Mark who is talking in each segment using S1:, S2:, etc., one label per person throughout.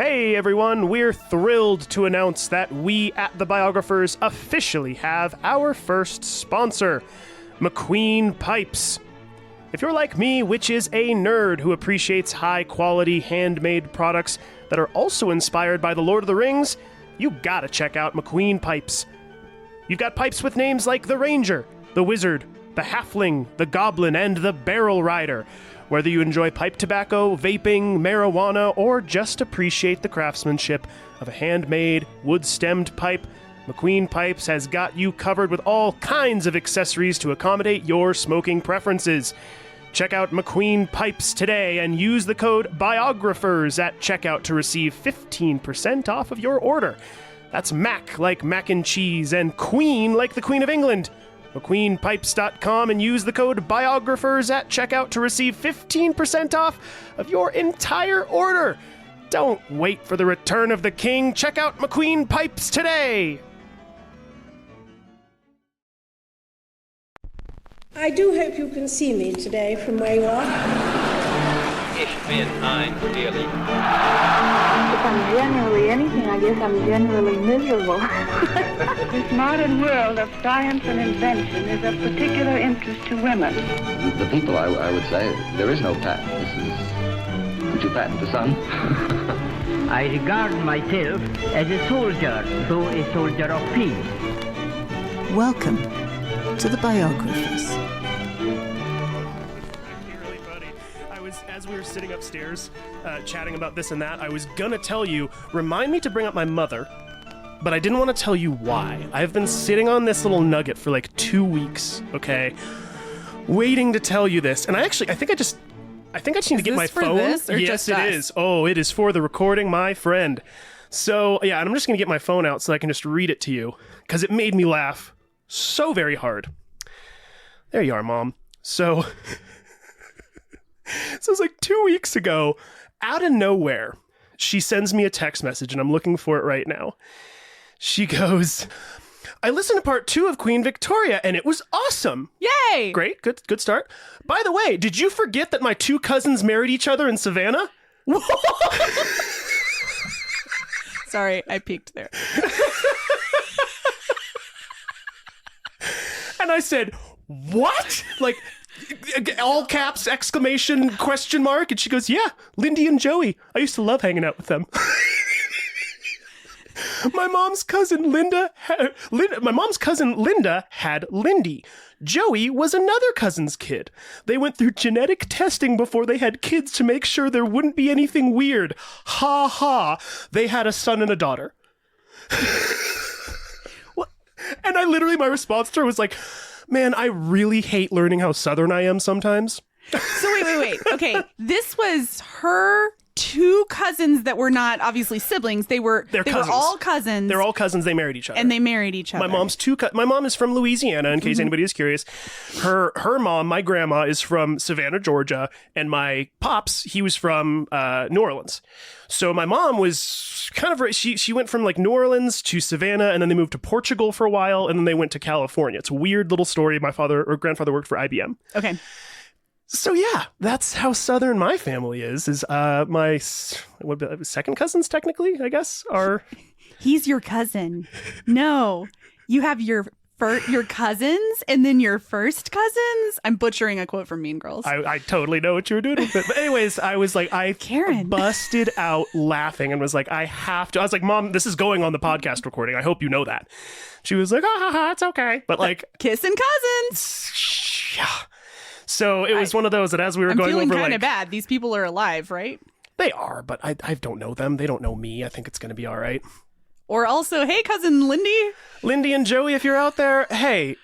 S1: Hey everyone, we're thrilled to announce that we at The Biographers officially have our first sponsor, McQueen Pipes. If you're like me, which is a nerd who appreciates high-quality handmade products that are also inspired by The Lord of the Rings, you gotta check out McQueen Pipes. You've got pipes with names like the Ranger, the Wizard, the Halfling, the Goblin, and the Barrel Rider. Whether you enjoy pipe tobacco, vaping, marijuana, or just appreciate the craftsmanship of a handmade, wood-stemmed pipe, McQueen Pipes has got you covered with all kinds of accessories to accommodate your smoking preferences. Check out McQueen Pipes today and use the code BIOGRAPHERS at checkout to receive 15% off of your order. That's Mac like mac and cheese and Queen like the Queen of England. McQueenPipes.com and use the code BIOGRAPHERS at checkout to receive 15% off of your entire order. Don't wait for the return of the king. Check out McQueen Pipes today.
S2: I do hope you can see me today from where you are.
S3: Ich bin ein Dearly.
S4: If I'm generally anything, I guess I'm generally miserable.
S5: This modern world of science and invention is of particular interest to women.
S6: The people, I would say, there is no patent. This is, would you patent the sun?
S7: I regard myself as a soldier, though a soldier of peace.
S8: Welcome to The Biographers.
S1: As we were sitting upstairs, chatting about this and that, I was gonna tell you, remind me to bring up my mother, but I didn't want to tell you why. I've been sitting on this little nugget for like 2 weeks, okay? Waiting to tell you this, and I think I just need to get my phone.
S9: This or
S1: yes,
S9: just
S1: it
S9: us?
S1: is. Oh, it is for the recording, my friend. So, yeah, and I'm just gonna get my phone out so I can just read it to you, because it made me laugh so very hard. There you are, Mom. So... So it was like 2 weeks ago, out of nowhere, she sends me a text message, and I'm looking for it right now. She goes, I listened to part 2 of Queen Victoria, and it was awesome.
S9: Yay!
S1: Great, good start. By the way, did you forget that my 2 cousins married each other in Savannah?
S9: Sorry, I peeked there.
S1: And I said, what? Like... all caps, exclamation, question mark. And she goes, yeah, Lindy and Joey. I used to love hanging out with them. My mom's cousin Linda had Lindy. Joey was another cousin's kid. They went through genetic testing before they had kids to make sure there wouldn't be anything weird. Ha ha. They had a son and a daughter. And my response to her was like, man, I really hate learning how Southern I am sometimes.
S9: So wait. Okay, this was her 2 cousins that were not obviously siblings. They were all cousins.
S1: They're all cousins. They married each other.
S9: And they married each other.
S1: My mom's my mom is from Louisiana, in case anybody is curious. Her mom, my grandma, is from Savannah, Georgia, and my pops, he was from New Orleans. So my mom was kind of she went from like New Orleans to Savannah, and then they moved to Portugal for a while, and then they went to California. It's a weird little story. My father or grandfather worked for IBM.
S9: Okay.
S1: So yeah, that's how Southern my family is. My second cousins technically, I guess, are.
S9: He's your cousin. No, you have your cousins and then your first cousins. I'm butchering a quote from Mean Girls.
S1: I totally know what you were doing with it. But anyways, I was like,
S9: Karen
S1: busted out laughing and was like, I have to. I was like, Mom, this is going on the podcast recording. I hope you know that. She was like, it's okay. But like,
S9: kissing cousins.
S1: Yeah. So it was one of those that as we were going over,
S9: I'm feeling kind of bad. These people are alive, right?
S1: They are, but I don't know them. They don't know me. I think it's going to be all right.
S9: Or also, hey, cousin
S1: Lindy and Joey, if you're out there, hey,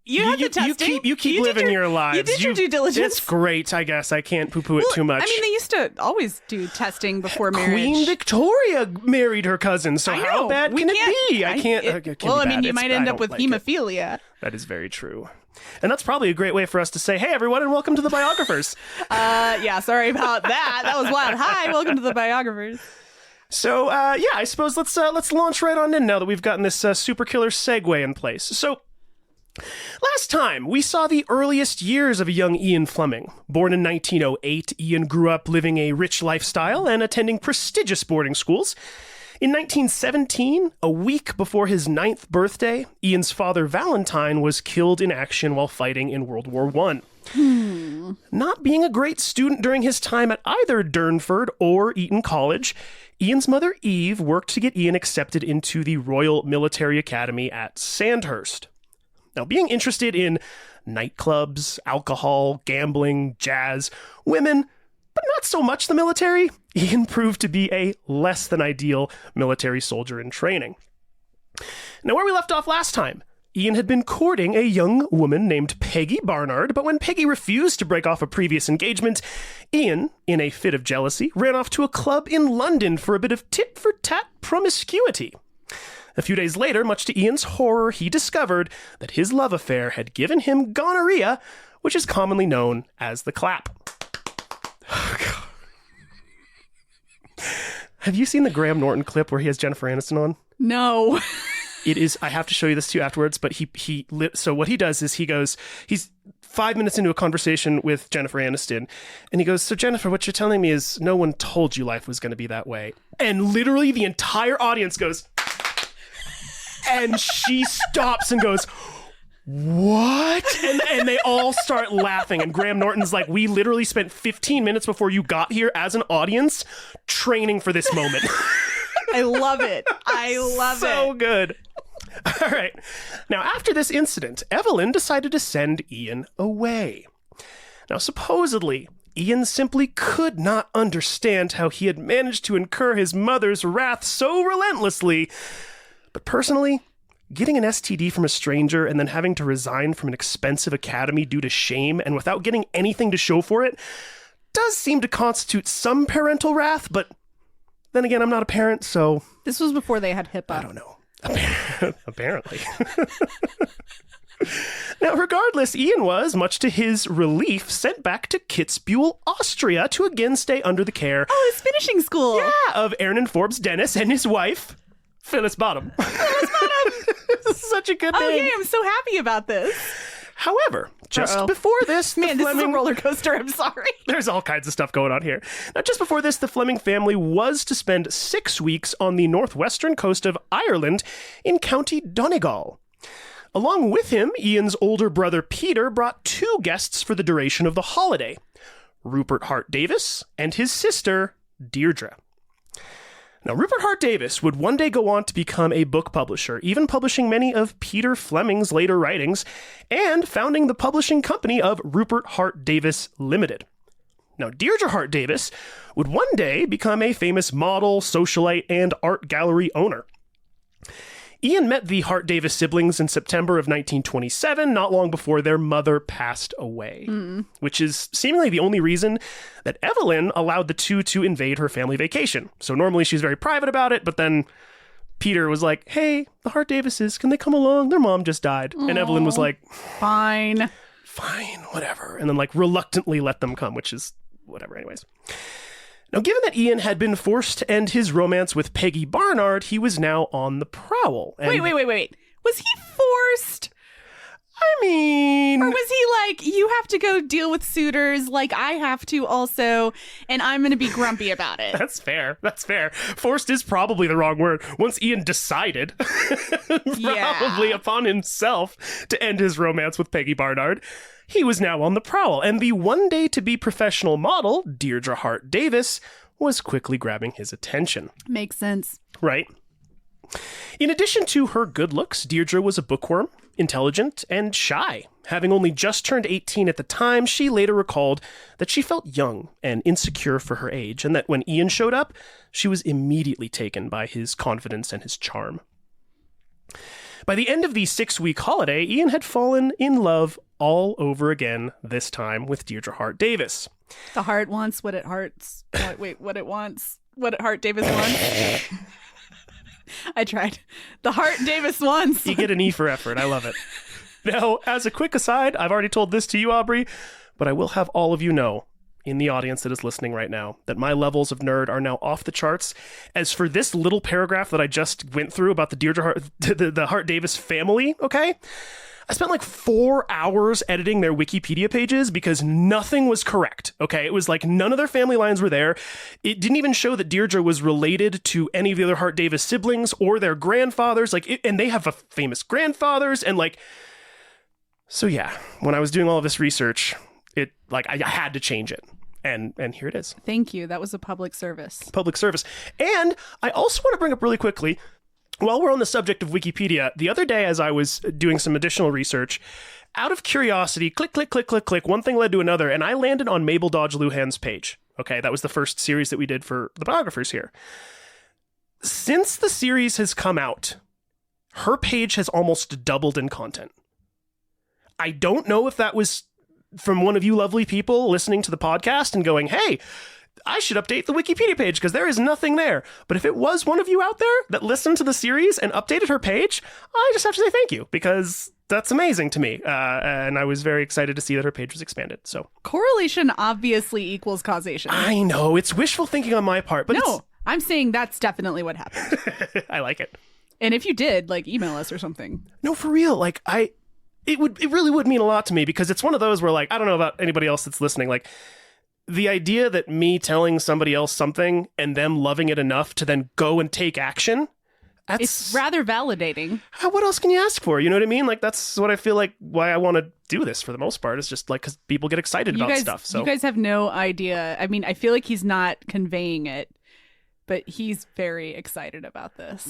S9: you had the testing.
S1: You keep living your lives.
S9: You did your due diligence.
S1: It's great, I guess. I can't poo-poo it too much.
S9: I mean, they used to always do testing before marriage.
S1: Queen Victoria married her cousin, so how bad can it be? I can't.
S9: You might end up with hemophilia.
S1: That is very true. And that's probably a great way for us to say, hey, everyone, and welcome to The Biographers.
S9: Yeah, sorry about that. That was wild. Hi, welcome to The Biographers.
S1: So, yeah, I suppose let's launch right on in now that we've gotten this super killer segue in place. So, Last time, we saw the earliest years of a young Ian Fleming. Born in 1908, Ian grew up living a rich lifestyle and attending prestigious boarding schools. In 1917, a week before his 9th birthday, Ian's father Valentine was killed in action while fighting in World War I. Not being a great student during his time at either Durnford or Eton College, Ian's mother Eve worked to get Ian accepted into the Royal Military Academy at Sandhurst. Now, being interested in nightclubs, alcohol, gambling, jazz, women, but not so much the military, Ian proved to be a less than ideal military soldier in training. Now, where we left off last time, Ian had been courting a young woman named Peggy Barnard, but when Peggy refused to break off a previous engagement, Ian, in a fit of jealousy, ran off to a club in London for a bit of tit-for-tat promiscuity. A few days later, much to Ian's horror, he discovered that his love affair had given him gonorrhea, which is commonly known as the clap. Have you seen the Graham Norton clip where he has Jennifer Aniston on?
S9: No.
S1: It is, I have to show you this to you afterwards, but so what he does is he's 5 minutes into a conversation with Jennifer Aniston, and he goes, "So Jennifer, what you're telling me is no one told you life was going to be that way." And literally the entire audience goes, and she stops and goes, "What?" And they all start laughing. And Graham Norton's like, "We literally spent 15 minutes before you got here as an audience training for this moment."
S9: I love it. I love it.
S1: So good. All right. Now, after this incident, Evelyn decided to send Ian away. Now, supposedly, Ian simply could not understand how he had managed to incur his mother's wrath so relentlessly. But personally, getting an STD from a stranger and then having to resign from an expensive academy due to shame and without getting anything to show for it does seem to constitute some parental wrath, but then again, I'm not a parent, so...
S9: This was before they had HIPAA.
S1: I don't know. Apparently. Now, regardless, Ian was, much to his relief, sent back to Kitzbühel, Austria, to again stay under the care...
S9: Oh, his finishing school!
S1: Yeah, of Aaron Forbes Dennis and his wife, Phyllis Bottom.
S9: Phyllis Bottom!
S1: This is such a good name.
S9: Oh, yeah, I'm so happy about this.
S1: However, just before this,
S9: Man, this is a roller coaster. I'm sorry.
S1: There's all kinds of stuff going on here. Now, just before this, the Fleming family was to spend 6 weeks on the northwestern coast of Ireland in County Donegal. Along with him, Ian's older brother Peter brought 2 guests for the duration of the holiday, Rupert Hart Davis and his sister, Deirdre. Now, Rupert Hart Davis would one day go on to become a book publisher, even publishing many of Peter Fleming's later writings, and founding the publishing company of Rupert Hart Davis Limited. Now, Deirdre Hart Davis would one day become a famous model, socialite, and art gallery owner. Ian met the Hart Davis siblings in September of 1927, not long before their mother passed away, which is seemingly the only reason that Evelyn allowed the two to invade her family vacation. So normally she's very private about it, but then Peter was like, "Hey, the Hart Davises, can they come along? Their mom just died." Aww. And Evelyn was like, Fine, whatever. And then reluctantly let them come, which is whatever anyways. Now, given that Ian had been forced to end his romance with Peggy Barnard, he was now on the prowl. And
S9: Wait. Was he forced?
S1: I mean...
S9: Or was he like, you have to go deal with suitors like I have to also, and I'm going to be grumpy about it?
S1: That's fair. Forced is probably the wrong word. Once Ian decided, probably upon himself, to end his romance with Peggy Barnard, he was now on the prowl, and the one day to be professional model, Deirdre Hart Davis, was quickly grabbing his attention.
S9: Makes sense.
S1: Right. In addition to her good looks, Deirdre was a bookworm, intelligent, and shy. Having only just turned 18 at the time, she later recalled that she felt young and insecure for her age, and that when Ian showed up, she was immediately taken by his confidence and his charm. By the end of the 6-week holiday, Ian had fallen in love all over again, this time with Deirdre Hart Davis.
S9: The heart wants what it hearts. What it wants. What Hart Davis wants. I tried. The Hart Davis wants.
S1: You get an E for effort. I love it. Now, as a quick aside, I've already told this to you, Aubrey, but I will have all of you know, in the audience that is listening right now, that my levels of nerd are now off the charts. As for this little paragraph that I just went through about the Deirdre Hart, the Hart Davis family, okay? I spent like 4 hours editing their Wikipedia pages because nothing was correct. Okay, it was like none of their family lines were there. It didn't even show that Deirdre was related to any of the other Hart Davis siblings or their grandfathers. And they have a famous grandfathers. And like, so yeah, when I was doing all of this research, I had to change it. And here it is.
S9: Thank you. That was a public service.
S1: Public service. And I also want to bring up really quickly, while we're on the subject of Wikipedia, the other day as I was doing some additional research, out of curiosity, click, one thing led to another, and I landed on Mabel Dodge Luhan's page. Okay, that was the first series that we did for the biographers here. Since the series has come out, her page has almost doubled in content. I don't know if that was from one of you lovely people listening to the podcast and going, hey, I should update the Wikipedia page because there is nothing there. But if it was one of you out there that listened to the series and updated her page, I just have to say thank you because that's amazing to me. And I was very excited to see that her page was expanded. So
S9: correlation obviously equals causation.
S1: I know it's wishful thinking on my part, but
S9: no, I'm saying that's definitely what happened.
S1: I like it.
S9: And if you did, like, email us or something.
S1: No, for real. Like it really would mean a lot to me because it's one of those where, like, I don't know about anybody else that's listening, like, the idea that me telling somebody else something and them loving it enough to then go and take action,
S9: it's rather validating.
S1: What else can you ask for? You know what I mean? Like, that's what I feel like why I want to do this for the most part. Is just like because people get excited about stuff. So
S9: you guys have no idea. I mean, I feel like he's not conveying it, but he's very excited about this.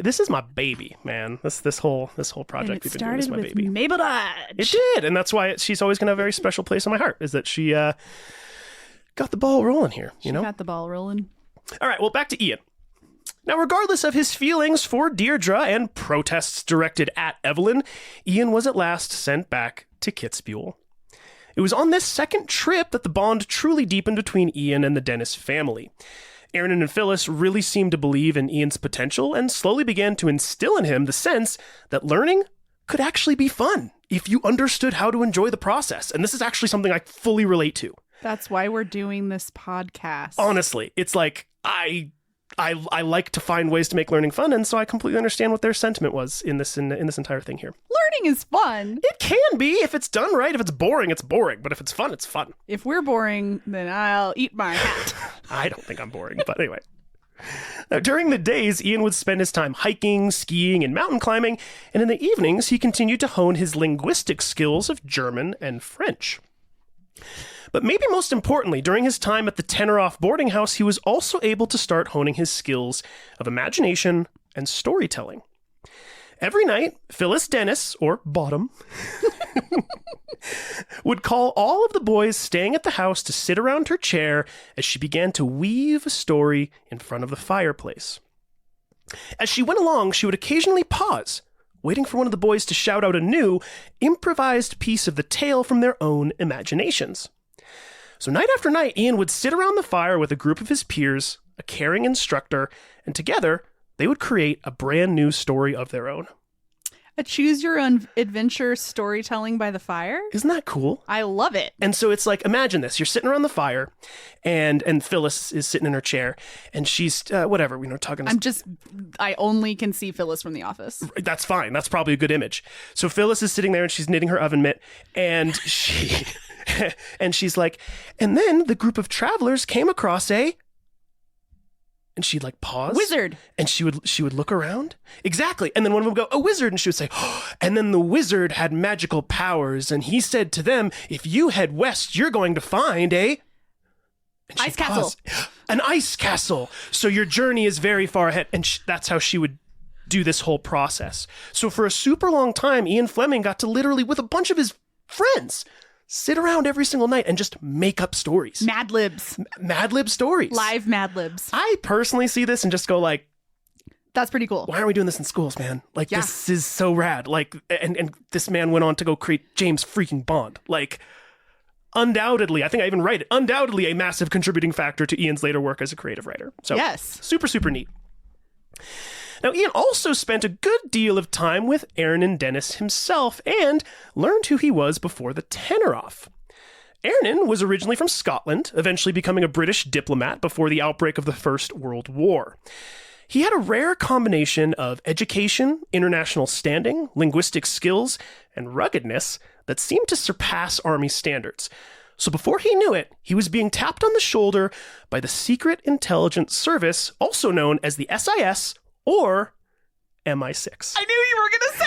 S1: This is my baby, man. This whole project we've been doing is my baby.
S9: Mabel Dodge.
S1: It did, and that's why she's always going to have a very special place in my heart. Is that she got the ball rolling here? You know,
S9: got the ball rolling.
S1: All right, well, back to Ian. Now, regardless of his feelings for Deirdre and protests directed at Evelyn, Ian was at last sent back to Kitzbühel. It was on this second trip that the bond truly deepened between Ian and the Dennis family. Aaron and Phyllis really seemed to believe in Ian's potential and slowly began to instill in him the sense that learning could actually be fun if you understood how to enjoy the process. And this is actually something I fully relate to.
S9: That's why we're doing this podcast.
S1: Honestly, it's like I like to find ways to make learning fun, and so I completely understand what their sentiment was in this entire thing here.
S9: Learning is fun.
S1: It can be if it's done right. If it's boring, it's boring. But if it's fun, it's fun.
S9: If we're boring, then I'll eat my hat.
S1: I don't think I'm boring, but anyway. Now, during the days, Ian would spend his time hiking, skiing, and mountain climbing, and in the evenings, he continued to hone his linguistic skills of German and French. But maybe most importantly, during his time at the Tenoroff boarding house, he was also able to start honing his skills of imagination and storytelling. Every night, Phyllis Dennis, or Bottom, would call all of the boys staying at the house to sit around her chair as she began to weave a story in front of the fireplace. As she went along, she would occasionally pause, waiting for one of the boys to shout out a new, improvised piece of the tale from their own imaginations. So night after night, Ian would sit around the fire with a group of his peers, a caring instructor, and together they would create a brand new story of their own.
S9: A choose your own adventure storytelling by the fire?
S1: Isn't that cool?
S9: I love it.
S1: And so it's like, imagine this. You're sitting around the fire and Phyllis is sitting in her chair and she's, whatever, talking.
S9: I only can see Phyllis from The Office.
S1: That's fine. That's probably a good image. So Phyllis is sitting there and she's knitting her oven mitt and and she's like, and then the group of travelers came across and she'd like pause.
S9: Wizard.
S1: And she would look around. Exactly. And then one of them would go, a wizard. And she would say, oh. And then the wizard had magical powers. And he said to them, if you head west, you're going to find
S9: ice castle.
S1: An ice castle. So your journey is very far ahead. And that's how she would do this whole process. So for a super long time, Ian Fleming got to literally, with a bunch of his friends, sit around every single night and just make up stories.
S9: Mad Libs.
S1: Mad Lib stories.
S9: Live Mad Libs.
S1: I personally see this and just go like,
S9: that's pretty cool.
S1: Why aren't we doing this in schools, man? Like, This is so rad. Like, and this man went on to go create James freaking Bond. Like, undoubtedly, I think I even write it, undoubtedly a massive contributing factor to Ian's later work as a creative writer. So,
S9: yes.
S1: Super, super neat. Now, Ian also spent a good deal of time with Aaron and Dennis himself and learned who he was before the Tenoroff. Aaron was originally from Scotland, eventually becoming a British diplomat before the outbreak of the First World War. He had a rare combination of education, international standing, linguistic skills, and ruggedness that seemed to surpass Army standards. So before he knew it, he was being tapped on the shoulder by the Secret Intelligence Service, also known as the SIS or MI6.
S9: I knew you were going to say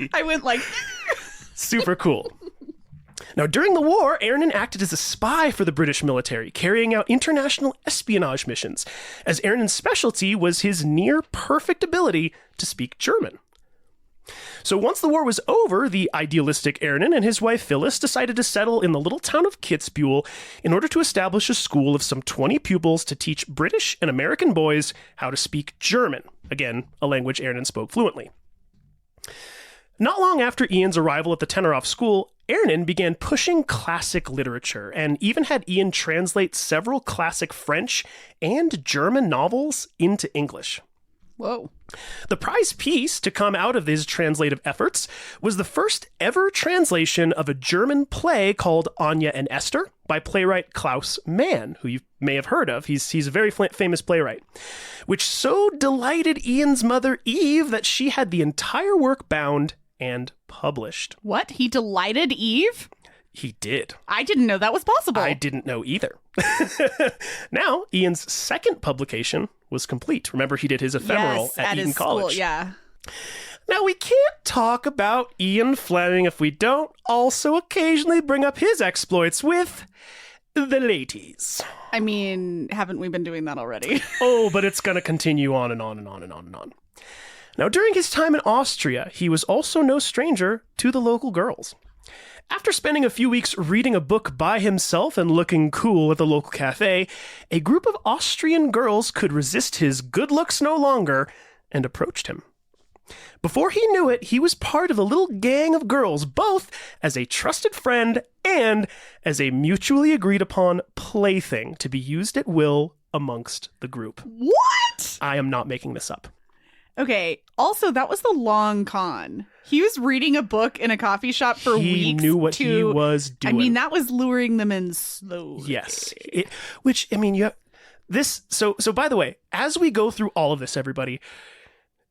S9: that. I went like...
S1: Super cool. Now, during the war, Aaronin acted as a spy for the British military, carrying out international espionage missions, as Aaronin's specialty was his near-perfect ability to speak German. So once the war was over, the idealistic Aaronin and his wife Phyllis decided to settle in the little town of Kitzbühel in order to establish a school of some 20 pupils to teach British and American boys how to speak German, again, a language Aaronin spoke fluently. Not long after Ian's arrival at the Teneriffe school, Aaronin began pushing classic literature and even had Ian translate several classic French and German novels into English.
S9: Whoa.
S1: The prize piece to come out of these translative efforts was the first ever translation of a German play called Anya and Esther by playwright Klaus Mann, who you may have heard of. He's a very famous playwright, which so delighted Ian's mother Eve that she had the entire work bound and published.
S9: What? He delighted Eve?
S1: He did.
S9: I didn't know that was possible.
S1: I didn't know either. Now, Ian's second publication was complete. Remember, he did his ephemeral at Eton College.
S9: School, yeah.
S1: Now, we can't talk about Ian Fleming if we don't also occasionally bring up his exploits with the ladies.
S9: I mean, haven't we been doing that already?
S1: Oh, but it's going to continue on and on and on and on and on. Now, during his time in Austria, he was also no stranger to the local girls. After spending a few weeks reading a book by himself and looking cool at the local cafe, a group of Austrian girls could resist his good looks no longer and approached him. Before he knew it, he was part of a little gang of girls, both as a trusted friend and as a mutually agreed upon plaything to be used at will amongst the group.
S9: What?
S1: I am not making this up.
S9: Okay, also, that was the long con. He was reading a book in a coffee shop for weeks.
S1: He knew what he was doing.
S9: I mean, that was luring them in slowly.
S1: Yes. You have this. So by the way, as we go through all of this, everybody,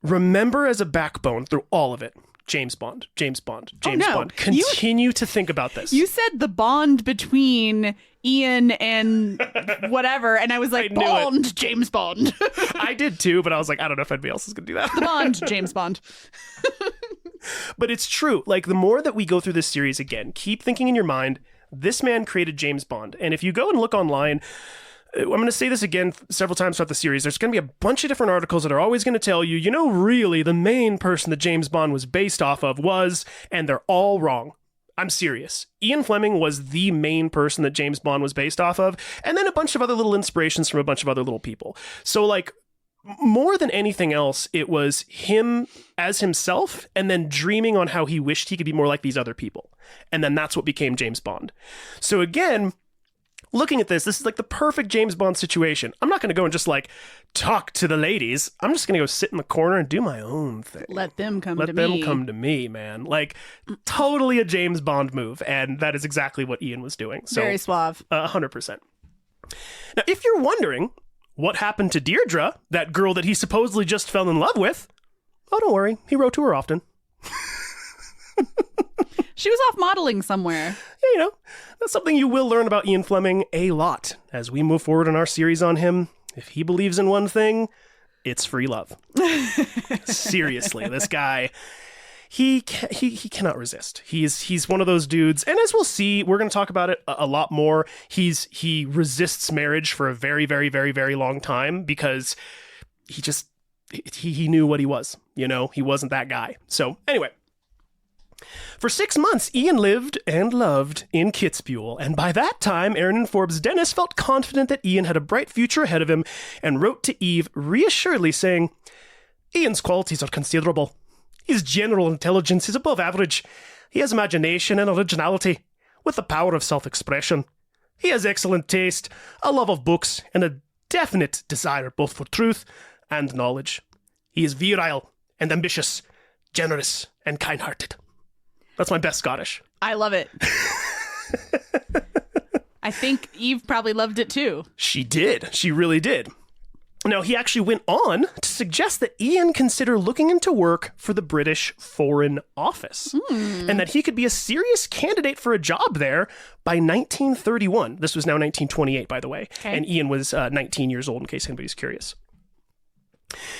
S1: remember as a backbone through all of it, James Bond, James Bond, James Bond. Continue to think about this.
S9: You said the bond between Ian and whatever, and I was like, Bond, James Bond.
S1: I did too, but I was like, I don't know if anybody else is going to do that.
S9: The Bond, James Bond.
S1: But it's true. Like, the more that we go through this series again, keep thinking in your mind, this man created James Bond. And if you go and look online, I'm going to say this again several times throughout the series. There's going to be a bunch of different articles that are always going to tell you, really the main person that James Bond was based off of was, and they're all wrong. I'm serious. Ian Fleming was the main person that James Bond was based off of, and then a bunch of other little inspirations from a bunch of other little people. So, like, more than anything else, it was him as himself, and then dreaming on how he wished he could be more like these other people. And then that's what became James Bond. So again, looking at this is like the perfect James Bond situation. I'm not going to go and just like talk to the ladies. I'm just going to go sit in the corner and do my own thing.
S9: Let them come to me.
S1: Let them come to me, man. Like, totally a James Bond move. And that is exactly what Ian was doing. So,
S9: very suave.
S1: 100%. Now, if you're wondering what happened to Deirdre, that girl that he supposedly just fell in love with, oh, don't worry. He wrote to her often.
S9: She was off modeling somewhere.
S1: Yeah, that's something you will learn about Ian Fleming a lot as we move forward in our series on him. If he believes in one thing, it's free love. Seriously, this guy, he cannot resist. He's one of those dudes, and as we'll see, we're going to talk about it a lot more. He resists marriage for a very, very, very, very long time because he knew what he was. He wasn't that guy. So anyway. For 6 months, Ian lived and loved in Kitzbühel, and by that time, Aaronin Forbes Dennis felt confident that Ian had a bright future ahead of him and wrote to Eve reassuredly saying, Ian's qualities are considerable. His general intelligence is above average. He has imagination and originality, with the power of self-expression. He has excellent taste, a love of books, and a definite desire both for truth and knowledge. He is virile and ambitious, generous and kind-hearted. That's my best Scottish.
S9: I love it. I think Eve probably loved it too.
S1: She did. She really did. Now, he actually went on to suggest that Ian consider looking into work for the British Foreign Office, and that he could be a serious candidate for a job there by 1931. This was now 1928, by the way, and Ian was 19 years old, in case anybody's curious.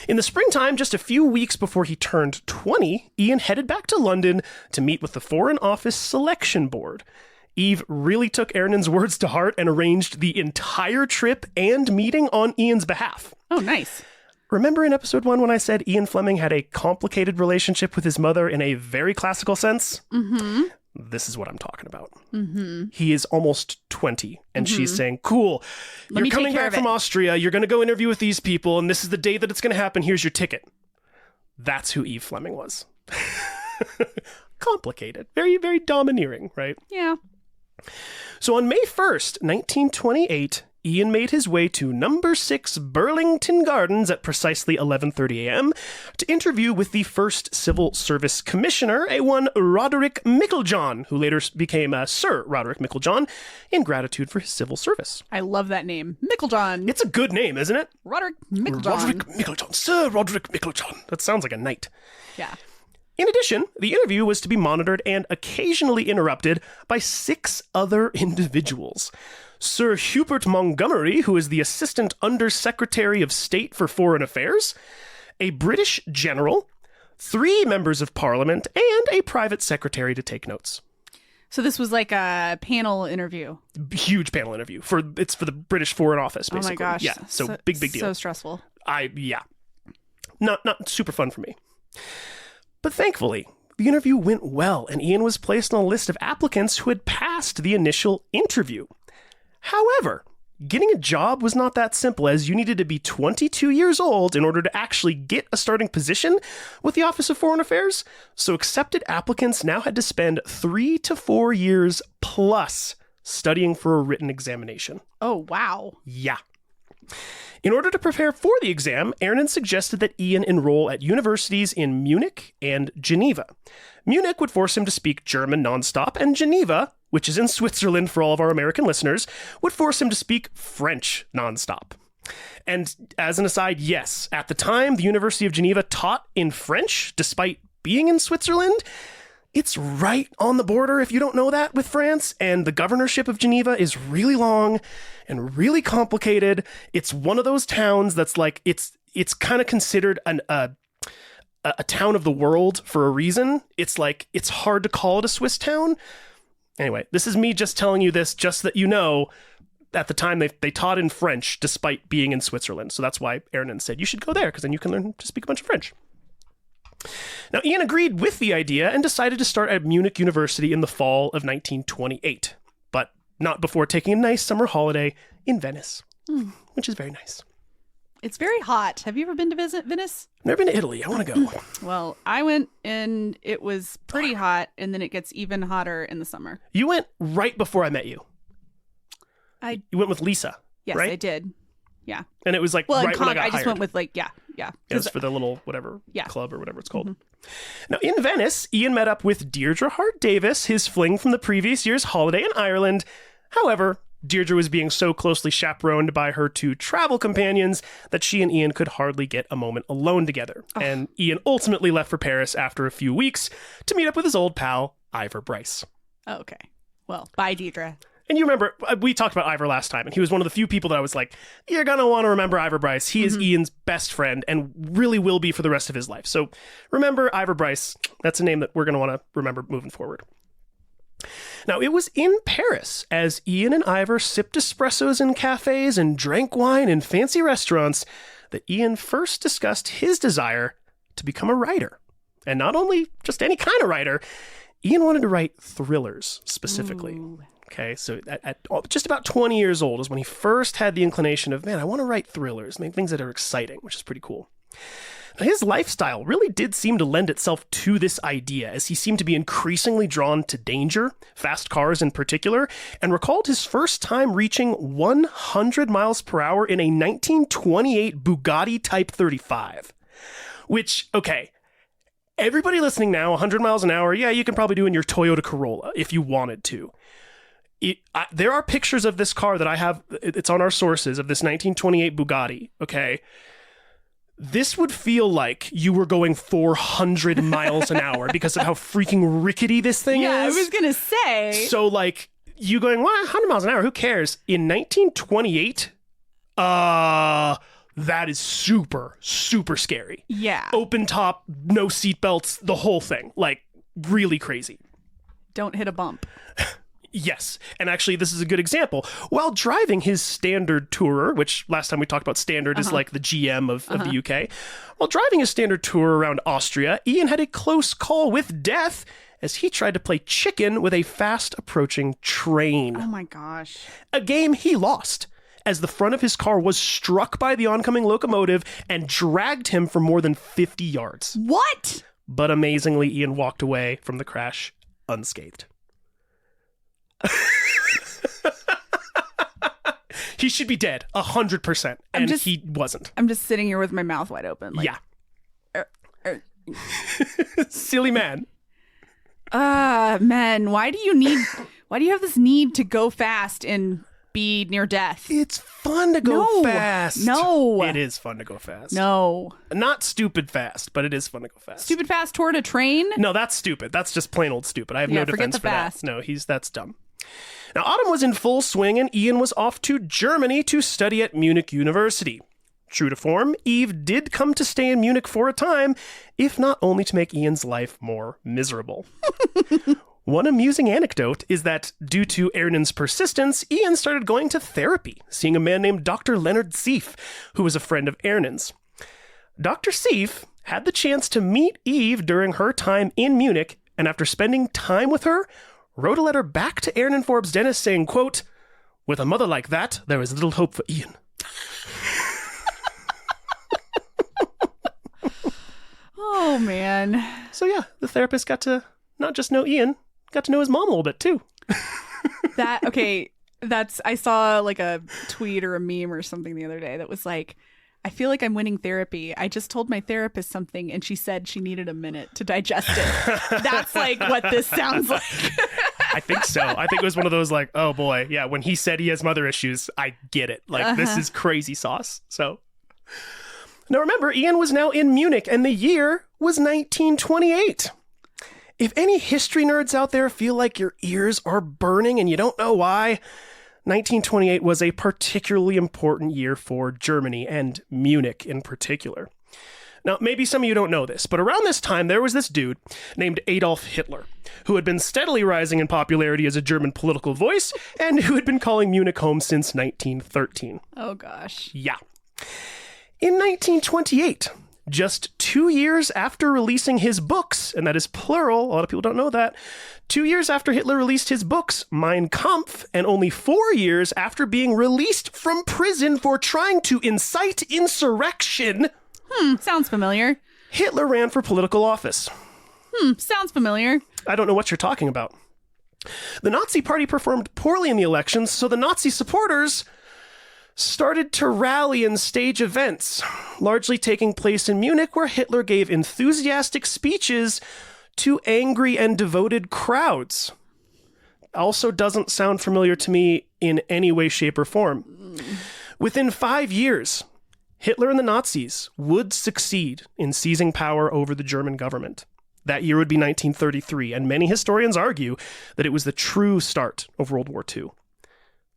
S1: In the springtime, just a few weeks before he turned 20, Ian headed back to London to meet with the Foreign Office Selection Board. Eve really took Ernan's words to heart and arranged the entire trip and meeting on Ian's behalf.
S9: Oh, nice.
S1: Remember in episode 1 when I said Ian Fleming had a complicated relationship with his mother in a very classical sense? Mm-hmm. This is what I'm talking about. Mm-hmm. He is almost 20, and she's saying, cool, you're coming back from Austria, you're going to go interview with these people, and this is the day that it's going to happen, here's your ticket. That's who Eve Fleming was. Complicated. Very, very domineering, right?
S9: Yeah.
S1: So on May 1st, 1928, Ian made his way to number 6 Burlington Gardens at precisely 11:30 a.m. to interview with the first Civil Service Commissioner, a one Roderick Micklejohn, who later became Sir Roderick Micklejohn, in gratitude for his civil service.
S9: I love that name. Micklejohn.
S1: It's a good name, isn't it?
S9: Roderick Micklejohn.
S1: Roderick Micklejohn. Sir Roderick Micklejohn. That sounds like a knight.
S9: Yeah.
S1: In addition, the interview was to be monitored and occasionally interrupted by 6 other individuals. Sir Hubert Montgomery, who is the Assistant Under-Secretary of State for Foreign Affairs, a British general, 3 members of Parliament, and a private secretary to take notes.
S9: So this was like a panel interview.
S1: Huge panel interview. It's for the British Foreign Office, basically.
S9: Oh my gosh.
S1: Yeah, so big deal.
S9: So stressful.
S1: Yeah. Not super fun for me. But thankfully, the interview went well, and Ian was placed on a list of applicants who had passed the initial interview. However, getting a job was not that simple, as you needed to be 22 years old in order to actually get a starting position with the Office of Foreign Affairs, so accepted applicants now had to spend 3 to 4 years plus studying for a written examination.
S9: Oh, wow.
S1: Yeah. In order to prepare for the exam, Ernan suggested that Ian enroll at universities in Munich and Geneva. Munich would force him to speak German nonstop, and Geneva, which is in Switzerland for all of our American listeners, would force him to speak French nonstop. And as an aside, yes, at the time, the University of Geneva taught in French, despite being in Switzerland. It's right on the border, if you don't know that, with France, and the governorship of Geneva is really long and really complicated. It's one of those towns that's like, it's kind of considered a town of the world for a reason. It's like, it's hard to call it a Swiss town. Anyway, this is me just telling you this, just that you know, at the time they taught in French despite being in Switzerland. So that's why Ernan said, you should go there, because then you can learn to speak a bunch of French. Now, Ian agreed with the idea and decided to start at Munich University in the fall of 1928, but not before taking a nice summer holiday in Venice, which is very nice.
S9: It's very hot. Have you ever been to visit Venice?
S1: Never been to Italy. I want to go.
S9: Well, I went and it was pretty hot, and then it gets even hotter in the summer. You
S1: went right before I met you. You went with Lisa,
S9: yes,
S1: right?
S9: I did. Yeah.
S1: And it was like right when I got hired.
S9: I just went with Yeah,
S1: it was for the little whatever club or whatever it's called.
S9: Mm-hmm.
S1: Now, in Venice, Ian met up with Deirdre Hart Davis, his fling from the previous year's holiday in Ireland. However, Deirdre was being so closely chaperoned by her 2 travel companions that she and Ian could hardly get a moment alone together. Oh. And Ian ultimately left for Paris after a few weeks to meet up with his old pal, Ivor Bryce.
S9: Oh, okay. Well, bye, Deirdre.
S1: And you remember, we talked about Ivor last time, and he was one of the few people that I was like, you're going to want to remember Ivor Bryce. He is Ian's best friend and really will be for the rest of his life. So remember Ivor Bryce. That's a name that we're going to want to remember moving forward. Now, it was in Paris, as Ian and Ivor sipped espressos in cafes and drank wine in fancy restaurants, that Ian first discussed his desire to become a writer. And not only just any kind of writer, Ian wanted to write thrillers specifically. Ooh. Okay, so at just about 20 years old is when he first had the inclination of, man, I want to write thrillers, make things that are exciting, which is pretty cool. Now, his lifestyle really did seem to lend itself to this idea, as he seemed to be increasingly drawn to danger, fast cars in particular, and recalled his first time reaching 100 miles per hour in a 1928 Bugatti Type 35. Which, okay, everybody listening now, 100 miles an hour, yeah, you can probably do in your Toyota Corolla if you wanted to. There are pictures of this car that I have. It's on our sources of this 1928 Bugatti. Okay. This would feel like you were going 400 miles an hour because of how freaking rickety this thing is.
S9: Yeah, I was going to say.
S1: So, like, you going, 100 miles an hour, who cares? In 1928, that is super, super scary.
S9: Yeah.
S1: Open top, no seatbelts, the whole thing. Like, really crazy.
S9: Don't hit a bump.
S1: Yes. And actually, this is a good example. While driving his Standard Tourer, which last time we talked about Standard is like the GM of the UK. While driving his Standard Tourer around Austria, Ian had a close call with death as he tried to play chicken with a fast approaching train.
S9: Oh my gosh.
S1: A game he lost, as the front of his car was struck by the oncoming locomotive and dragged him for more than 50 yards.
S9: What?
S1: But amazingly, Ian walked away from the crash unscathed. He should be dead 100%, and he wasn't.
S9: I'm just sitting here with my mouth wide open. Like,
S1: yeah. Silly man.
S9: Man, why do you have this need to go fast and be near death?
S1: It's fun to go fast.
S9: No.
S1: It is fun to go fast.
S9: No.
S1: Not stupid fast, but it is fun to go fast.
S9: Stupid fast toward a train?
S1: No, that's stupid. That's just plain old stupid. I have no defense for
S9: fast.
S1: that. No, that's dumb. Now, autumn was in full swing, and Ian was off to Germany to study at Munich University. True to form, Eve did come to stay in Munich for a time, if not only to make Ian's life more miserable. One amusing anecdote is that, due to Ernan's persistence, Ian started going to therapy, seeing a man named Dr. Leonard Seif, who was a friend of Ernan's. Dr. Seif had the chance to meet Eve during her time in Munich, and after spending time with her, wrote a letter back to Ernan Forbes Dennis saying, quote, "With a mother like that, there is little hope for Ian."
S9: Oh, man.
S1: So yeah, the therapist got to not just know Ian, got to know his mom a little bit too.
S9: I saw like a tweet or a meme or something the other day that was like, I feel like I'm winning therapy. I just told my therapist something and she said she needed a minute to digest it. That's like what this sounds like.
S1: I think so. I think it was one of those like, oh boy, yeah, when he said he has mother issues, I get it. Like, this is crazy sauce. So now remember, Ian was now in Munich and the year was 1928. If any history nerds out there feel like your ears are burning and you don't know why, 1928 was a particularly important year for Germany and Munich in particular. Now, maybe some of you don't know this, but around this time, there was this dude named Adolf Hitler, who had been steadily rising in popularity as a German political voice and who had been calling Munich home since 1913.
S9: Oh, gosh.
S1: Yeah. In 1928, just 2 years after releasing his books, and that is plural, a lot of people don't know that, 2 years after Hitler released his books, Mein Kampf, and only 4 years after being released from prison for trying to incite insurrection...
S9: Sounds familiar.
S1: Hitler ran for political office.
S9: Sounds familiar.
S1: I don't know what you're talking about. The Nazi Party performed poorly in the elections, so the Nazi supporters started to rally and stage events, largely taking place in Munich, where Hitler gave enthusiastic speeches to angry and devoted crowds. Also doesn't sound familiar to me in any way, shape, or form. Within 5 years, Hitler and the Nazis would succeed in seizing power over the German government. That year would be 1933, and many historians argue that it was the true start of World War II.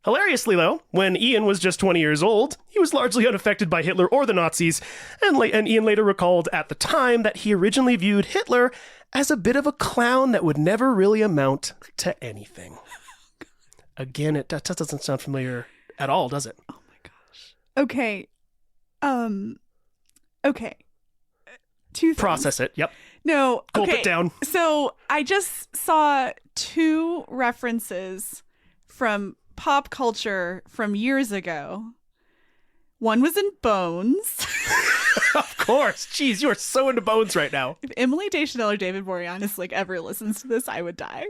S1: Hilariously, though, when Ian was just 20 years old, he was largely unaffected by Hitler or the Nazis, and Ian later recalled at the time that he originally viewed Hitler as a bit of a clown that would never really amount to anything. Again, that doesn't sound familiar at all, does it?
S9: Oh my gosh. Okay. Okay. Two things.
S1: Process it. Yep.
S9: No.
S1: Gulp
S9: okay.
S1: it down.
S9: So I just saw 2 references from pop culture from years ago. One was in Bones.
S1: Of course. Jeez, you are so into Bones right now.
S9: If Emily Deschanel or David Boreanaz ever listens to this, I would die.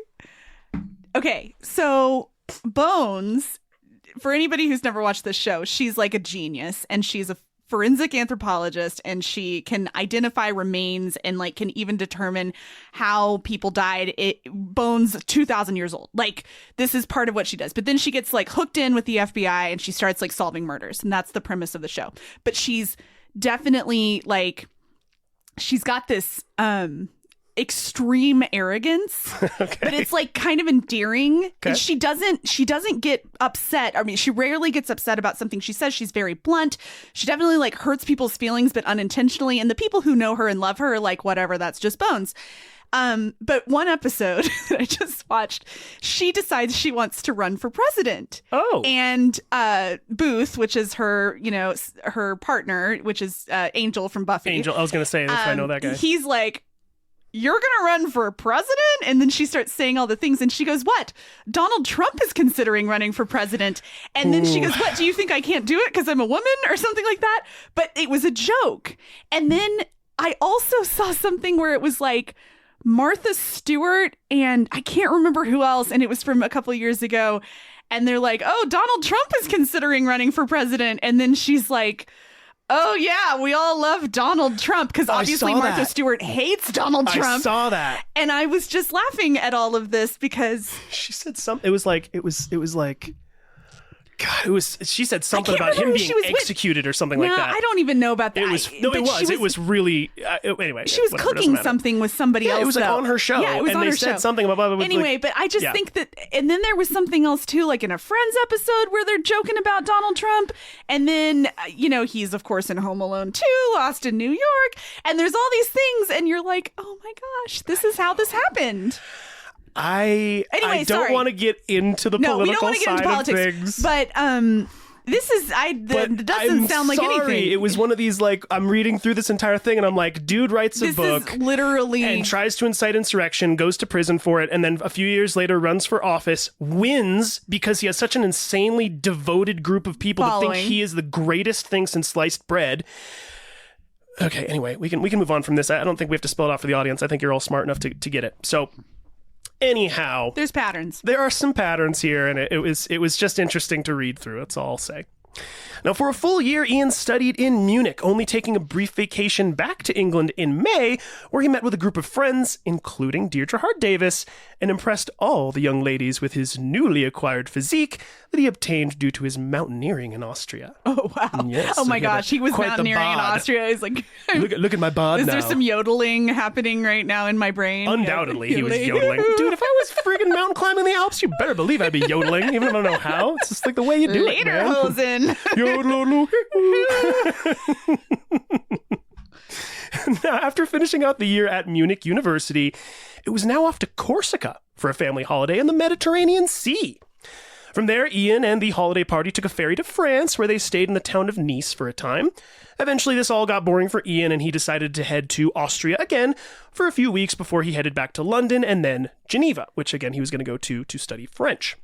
S9: Okay, so Bones, for anybody who's never watched this show, she's like a genius and she's a forensic anthropologist, and she can identify remains and like can even determine how people died. Bones 2,000 years old. Like, this is part of what she does. But then she gets like hooked in with the FBI and she starts like solving murders, and that's the premise of the show. But she's definitely like, she's got this extreme arrogance, but it's like kind of endearing. And she doesn't get upset. I mean, she rarely gets upset about something she says. She's very blunt. She definitely like hurts people's feelings, but unintentionally. And the people who know her and love her are like, whatever, that's just Bones. But one episode that I just watched, she decides she wants to run for president.
S1: Oh.
S9: And Booth, which is her, you know, her partner, which is Angel from Buffy.
S1: Angel, I was going to say, if I know that guy.
S9: He's like, you're going to run for president? And then she starts saying all the things. And she goes, what? Donald Trump is considering running for president. And then she goes, what? Do you think I can't do it because I'm a woman or something like that? But it was a joke. And then I also saw something where it was like Martha Stewart and I can't remember who else. And it was from a couple of years ago. And they're like, oh, Donald Trump is considering running for president. And then she's like, oh, yeah, we all love Donald Trump, because obviously Martha Stewart hates Donald Trump.
S1: I saw that.
S9: And I was just laughing at all of this because
S1: she said something. It was like, God, she said something about him being executed or something like that.
S9: I don't even know about that.
S1: It was really, anyway.
S9: She was cooking something with somebody else.
S1: It was like on her show.
S9: Yeah, it was
S1: and
S9: on
S1: they
S9: her
S1: said
S9: show.
S1: something about
S9: Anyway, but I just think that, and then there was something else too, like in a Friends episode where they're joking about Donald Trump. And then, you know, he's of course in Home Alone 2, Lost in New York. And there's all these things. And you're like, oh my gosh, this is how this happened.
S1: I don't want to get into the political
S9: we don't want to get into politics,
S1: things.
S9: But this is doesn't sound like anything.
S1: It was one of these, like, I'm reading through this entire thing and I'm like, dude writes a book,
S9: is literally,
S1: and tries to incite insurrection, goes to prison for it, and then a few years later runs for office, wins because he has such an insanely devoted group of people that think he is the greatest thing since sliced bread. Okay, anyway, we can move on from this. I don't think we have to spell it out for the audience. I think you're all smart enough to get it. So anyhow,
S9: there's patterns.
S1: There are some patterns here, and it was just interesting to read through. That's all I'll say. Now, for a full year, Ian studied in Munich, only taking a brief vacation back to England in May, where he met with a group of friends, including Deirdre Hart Davis, and impressed all the young ladies with his newly acquired physique that he obtained due to his mountaineering in Austria.
S9: Oh, wow.
S1: Yes,
S9: oh, my gosh. He was mountaineering in Austria. He's like,
S1: look at my bod now.
S9: Is there some yodeling happening right now in my brain?
S1: Undoubtedly, he was yodeling. Dude, if I was friggin' mountain climbing the Alps, you better believe I'd be yodeling, even if I don't know how. It's just like the way you do it, man.
S9: Lederhosen.
S1: Now, after finishing out the year at Munich University, it was now off to Corsica for a family holiday in the Mediterranean Sea. From there, Ian and the holiday party took a ferry to France, where they stayed in the town of Nice for a time. Eventually, this all got boring for Ian, and he decided to head to Austria again for a few weeks before he headed back to London and then Geneva, which again he was going to go to study French.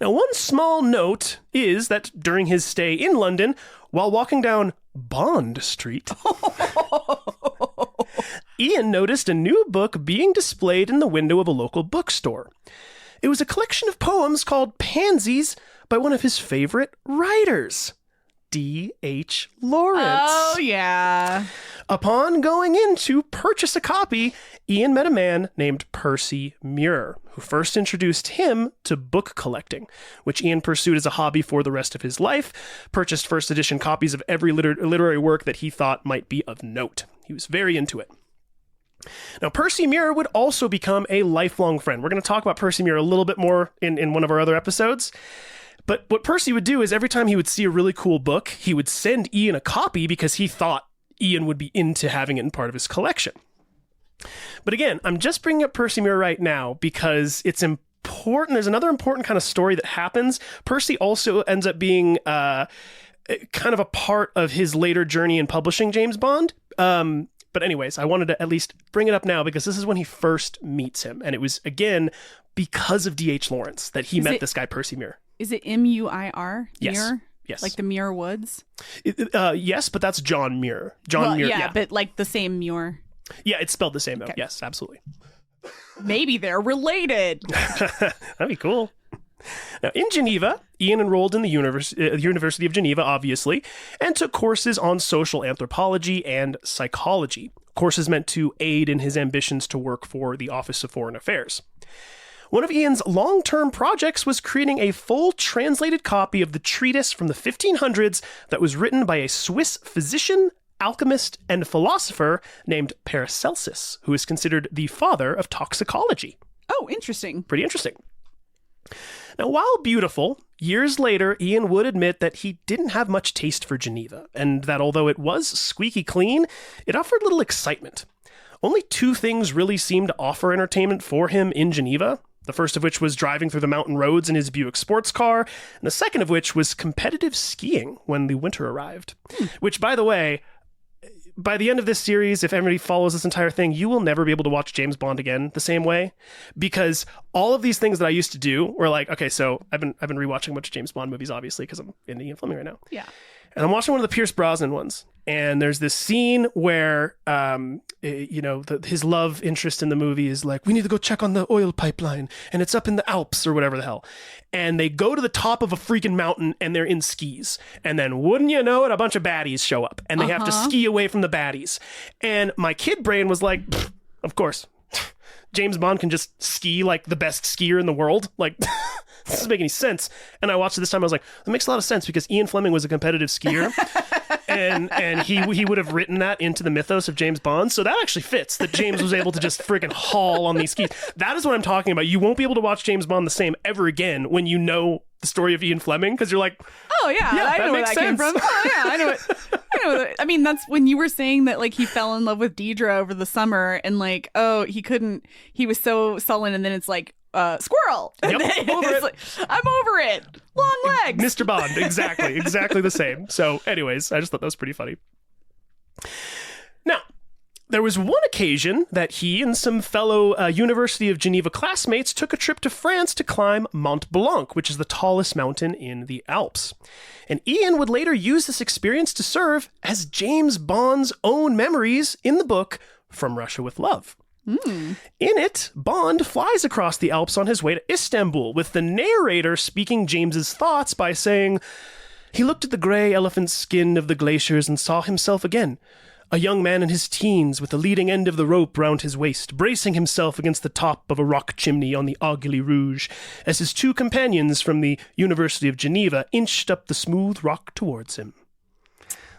S1: Now, one small note is that during his stay in London, while walking down Bond Street, Ian noticed a new book being displayed in the window of a local bookstore. It was a collection of poems called Pansies by one of his favorite writers, D.H. Lawrence.
S9: Oh, yeah.
S1: Upon going in to purchase a copy, Ian met a man named Percy Muir, who first introduced him to book collecting, which Ian pursued as a hobby for the rest of his life, purchased first edition copies of every literary work that he thought might be of note. He was very into it. Now, Percy Muir would also become a lifelong friend. We're going to talk about Percy Muir a little bit more in one of our other episodes. But what Percy would do is every time he would see a really cool book, he would send Ian a copy because he thought Ian would be into having it in part of his collection. But again, I'm just bringing up Percy Muir right now because it's important. There's another important kind of story that happens. Percy also ends up being kind of a part of his later journey in publishing James Bond. But anyways, I wanted to at least bring it up now because this is when he first meets him. And it was, again, because of D.H. Lawrence that he met this guy, Percy Muir.
S9: Is it M-U-I-R?
S1: Yes.
S9: Muir?
S1: Yes.
S9: Like the Muir Woods?
S1: Yes, but that's John Muir. John Muir,
S9: yeah, but like the same Muir.
S1: Yeah, it's spelled the same, though.
S9: Okay.
S1: Yes, absolutely.
S9: Maybe they're related.
S1: That'd be cool. Now, in Geneva, Ian enrolled in the University of Geneva, obviously, and took courses on social anthropology and psychology, courses meant to aid in his ambitions to work for the Office of Foreign Affairs. One of Ian's long-term projects was creating a full translated copy of the treatise from the 1500s that was written by a Swiss physician, alchemist, and philosopher named Paracelsus, who is considered the father of toxicology.
S9: Oh, interesting.
S1: Pretty interesting. Now, while beautiful, years later, Ian would admit that he didn't have much taste for Geneva, and that although it was squeaky clean, it offered little excitement. Only two things really seemed to offer entertainment for him in Geneva, the first of which was driving through the mountain roads in his Buick sports car, and the second of which was competitive skiing when the winter arrived. Which, by the way, by the end of this series, if everybody follows this entire thing, you will never be able to watch James Bond again the same way, because all of these things that I used to do were like, okay, so I've been rewatching a bunch of James Bond movies, obviously, because I'm into Ian Fleming right now.
S9: Yeah.
S1: And I'm watching one of the Pierce Brosnan ones, and there's this scene where, his love interest in the movie is like, we need to go check on the oil pipeline, and it's up in the Alps or whatever the hell. And they go to the top of a freaking mountain, and they're in skis. And then, wouldn't you know it, a bunch of baddies show up, and they have to ski away from the baddies. And my kid brain was like, of course, James Bond can just ski like the best skier in the world. Like, this doesn't make any sense. And I watched it this time. I was like, that makes a lot of sense because Ian Fleming was a competitive skier. and he would have written that into the mythos of James Bond. So that actually fits, that James was able to just freaking haul on these skis. That is what I'm talking about. You won't be able to watch James Bond the same ever again when you know the story of Ian Fleming, because you're like,
S9: oh yeah, I know where that came from. Oh yeah, I know it. I mean, that's when you were saying that, like, he fell in love with Deidre over the summer, and like, oh, he was so sullen, and then it's like, squirrel.
S1: Yep,
S9: Like, I'm over it. Long legs.
S1: Mr. Bond, exactly the same. So anyways, I just thought that was pretty funny. Now, there was one occasion that he and some fellow University of Geneva classmates took a trip to France to climb Mont Blanc, which is the tallest mountain in the Alps. And Ian would later use this experience to serve as James Bond's own memories in the book From Russia with Love. In it, Bond flies across the Alps on his way to Istanbul, with the narrator speaking James's thoughts by saying, "He looked at the grey elephant skin of the glaciers and saw himself again. A young man in his teens with the leading end of the rope round his waist, bracing himself against the top of a rock chimney on the Aiguille Rouge, as his two companions from the University of Geneva inched up the smooth rock towards him."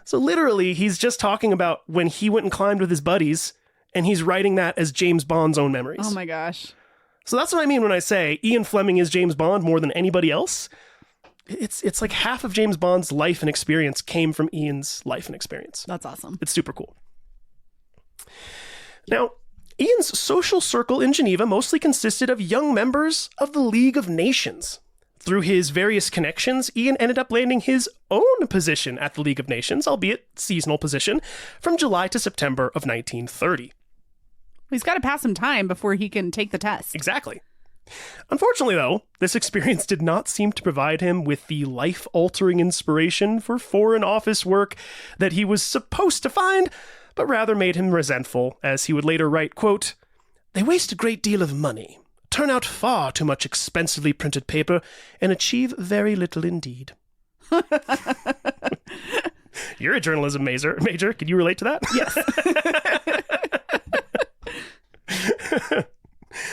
S1: So literally, he's just talking about when he went and climbed with his buddies, and he's writing that as James Bond's own memories.
S9: Oh my gosh.
S1: So that's what I mean when I say Ian Fleming is James Bond more than anybody else. It's like half of James Bond's life and experience came from Ian's life and experience.
S9: That's awesome.
S1: It's super cool. Now, Ian's social circle in Geneva mostly consisted of young members of the League of Nations. Through his various connections, Ian ended up landing his own position at the League of Nations, albeit seasonal position, from July to September of 1930.
S9: He's got to pass some time before he can take the test.
S1: Exactly. Unfortunately, though, this experience did not seem to provide him with the life-altering inspiration for foreign office work that he was supposed to find, but rather made him resentful, as he would later write, quote, "They waste a great deal of money, turn out far too much expensively printed paper, and achieve very little indeed." You're a journalism major. Can you relate to that?
S9: Yes.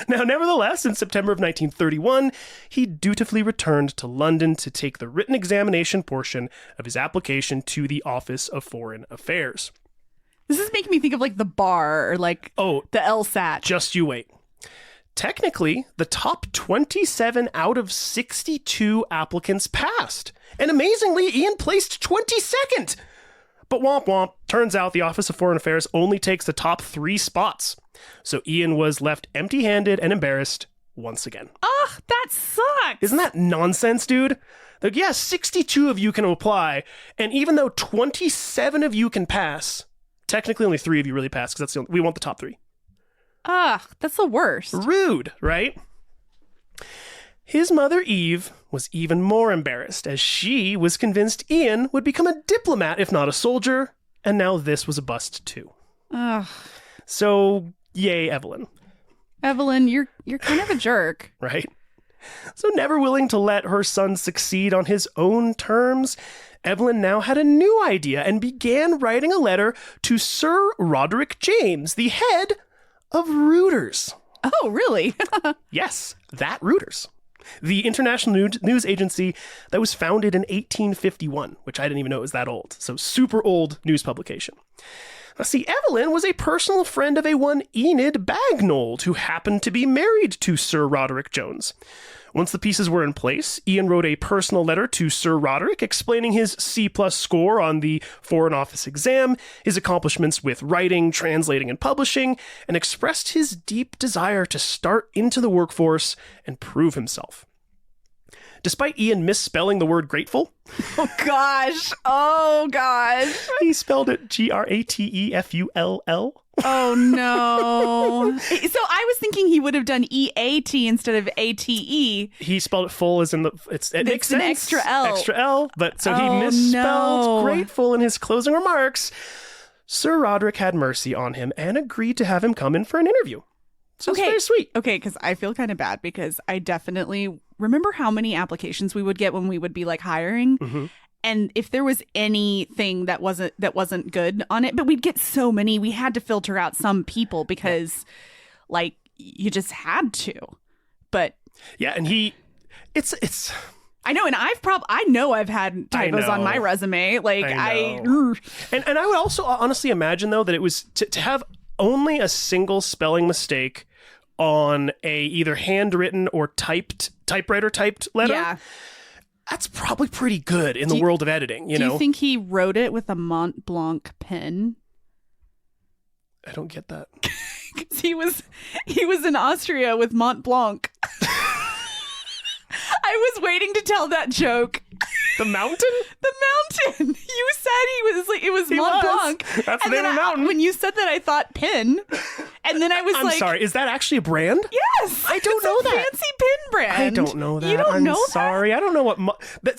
S1: Now, nevertheless, in September of 1931, he dutifully returned to London to take the written examination portion of his application to the Office of Foreign Affairs.
S9: This is making me think of like the bar or like the LSAT.
S1: Just you wait. Technically, the top 27 out of 62 applicants passed. And amazingly, Ian placed 22nd. But womp womp, turns out the Office of Foreign Affairs only takes the top 3 spots. So Ian was left empty-handed and embarrassed once again.
S9: Ugh, that sucks.
S1: Isn't that nonsense, dude? Like, yeah, 62 of you can apply, and even though 27 of you can pass, technically only 3 of you really pass, because we want the top 3.
S9: Ugh, that's the worst.
S1: Rude, right? His mother, Eve, was even more embarrassed, as she was convinced Ian would become a diplomat if not a soldier, and now this was a bust too.
S9: Ugh.
S1: So, yay, Evelyn.
S9: Evelyn, you're kind of a jerk.
S1: Right? So never willing to let her son succeed on his own terms, Evelyn now had a new idea and began writing a letter to Sir Roderick James, the head of Reuters.
S9: Oh, really?
S1: Yes, that Reuters. The international news agency that was founded in 1851, which I didn't even know it was that old. So super old news publication. Now, see, Evelyn was a personal friend of a one Enid Bagnold, who happened to be married to Sir Roderick Jones. Once the pieces were in place, Ian wrote a personal letter to Sir Roderick explaining his C+ score on the Foreign Office exam, his accomplishments with writing, translating, and publishing, and expressed his deep desire to start into the workforce and prove himself. Despite Ian misspelling the word grateful,
S9: Oh gosh.
S1: he spelled it Gratefull.
S9: Oh no. So I was thinking he would have done EAT instead of ATE.
S1: He spelled it full as in the it makes
S9: an
S1: sense.
S9: extra L.
S1: Extra L, but so he
S9: Oh,
S1: misspelled
S9: no.
S1: grateful in his closing remarks. Sir Roderick had mercy on him and agreed to have him come in for an interview. So it's very sweet.
S9: Okay, because I feel kind of bad because I definitely remember how many applications we would get when we would be like hiring.
S1: Mm-hmm.
S9: And if there was anything that wasn't good on it, but we'd get so many, we had to filter out some people because like you just had to. But
S1: yeah, and it's
S9: I know, and I know I've had typos on my resume. Like
S1: and I would also honestly imagine though that it was to have only a single spelling mistake on a either handwritten or typewriter typed letter.
S9: Yeah.
S1: That's probably pretty good in the world of editing, you know?
S9: Do you think he wrote it with a Mont Blanc pen?
S1: I don't get that.
S9: Because he was in Austria with Mont Blanc. I was waiting to tell that joke.
S1: The mountain?
S9: The mountain. You said it was Mont Blanc.
S1: That's the name of the mountain.
S9: When you said that, I thought pin. And then I was
S1: I'm sorry, is that actually a brand?
S9: Yes.
S1: I don't know that.
S9: Fancy pin brand.
S1: I don't know that.
S9: You don't know that?
S1: Sorry. I don't know what.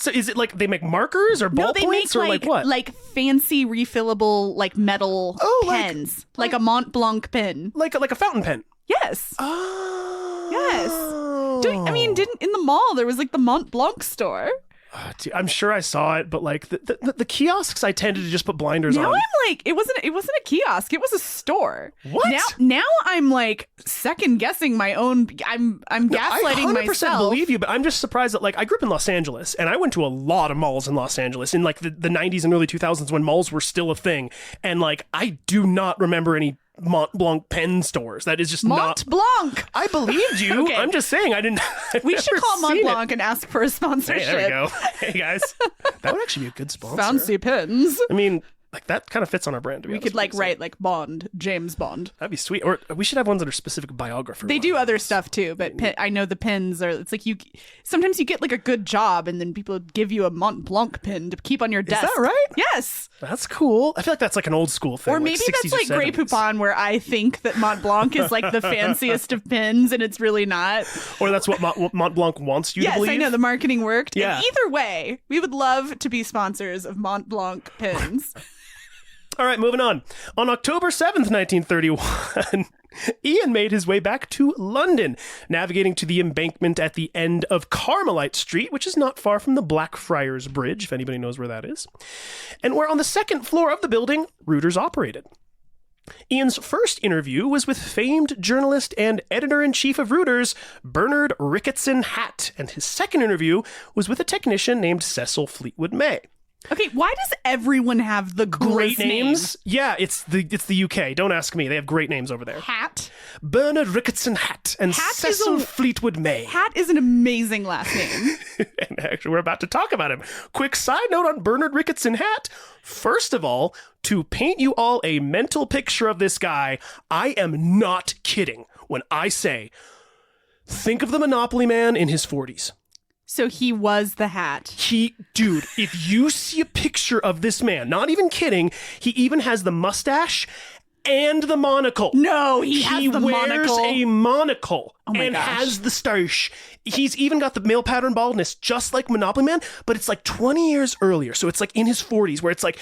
S1: So is it like they make markers or ballpoints or like what?
S9: Like fancy refillable like metal pens. Like a Mont Blanc pen.
S1: Like a fountain pen.
S9: Yes.
S1: Oh.
S9: Yes. Didn't in the mall there was like the Mont Blanc store.
S1: Dude, I'm sure I saw it, but like the kiosks, I tended to just put blinders on.
S9: Now I'm like, it wasn't a kiosk, it was a store.
S1: What?
S9: Now I'm like second guessing my own. I'm gaslighting
S1: I 100%
S9: myself.
S1: believe you, but I'm just surprised that like I grew up in Los Angeles and I went to a lot of malls in Los Angeles in like the 90s and early 2000s when malls were still a thing, and like I do not remember any Mont Blanc pen stores. That is just
S9: Mont Blanc.
S1: I believed you.
S9: Okay.
S1: I'm just saying I didn't.
S9: We should call Mont Blanc and ask for a sponsorship.
S1: Hey, there we go. Hey guys, that would actually be a good sponsor.
S9: Fancy pens.
S1: I mean, like that kind of fits on our brand.
S9: We could like write like Bond, James Bond.
S1: That'd be sweet. Or we should have ones that are specific biographer.
S9: They do other stuff too, but I know the pins are. It's like sometimes you get like a good job, and then people give you a Mont Blanc pin to keep on your desk.
S1: Is that right?
S9: Yes.
S1: That's cool. I feel like that's like an old school thing.
S9: Or maybe
S1: like
S9: that's like Grey Poupon, where I think that Mont Blanc is like the fanciest of pins, and it's really not.
S1: Or that's what Mont Blanc wants you to believe.
S9: Yes, I know the marketing worked.
S1: Yeah.
S9: And either way, we would love to be sponsors of Mont Blanc pins.
S1: All right, moving on. On October 7th, 1931, Ian made his way back to London, navigating to the embankment at the end of Carmelite Street, which is not far from the Blackfriars Bridge, if anybody knows where that is, and where on the second floor of the building, Reuters operated. Ian's first interview was with famed journalist and editor-in-chief of Reuters, Bernard Ricketson Hatt, and his second interview was with a technician named Cecil Fleetwood May.
S9: Okay, why does everyone have the
S1: Great
S9: names?
S1: names? Yeah, it's the UK. Don't ask me. They have great names over there.
S9: Hatt.
S1: Bernard Ricketson Hatt and
S9: Hatt
S1: Cecil Fleetwood May.
S9: Hatt is an amazing last name.
S1: And actually, we're about to talk about him. Quick side note on Bernard Ricketson Hatt. First of all, to paint you all a mental picture of this guy, I am not kidding when I say, think of the Monopoly man in his 40s.
S9: So he was the Hat.
S1: Dude, if you see a picture of this man, not even kidding, he even has the mustache and the monocle.
S9: No, he has the
S1: wears
S9: monocle.
S1: a monocle and
S9: gosh.
S1: has the stoush. He's even got the male pattern baldness, just like Monopoly Man, but it's like 20 years earlier. So it's like in his 40s, where it's like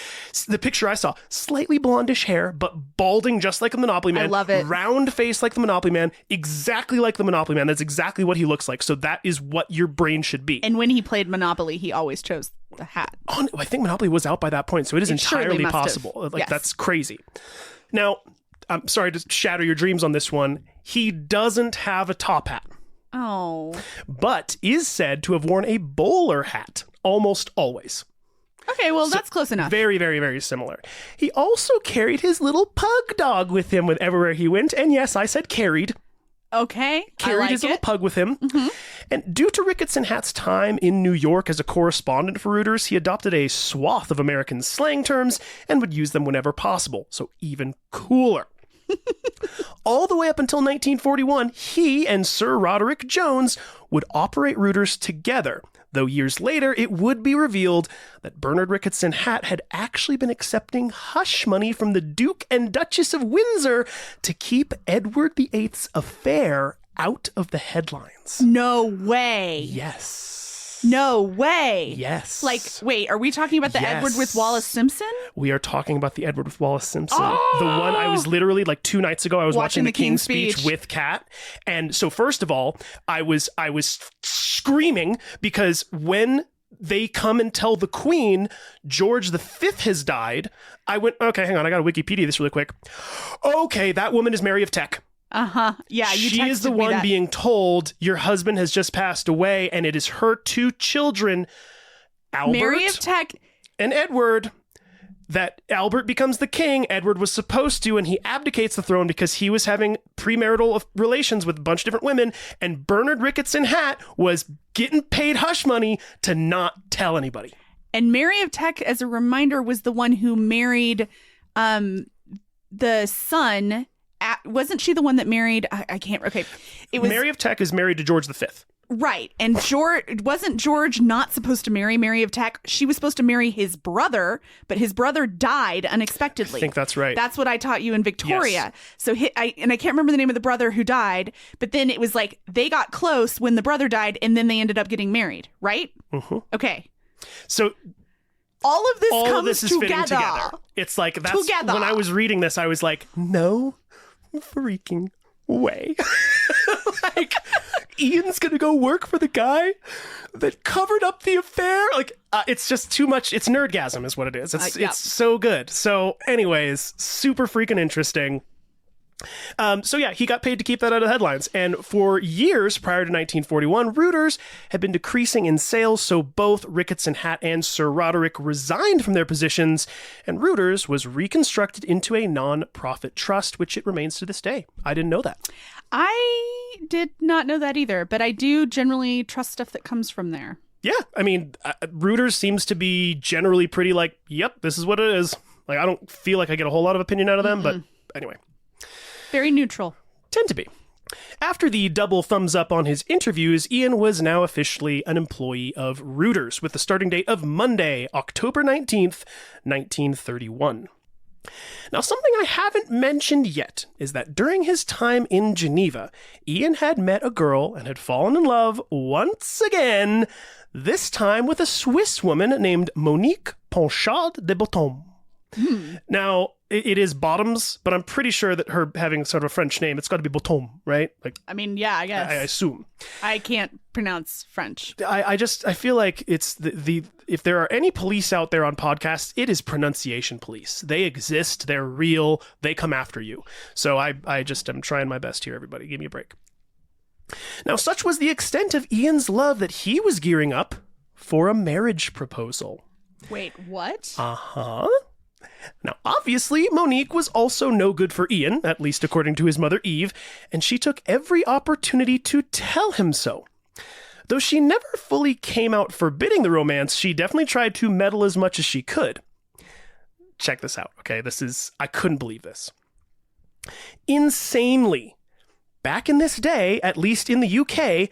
S1: the picture I saw, slightly blondish hair, but balding just like the Monopoly Man.
S9: I love it.
S1: Round face like the Monopoly Man, exactly like the Monopoly Man. That's exactly what he looks like. So that is what your brain should be.
S9: And when he played Monopoly, he always chose the hat.
S1: I think Monopoly was out by that point, so it is entirely possible. Like,
S9: yes.
S1: That's crazy. Now, I'm sorry to shatter your dreams on this one. He doesn't have a top hat,
S9: Oh.
S1: but is said to have worn a bowler hat almost always.
S9: Okay, well, that's close enough.
S1: Very, very, very similar. He also carried his little pug dog with him everywhere he went. And yes, I said carried.
S9: Okay,
S1: Carried
S9: I like
S1: his little
S9: it.
S1: pug with him. Mm-hmm. And due to Ricketson Hat's time in New York as a correspondent for Reuters, he adopted a swath of American slang terms and would use them whenever possible. So even cooler. All the way up until 1941, he and Sir Roderick Jones would operate Reuters together, though years later it would be revealed that Bernard Ricketson Hat had actually been accepting hush money from the Duke and Duchess of Windsor to keep Edward VIII's affair out of the headlines.
S9: No way.
S1: Yes.
S9: No way.
S1: Yes.
S9: Like, wait, are we talking about the
S1: Yes.
S9: Edward with Wallace Simpson?
S1: We are talking about the Edward with Wallace Simpson. The one I was literally like 2 nights ago, I was watching the King's Speech with Kat. And so first of all, I was screaming because when they come and tell the Queen George V has died, I went, okay, hang on, I got to Wikipedia this really quick. Okay, that woman is Mary of Teck.
S9: Uh-huh. Yeah, you
S1: She is the
S9: texted me
S1: one
S9: that.
S1: being told your husband has just passed away, and it is her 2 children, Albert
S9: Mary of Teck.
S1: and Edward, that Albert becomes the king. Edward was supposed to, and he abdicates the throne because he was having premarital relations with a bunch of different women, and Bernard Ricketson Hat was getting paid hush money to not tell anybody.
S9: And Mary of Teck, as a reminder, was the one who married the son. Wasn't she the one that married? I can't. Okay, it was
S1: Mary of Teck is married to George V.
S9: Right. And wasn't George not supposed to marry Mary of Teck? She was supposed to marry his brother, but his brother died unexpectedly.
S1: I think that's right.
S9: That's what I taught you in Victoria.
S1: Yes.
S9: So I can't remember the name of the brother who died, but then it was like they got close when the brother died, and then they ended up getting married, right?
S1: Mm-hmm.
S9: Okay.
S1: So
S9: all of this
S1: is fitting together. It's like, that's
S9: Together.
S1: when I was reading this, I was like, no freaking way. Like, Ian's gonna go work for the guy that covered up the affair? Like, it's just too much. It's nerdgasm is what it is. It's so good. So anyways, super freaking interesting. So yeah, he got paid to keep that out of the headlines. And for years prior to 1941, Reuters had been decreasing in sales, so both Ricketson Hat and Sir Roderick resigned from their positions, and Reuters was reconstructed into a non-profit trust, which it remains to this day. I didn't know that.
S9: I did not know that either, but I do generally trust stuff that comes from there.
S1: Yeah, I mean, Reuters seems to be generally pretty like, yep, this is what it is. Like, I don't feel like I get a whole lot of opinion out of them, but anyway.
S9: Very neutral.
S1: Tend to be. After the double thumbs up on his interviews, Ian was now officially an employee of Reuters with the starting date of Monday, October 19th, 1931. Now, something I haven't mentioned yet is that during his time in Geneva, Ian had met a girl and had fallen in love once again, this time with a Swiss woman named Monique Ponchard de Botton. Now, it is Bottoms, but I'm pretty sure that her having sort of a French name, it's got to be Bottom, right? Like,
S9: I mean, yeah, I guess.
S1: I assume.
S9: I can't pronounce French.
S1: I feel like it's the if there are any police out there on podcasts, it is pronunciation police. They exist. They're real. They come after you. So I just am trying my best here, everybody. Give me a break. Now, such was the extent of Ian's love that he was gearing up for a marriage proposal.
S9: Wait, what?
S1: Uh-huh. Now, obviously, Monique was also no good for Ian, at least according to his mother Eve, and she took every opportunity to tell him so. Though she never fully came out forbidding the romance, she definitely tried to meddle as much as she could. Check this out, okay? I couldn't believe this. Insanely, back in this day, at least in the UK,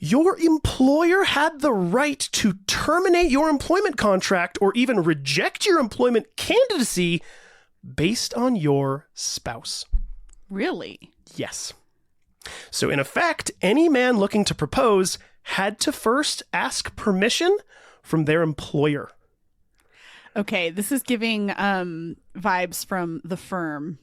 S1: your employer had the right to terminate your employment contract or even reject your employment candidacy based on your spouse.
S9: Really?
S1: Yes. So in effect, any man looking to propose had to first ask permission from their employer.
S9: Okay, this is giving vibes from The Firm.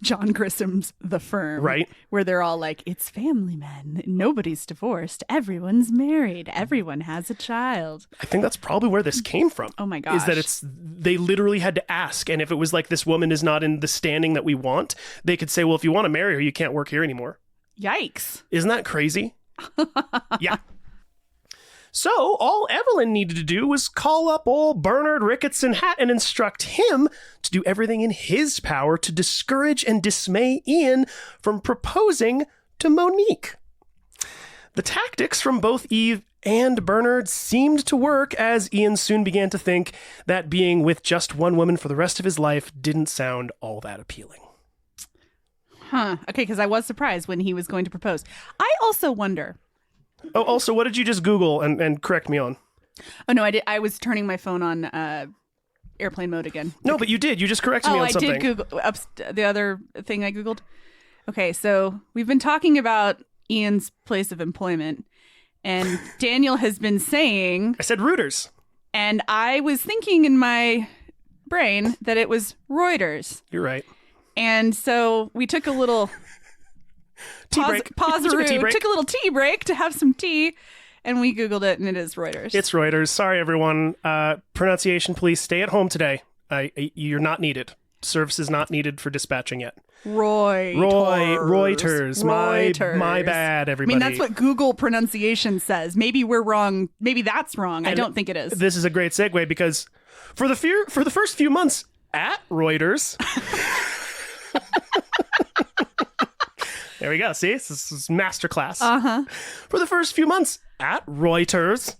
S9: John Grissom's The Firm.
S1: Right.
S9: Where they're all like, it's family men. Nobody's divorced. Everyone's married. Everyone has a child.
S1: I think that's probably where this came from.
S9: Oh my gosh.
S1: Is that they literally had to ask. And if it was like, this woman is not in the standing that we want, they could say, well, if you want to marry her, you can't work here anymore.
S9: Yikes.
S1: Isn't that crazy? Yeah. So all Evelyn needed to do was call up old Bernard Ricketson Hat and instruct him to do everything in his power to discourage and dismay Ian from proposing to Monique. The tactics from both Eve and Bernard seemed to work, as Ian soon began to think that being with just one woman for the rest of his life didn't sound all that appealing.
S9: Huh. Okay, because I was surprised when he was going to propose. I also wonder...
S1: Oh, also, what did you just Google and correct me on?
S9: Oh, no, I did. I was turning my phone on airplane mode again.
S1: No, but you did. You just corrected me on something.
S9: I did Google the other thing I Googled. Okay, so we've been talking about Ian's place of employment, and Daniel has been saying...
S1: I said Reuters.
S9: And I was thinking in my brain that it was Reuters.
S1: You're right.
S9: And so we took a little...
S1: Tea break.
S9: Took a little tea break to have some tea, and we Googled it, and it is Reuters.
S1: It's Reuters. Sorry, everyone. Pronunciation, please. Stay at home today. You're not needed. Service is not needed for dispatching yet. Reuters. My bad, everybody.
S9: I mean, that's what Google pronunciation says. Maybe we're wrong. Maybe that's wrong. I don't think it is.
S1: This is a great segue because for the first few months at Reuters... There we go. See, this is masterclass. For the first few months at Reuters,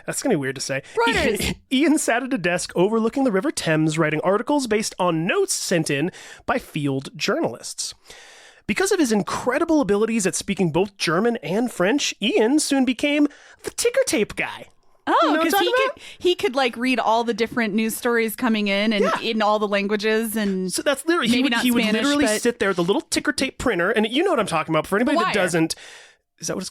S1: that's going to be weird to say.
S9: Reuters.
S1: Ian sat at a desk overlooking the River Thames, writing articles based on notes sent in by field journalists. Because of his incredible abilities at speaking both German and French, Ian soon became the ticker tape guy.
S9: Oh, because he could like read all the different news stories coming in and in all the languages, and
S1: so that's literally he would literally sit there, the little ticker tape printer, and you know what I'm talking about. For anybody that doesn't, is that what it's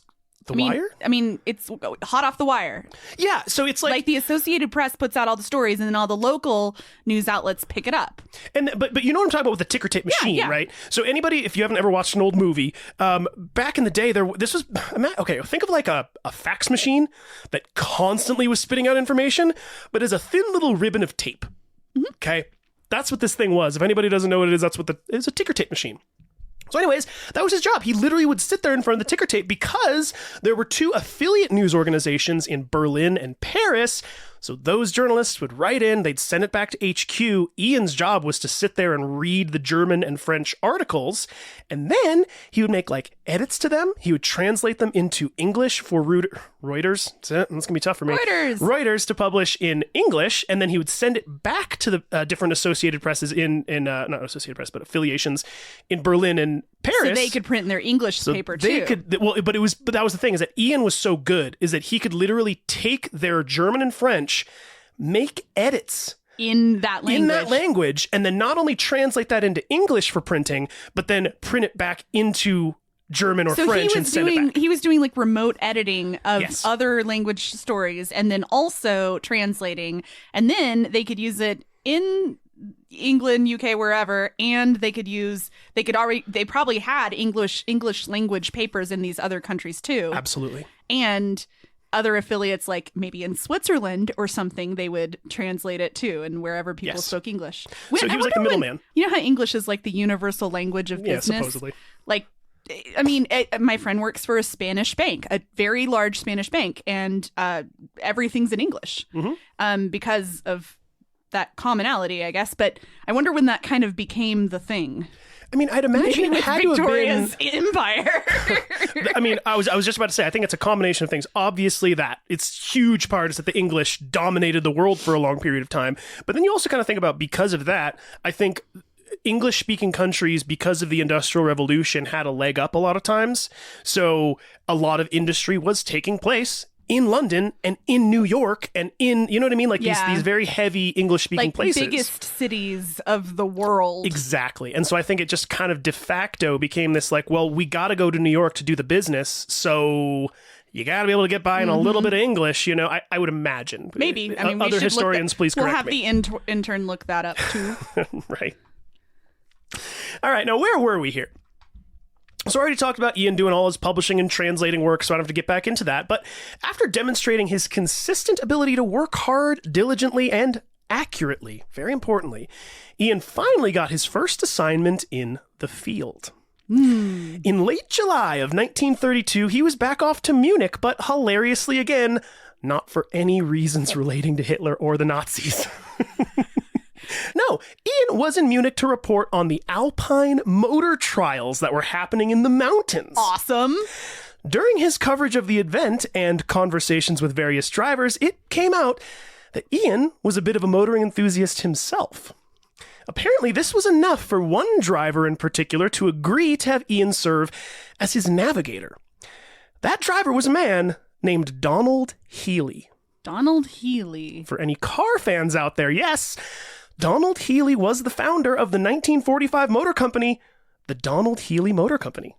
S1: wire?
S9: I mean, it's hot off the wire.
S1: Yeah, so it's like
S9: the Associated Press puts out all the stories, and then all the local news outlets pick it up.
S1: And but you know what I'm talking about with the ticker tape machine, right? So anybody, if you haven't ever watched an old movie, back in the day, this was okay. Think of like a fax machine that constantly was spitting out information, but as a thin little ribbon of tape. Mm-hmm. Okay, that's what this thing was. If anybody doesn't know what it is, it's a ticker tape machine. So anyways, that was his job. He literally would sit there in front of the ticker tape because there were two affiliate news organizations in Berlin and Paris. So those journalists would write in, they'd send it back to HQ. Ian's job was to sit there and read the German and French articles. And then he would make like edits to them. He would translate them into English for Reuters. That's going to be tough for me. Reuters to publish in English. And then he would send it back to the different Associated Presses not Associated Press, but affiliations in Berlin and Paris.
S9: So they could print in their English paper too.
S1: But that was the thing, is that Ian was so good, is that he could literally take their German and French, make edits
S9: in that language,
S1: and then not only translate that into English for printing, but then print it back into German or French and send it back.
S9: He was doing like remote editing of other language stories, and then also translating, and then they could use it in England, UK, wherever, and they probably had English language papers in these other countries too.
S1: Absolutely.
S9: And other affiliates, like maybe in Switzerland or something, they would translate it too, and wherever people spoke English.
S1: So he was like the middleman.
S9: You know how English is like the universal language of business?
S1: Yeah, supposedly.
S9: Like, I mean, my friend works for a Spanish bank, a very large Spanish bank, and everything's in English because of that commonality, I guess. But I wonder when that kind of became the thing.
S1: I mean, I'd imagine it had
S9: Victoria's
S1: to have been...
S9: empire.
S1: I mean, I was just about to say, I think it's a combination of things. Obviously that. It's huge part is that the English dominated the world for a long period of time. But then you also kind of think about, because of that, I think English-speaking countries, because of the Industrial Revolution, had a leg up a lot of times. So a lot of industry was taking place in London and in New York and in, you know what I mean? Like these very heavy English-speaking
S9: like
S1: places.
S9: biggest cities of the world.
S1: Exactly. And so I think it just kind of de facto became this like, well, we got to go to New York to do the business. So you got to be able to get by in a little bit of English, you know, I would imagine.
S9: Maybe. I mean, we
S1: other
S9: should
S1: historians, please correct me.
S9: We'll have the intern look that up too.
S1: Right. All right. Now, where were we here? So I already talked about Ian doing all his publishing and translating work, so I don't have to get back into that. But after demonstrating his consistent ability to work hard, diligently, and accurately, very importantly, Ian finally got his first assignment in the field. In late July of 1932, he was back off to Munich, but hilariously again, not for any reasons relating to Hitler or the Nazis. No, Ian was in Munich to report on the alpine motor trials that were happening in the mountains.
S9: Awesome.
S1: During his coverage of the event and conversations with various drivers, it came out that Ian was a bit of a motoring enthusiast himself. Apparently, this was enough for one driver in particular to agree to have Ian serve as his navigator. That driver was a man named Donald Healey.
S9: Donald Healey.
S1: For any car fans out there, yes, Donald Healey was the founder of the 1945 motor company, the Donald Healey Motor Company,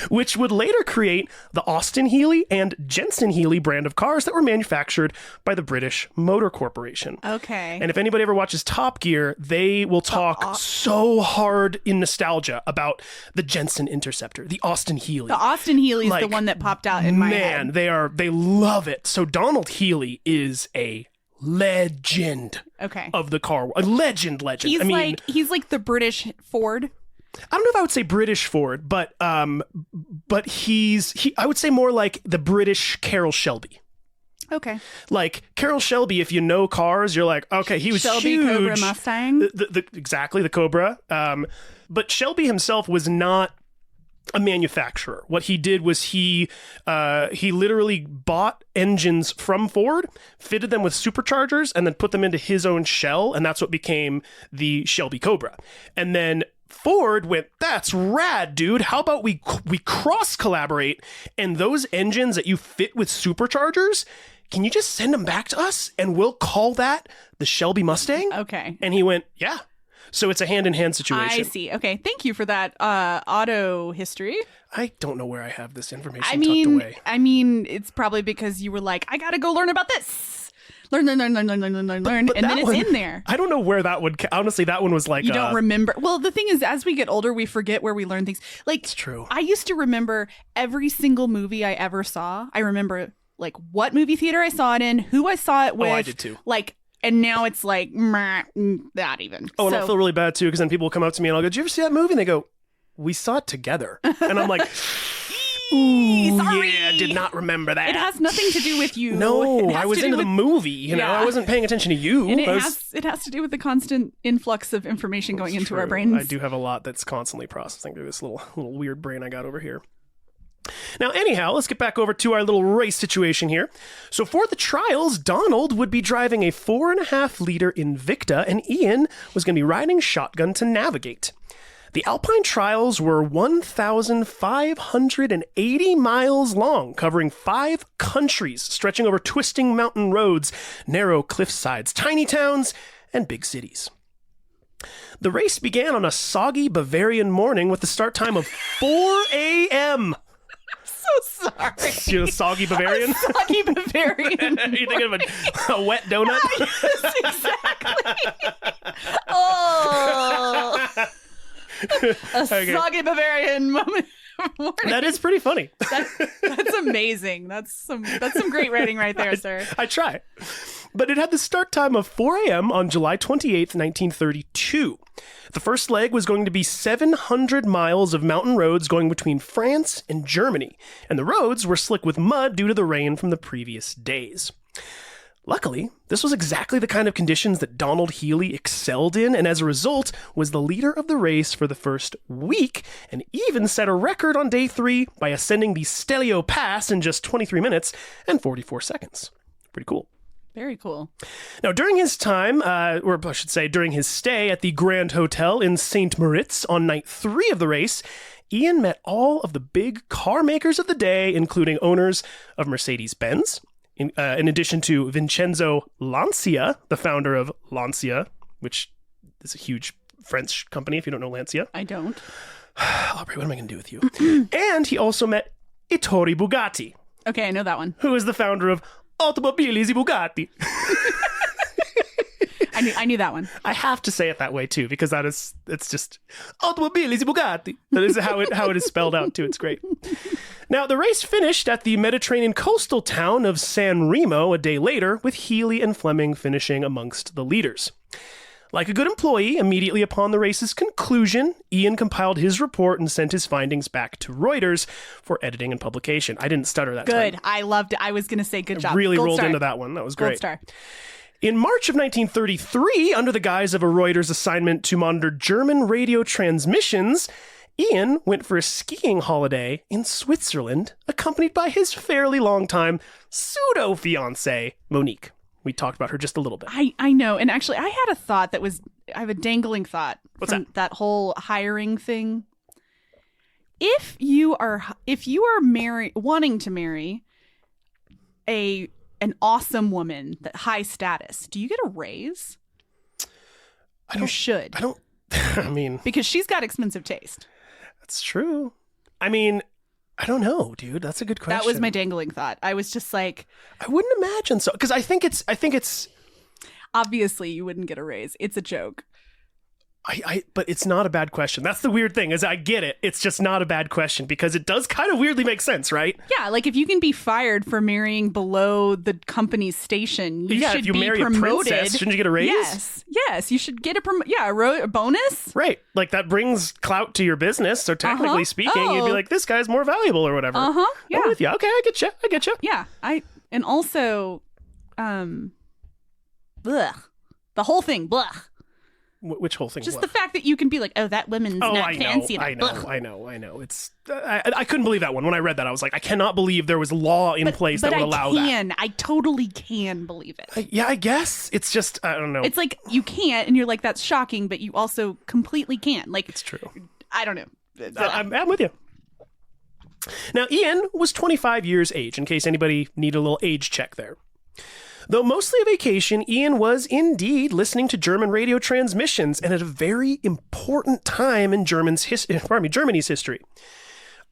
S1: which would later create the Austin Healey and Jensen Healey brand of cars that were manufactured by the British Motor Corporation.
S9: Okay.
S1: And if anybody ever watches Top Gear, they will talk so hard in nostalgia about the Jensen Interceptor, the Austin Healey.
S9: The Austin Healey is the one that popped out in my head.
S1: Man, they love it. So Donald Healey is a legend of the car. A legend.
S9: He's like the British Ford.
S1: I don't know if I would say British Ford, but he I would say more like the British Carroll Shelby.
S9: Okay.
S1: Like Carroll Shelby, if you know cars, you're like, okay, he was
S9: Shelby
S1: huge.
S9: Cobra Mustang.
S1: Exactly, the Cobra. But Shelby himself was not a manufacturer. What he did was he literally bought engines from Ford, fitted them with superchargers, and then put them into his own shell, and that's what became the Shelby Cobra. And then Ford went, that's rad, dude. How about we cross collaborate, and those engines that you fit with superchargers, can you just send them back to us, and we'll call that the Shelby Mustang?
S9: Okay.
S1: And he went, yeah. So it's a hand-in-hand situation.
S9: I see. Okay. Thank you for that auto history.
S1: I don't know where I have this information tucked away.
S9: I mean, it's probably because you were like, I gotta go learn about this. Learn. And then it's in there.
S1: I don't know where that one... Honestly, that one was like...
S9: You don't remember. Well, the thing is, as we get older, we forget where we learn things. Like,
S1: it's true.
S9: I used to remember every single movie I ever saw. I remember, like, what movie theater I saw it in, who I saw it with.
S1: Oh, I did too.
S9: Like... And now it's like, not even.
S1: Oh, and I'll feel really bad too, because then people will come up to me and I'll go, did you ever see that movie? And they go, we saw it together. And I'm like, ooh,
S9: sorry.
S1: Yeah, did not remember that.
S9: It has nothing to do with you.
S1: No, I was into the movie, you know, I wasn't paying attention to you.
S9: And it has to do with the constant influx of information going into our brains.
S1: I do have a lot that's constantly processing through this little weird brain I got over here. Now, anyhow, let's get back over to our little race situation here. So for the trials, Donald would be driving a 4.5-liter Invicta, and Ian was going to be riding shotgun to navigate. The Alpine trials were 1,580 miles long, covering 5 countries, stretching over twisting mountain roads, narrow cliff sides, tiny towns, and big cities. The race began on a soggy Bavarian morning with the start time of 4 a.m.,
S9: So sorry.
S1: You're a soggy Bavarian?
S9: A soggy Bavarian.
S1: Are you thinking of a wet donut?
S9: Yes, exactly. Oh. Soggy Bavarian moment.
S1: That is pretty funny.
S9: That's amazing. That's some great writing right there, sir.
S1: I try. But it had the start time of 4 a.m. on July 28th, 1932. The first leg was going to be 700 miles of mountain roads going between France and Germany, and the roads were slick with mud due to the rain from the previous days. Luckily, this was exactly the kind of conditions that Donald Healey excelled in, and as a result, was the leader of the race for the first week, and even set a record on day 3 by ascending the Stelvio Pass in just 23 minutes and 44 seconds. Pretty cool.
S9: Very cool.
S1: Now, during his time, or I should say during his stay at the Grand Hotel in St. Moritz on night 3 of the race, Ian met all of the big car makers of the day, including owners of Mercedes-Benz, in addition to Vincenzo Lancia, the founder of Lancia, which is a huge French company, if you don't know Lancia.
S9: I don't.
S1: Aubrey, what am I going to do with you? And he also met Ettore Bugatti.
S9: Okay, I know that one.
S1: Who is the founder of Automobiles e Bugatti.
S9: I knew that one.
S1: I have to say it that way too, because it's just Automobiles e Bugatti. That is how it is spelled out too. It's great. Now, the race finished at the Mediterranean coastal town of San Remo a day later, with Healy and Fleming finishing amongst the leaders. Like a good employee, immediately upon the race's conclusion, Ian compiled his report and sent his findings back to Reuters for editing and publication. I didn't stutter that time.
S9: Good. I loved it. I was going to say good job.
S1: Really
S9: Gold
S1: rolled
S9: star.
S1: into that one. That was great.
S9: Gold star.
S1: In March of 1933, under the guise of a Reuters assignment to monitor German radio transmissions, Ian went for a skiing holiday in Switzerland, accompanied by his fairly long-time pseudo-fiancée, Monique. We talked about her just a little bit.
S9: I know. And actually, I had a thought that was, I have a dangling thought.
S1: What's
S9: from
S1: that?
S9: that whole hiring thing. If you are wanting to marry an awesome woman, that high status, do you get a raise? You should.
S1: I mean,
S9: because she's got expensive taste.
S1: That's true. I mean, I don't know, dude. That's a good question.
S9: That was my dangling thought. I was just like,
S1: I wouldn't imagine so, because I think it's
S9: obviously you wouldn't get a raise. It's a joke.
S1: But it's not a bad question. That's the weird thing, is I get it. It's just not a bad question, because it does kind of weirdly make sense, right?
S9: Yeah, like if you can be fired for marrying below the company's station, you should
S1: if you
S9: be
S1: marry
S9: promoted.
S1: a princess, shouldn't you get a raise?
S9: Yes, you should get a bonus.
S1: Right, like that brings clout to your business. So technically speaking, you'd be like, this guy's more valuable or whatever.
S9: Yeah,
S1: I'm with you. Okay, I get you.
S9: Yeah, and also, blech. The whole thing, blech.
S1: Which whole thing?
S9: Just the fact that you can be like, oh, that woman's not fancy enough.
S1: I know. It's I couldn't believe that one. When I read that, I was like, I cannot believe there was law in place that would allow that.
S9: I totally can believe it.
S1: Yeah, I guess. It's just, I don't know.
S9: It's like you can't, and you're like, that's shocking, but you also completely can't. Like,
S1: it's true.
S9: I don't know.
S1: I'm with you. Now, Ian was 25 years age, in case anybody needed a little age check there. Though mostly a vacation, Ian was indeed listening to German radio transmissions, and at a very important time in Germany's history.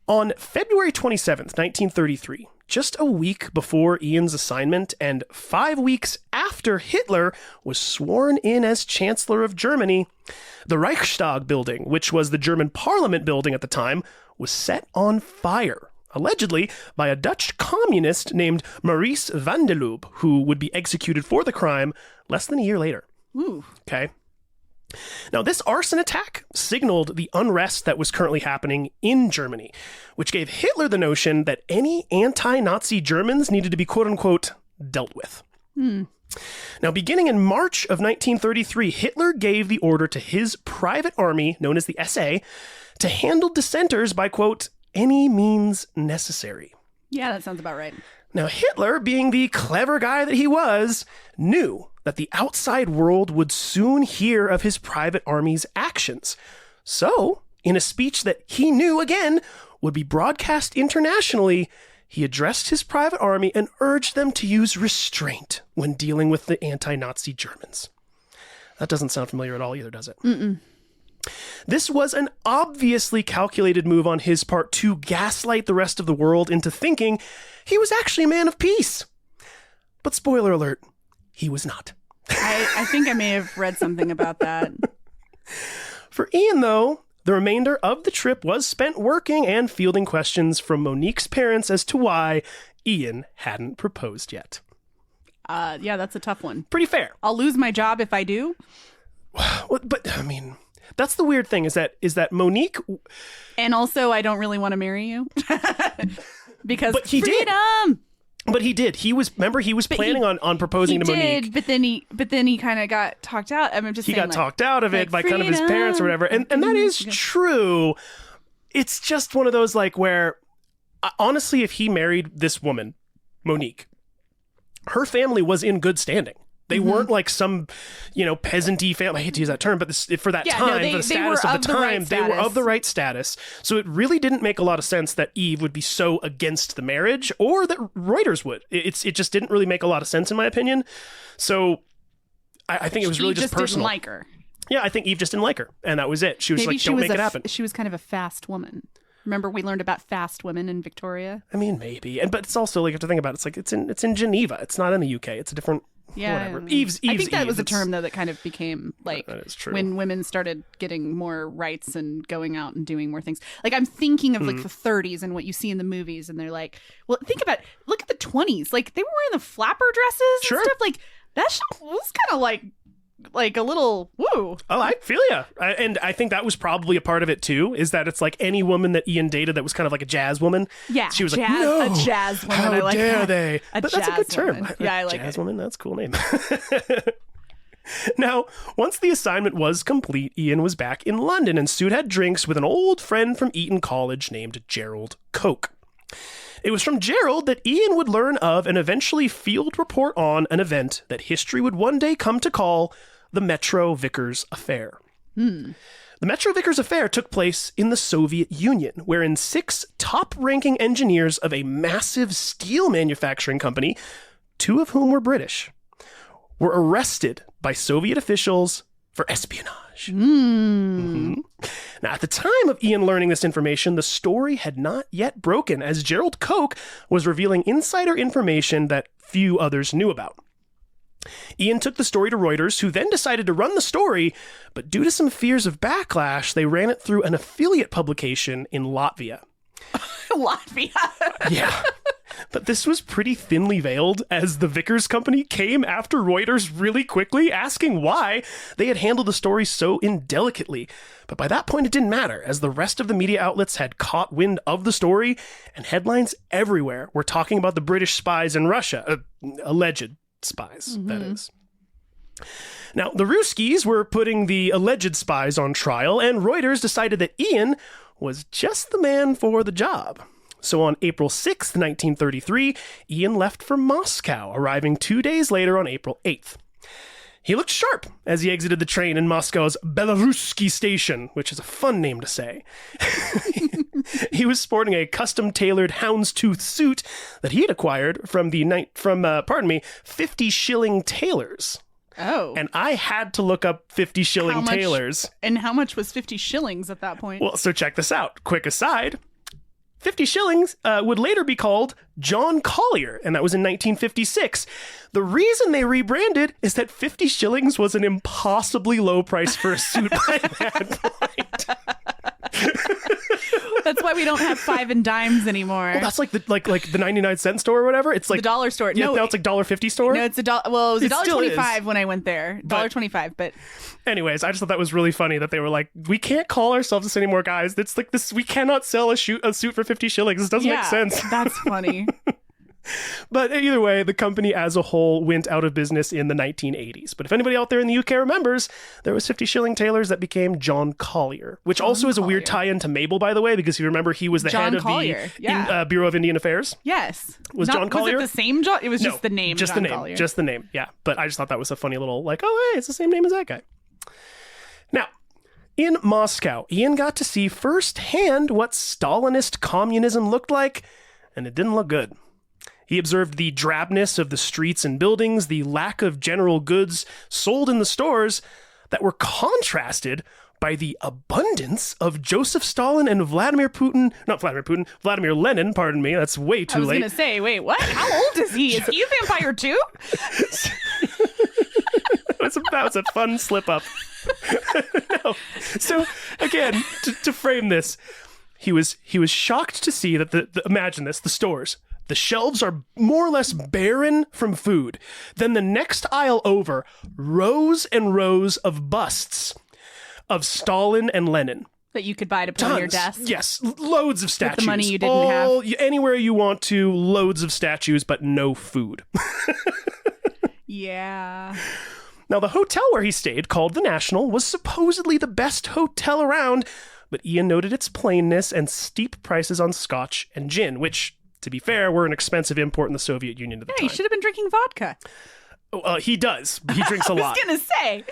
S1: On February 27th, 1933, just a week before Ian's assignment and 5 weeks after Hitler was sworn in as Chancellor of Germany, the Reichstag building, which was the German parliament building at the time, was set on fire, allegedly by a Dutch communist named Maurice van der Lubbe, who would be executed for the crime less than a year later.
S9: Ooh.
S1: Okay. Now, this arson attack signaled the unrest that was currently happening in Germany, which gave Hitler the notion that any anti-Nazi Germans needed to be quote-unquote dealt with. Now, beginning in March of 1933, Hitler gave the order to his private army, known as the SA, to handle dissenters by, quote, any means necessary.
S9: Yeah, that sounds about right.
S1: Now, Hitler, being the clever guy that he was, knew that the outside world would soon hear of his private army's actions. So, in a speech that he knew, again, would be broadcast internationally, he addressed his private army and urged them to use restraint when dealing with the anti-Nazi Germans. That doesn't sound familiar at all either, does it?
S9: Mm-mm.
S1: This was an obviously calculated move on his part to gaslight the rest of the world into thinking he was actually a man of peace. But spoiler alert, he was not.
S9: I think I may have read something about that.
S1: For Ian, though, the remainder of the trip was spent working and fielding questions from Monique's parents as to why Ian hadn't proposed yet.
S9: Yeah, that's a tough one.
S1: Pretty fair.
S9: I'll lose my job if I do.
S1: But, I mean, that's the weird thing is that Monique...
S9: And also, I don't really want to marry you. Because
S1: but he
S9: freedom!
S1: Did. But he did. He was planning on proposing to Monique.
S9: But then he kind of got talked out. I'm just saying,
S1: he got talked out of it by kind of his parents or whatever. And that is true. It's just one of those like where, honestly, if he married this woman, Monique, her family was in good standing. They weren't like some, peasanty family. I hate to use that term, but for that time, for the status of the time, they were of the right status. So it really didn't make a lot of sense that Eve would be so against the marriage, or that Reuters would. It just didn't really make a lot of sense, in my opinion. So I think it was really just personal.
S9: Didn't like her.
S1: Yeah, I think Eve just didn't like her, and that was it. She was don't make it happen.
S9: She was kind of a fast woman. Remember, we learned about fast women in Victoria.
S1: I mean, maybe, but it's also like you have to think about it. It's like it's in Geneva. It's not in the UK. It's a different.
S9: Yeah,
S1: whatever. Eve's
S9: I think that
S1: Eve.
S9: was a term though that kind of became like
S1: that is true.
S9: when women started getting more rights and going out and doing more things. Like I'm thinking of like the 30s and what you see in the movies, and they're like, well, think about look at the 20s. Like they were wearing the flapper dresses and stuff. Like that shit was kind of like a little woo.
S1: Oh, I feel ya. And I think that was probably a part of it too, is that it's like any woman that Ian dated that was kind of like a jazz woman.
S9: Yeah.
S1: She was like, no,
S9: a jazz woman.
S1: How
S9: I like
S1: dare
S9: that.
S1: they? But that's a good term.
S9: Woman. Yeah, I like
S1: jazz
S9: it.
S1: woman, that's a cool name. Now, once the assignment was complete, Ian was back in London and Sue had drinks with an old friend from Eton College named Gerald Koch. It was from Gerald that Ian would learn of and eventually field report on an event that history would one day come to call the Metro-Vickers affair. The Metro-Vickers affair took place in the Soviet Union, wherein 6 top-ranking engineers of a massive steel manufacturing company, 2 of whom were British, were arrested by Soviet officials for espionage. Now, at the time of Ian learning this information, the story had not yet broken, as Gerald Koch was revealing insider information that few others knew about. Ian took the story to Reuters, who then decided to run the story, but due to some fears of backlash, they ran it through an affiliate publication in Latvia.
S9: Latvia.
S1: Yeah. But this was pretty thinly veiled, as the Vickers company came after Reuters really quickly, asking why they had handled the story so indelicately. But by that point, it didn't matter, as the rest of the media outlets had caught wind of the story, and headlines everywhere were talking about the British spies in Russia, alleged spies, that is. Now, the Ruskies were putting the alleged spies on trial, and Reuters decided that Ian was just the man for the job. So on April 6th, 1933, Ian left for Moscow, arriving 2 days later on April 8th. He looked sharp as he exited the train in Moscow's Belaruski station, which is a fun name to say. He was sporting a custom-tailored houndstooth suit that he had acquired from 50 shilling tailors.
S9: Oh.
S1: And I had to look up 50 shilling tailors.
S9: And how much was 50 shillings at that point?
S1: Well, so check this out. Quick aside. 50 shillings would later be called John Collier, and that was in 1956. The reason they rebranded is that 50 shillings was an impossibly low price for a suit by that point.
S9: That's why we don't have 5 and dimes anymore.
S1: Well, that's like the 99-cent store or whatever. It's like
S9: the dollar store.
S1: Yeah, now it's like $1.50 store.
S9: No, it's a dollar. Well, it was $1.25 when I went there. $1.25, but
S1: anyways, I just thought that was really funny that they were like, we can't call ourselves this anymore, guys. It's like this. We cannot sell a suit for 50 shillings. This doesn't make sense.
S9: That's funny.
S1: But either way, the company as a whole went out of business in the 1980s. But if anybody out there in the UK remembers, there was 50 shilling tailors that became John Collier, which also is a weird tie-in to Mabel, by the way, because you remember he was the head of the Bureau of Indian Affairs.
S9: Yes.
S1: John Collier?
S9: Was it the same John? It was just the name
S1: just
S9: John
S1: the name.
S9: Collier.
S1: Just the name, yeah. But I just thought that was a funny little, like, oh, hey, it's the same name as that guy. Now, in Moscow, Ian got to see firsthand what Stalinist communism looked like, and it didn't look good. He observed the drabness of the streets and buildings, the lack of general goods sold in the stores that were contrasted by the abundance of Joseph Stalin and Vladimir Lenin, pardon me, that's way too late.
S9: I was going to say, wait, what? How old is he? Is he a vampire too?
S1: That was a fun slip up. No. So again, to frame this, he was shocked to see that imagine this, the stores. The shelves are more or less barren from food. Then the next aisle over, rows and rows of busts of Stalin and Lenin.
S9: That you could buy to put on your desk?
S1: Yes, loads of statues.
S9: With the money you didn't have?
S1: Anywhere you want to, loads of statues, but no food.
S9: Yeah.
S1: Now, the hotel where he stayed, called the National, was supposedly the best hotel around, but Ian noted its plainness and steep prices on scotch and gin, which, to be fair, were an expensive import in the Soviet Union at the time.
S9: Yeah, you should have been drinking vodka.
S1: He does. He drinks a lot.
S9: I was going to say.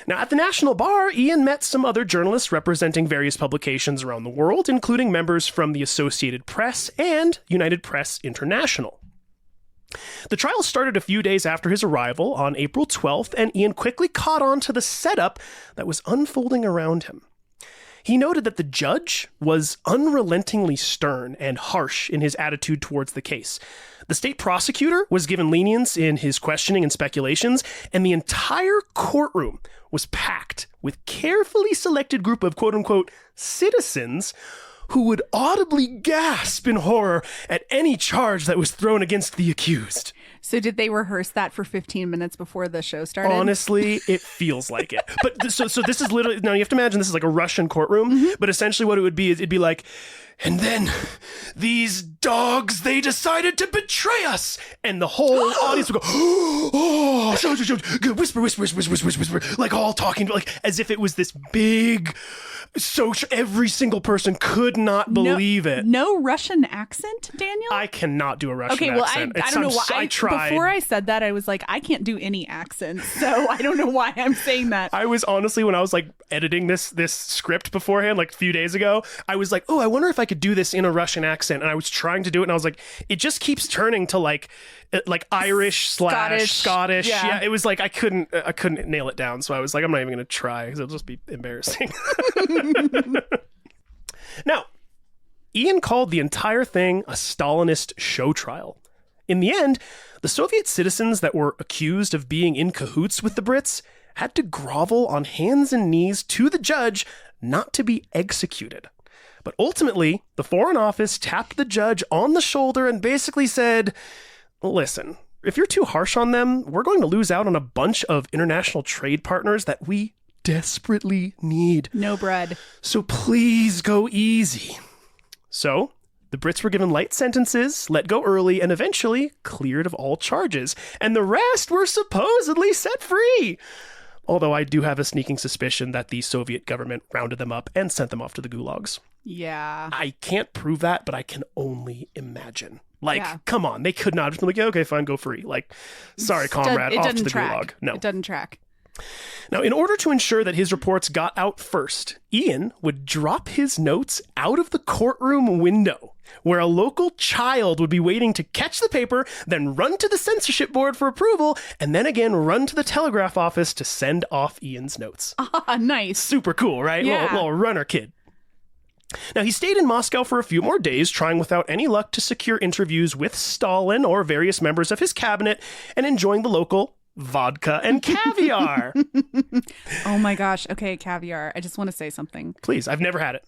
S1: Now, at the National Bar, Ian met some other journalists representing various publications around the world, including members from the Associated Press and United Press International. The trial started a few days after his arrival on April 12th, and Ian quickly caught on to the setup that was unfolding around him. He noted that the judge was unrelentingly stern and harsh in his attitude towards the case. The state prosecutor was given lenience in his questioning and speculations, and the entire courtroom was packed with carefully selected group of quote-unquote citizens who would audibly gasp in horror at any charge that was thrown against the accused.
S9: So did they rehearse that for 15 minutes before the show started?
S1: Honestly, it feels like it. But so this is literally, now you have to imagine this is like a Russian courtroom, but essentially what it would be is it'd be like, and then these dogs, they decided to betray us. And the whole audience would go, oh, whisper, whisper, whisper, whisper, whisper, like all talking, like as if it was this big, so every single person could not believe it.
S9: No Russian accent, Daniel?
S1: I cannot do a Russian accent.
S9: I don't know why.
S1: I tried.
S9: Before I said that, I was like, I can't do any accents, so I don't know why I'm saying that.
S1: I was honestly, when I was like editing this script beforehand, like a few days ago, I was like, oh, I wonder if I could do this in a Russian accent. And I was trying to do it, and I was like, it just keeps turning to like Irish / Scottish. Yeah, it was like I couldn't nail it down. So I was like, I'm not even going to try because it'll just be embarrassing. Now, Ian called the entire thing a Stalinist show trial. In the end, the Soviet citizens that were accused of being in cahoots with the Brits had to grovel on hands and knees to the judge not to be executed. But ultimately, the Foreign Office tapped the judge on the shoulder and basically said, listen, if you're too harsh on them, we're going to lose out on a bunch of international trade partners that we desperately need.
S9: No bread.
S1: So please go easy. So the Brits were given light sentences, let go early, and eventually cleared of all charges. And the rest were supposedly set free. Although I do have a sneaking suspicion that the Soviet government rounded them up and sent them off to the gulags.
S9: Yeah.
S1: I can't prove that, but I can only imagine. Come on. They could not have been like, yeah, okay, fine, go free. Like, sorry, comrade, off to the gulag. No.
S9: It doesn't track.
S1: Now, in order to ensure that his reports got out first, Ian would drop his notes out of the courtroom window, where a local child would be waiting to catch the paper, then run to the censorship board for approval, and then again run to the telegraph office to send off Ian's notes.
S9: Ah, nice.
S1: Super cool, right?
S9: Yeah.
S1: Little runner kid. Now, he stayed in Moscow for a few more days, trying without any luck to secure interviews with Stalin or various members of his cabinet, and enjoying the local vodka and caviar.
S9: Oh my gosh. Okay, caviar. I just want to say something.
S1: Please, I've never had it.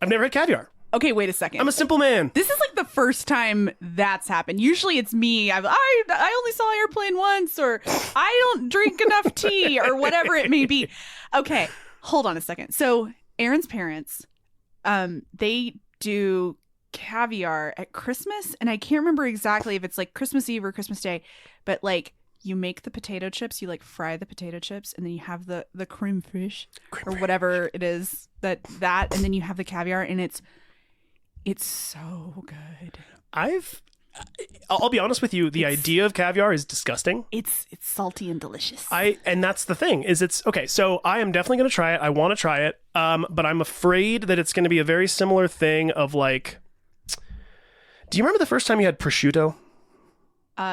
S1: I've never had caviar.
S9: Okay, wait a second.
S1: I'm a simple man.
S9: This is like the first time that's happened. Usually it's me. I only saw Airplane once, or I don't drink enough tea, or whatever it may be. Okay, hold on a second. So Aaron's parents, they do caviar at Christmas, and I can't remember exactly if it's like Christmas Eve or Christmas Day, but like you make the potato chips, you like fry the potato chips, and then you have the creme fraiche or whatever it is that, and then you have the caviar, and it's so good.
S1: I'll be honest with you, the idea of caviar is disgusting.
S9: It's salty and delicious.
S1: And that's the thing, is it's okay. So I am definitely going to try it. I want to try it. But I'm afraid that it's going to be a very similar thing of like, do you remember the first time you had prosciutto?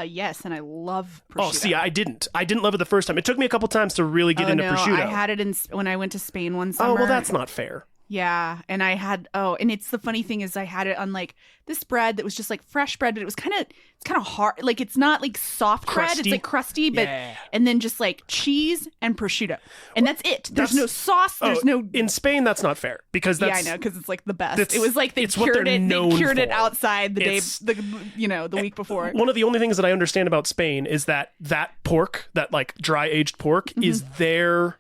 S9: Yes, and I love prosciutto.
S1: Oh, see, I didn't love it the first time. It took me a couple times to really get into prosciutto.
S9: I had it when I went to Spain one summer.
S1: Oh, well, that's not fair.
S9: Yeah, and I had and it's the funny thing is I had it on like this bread that was just like fresh bread, but it's kind of hard. Like it's not like soft bread; it's like crusty. But and then just like cheese and prosciutto, and that's it. There's no sauce. There's no.
S1: In Spain, that's not fair because that's
S9: I know because it's like the best. It was like they cured it outside the day the week before.
S1: One of the only things that I understand about Spain is that pork, that like dry aged pork, is their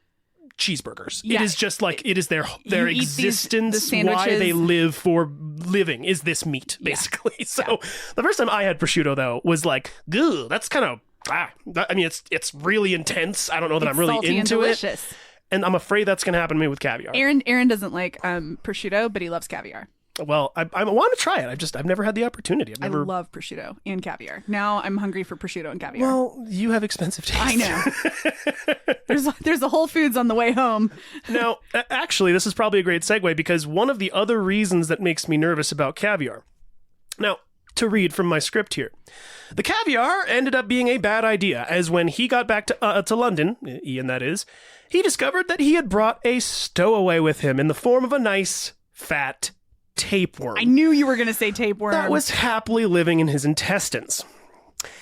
S1: cheeseburgers. Yeah. It is just like it is their existence, why they live for living is this meat basically. Yeah. So the first time I had prosciutto though was like, goo, that's kind of I mean it's really intense. I don't know that I'm really into
S9: and delicious.
S1: And I'm afraid that's going to happen to me with caviar.
S9: Aaron doesn't like prosciutto, but he loves caviar.
S1: Well, I want to try it. I've never had the opportunity.
S9: I love prosciutto and caviar. Now I'm hungry for prosciutto and caviar.
S1: Well, you have expensive taste.
S9: I know. There's a Whole Foods on the way home.
S1: Now, actually, this is probably a great segue because one of the other reasons that makes me nervous about caviar. Now, to read from my script here. The caviar ended up being a bad idea, as when he got back to London, Ian that is, he discovered that he had brought a stowaway with him in the form of a nice, fat tapeworm.
S9: I knew you were going to say tapeworm.
S1: That was happily living in his intestines.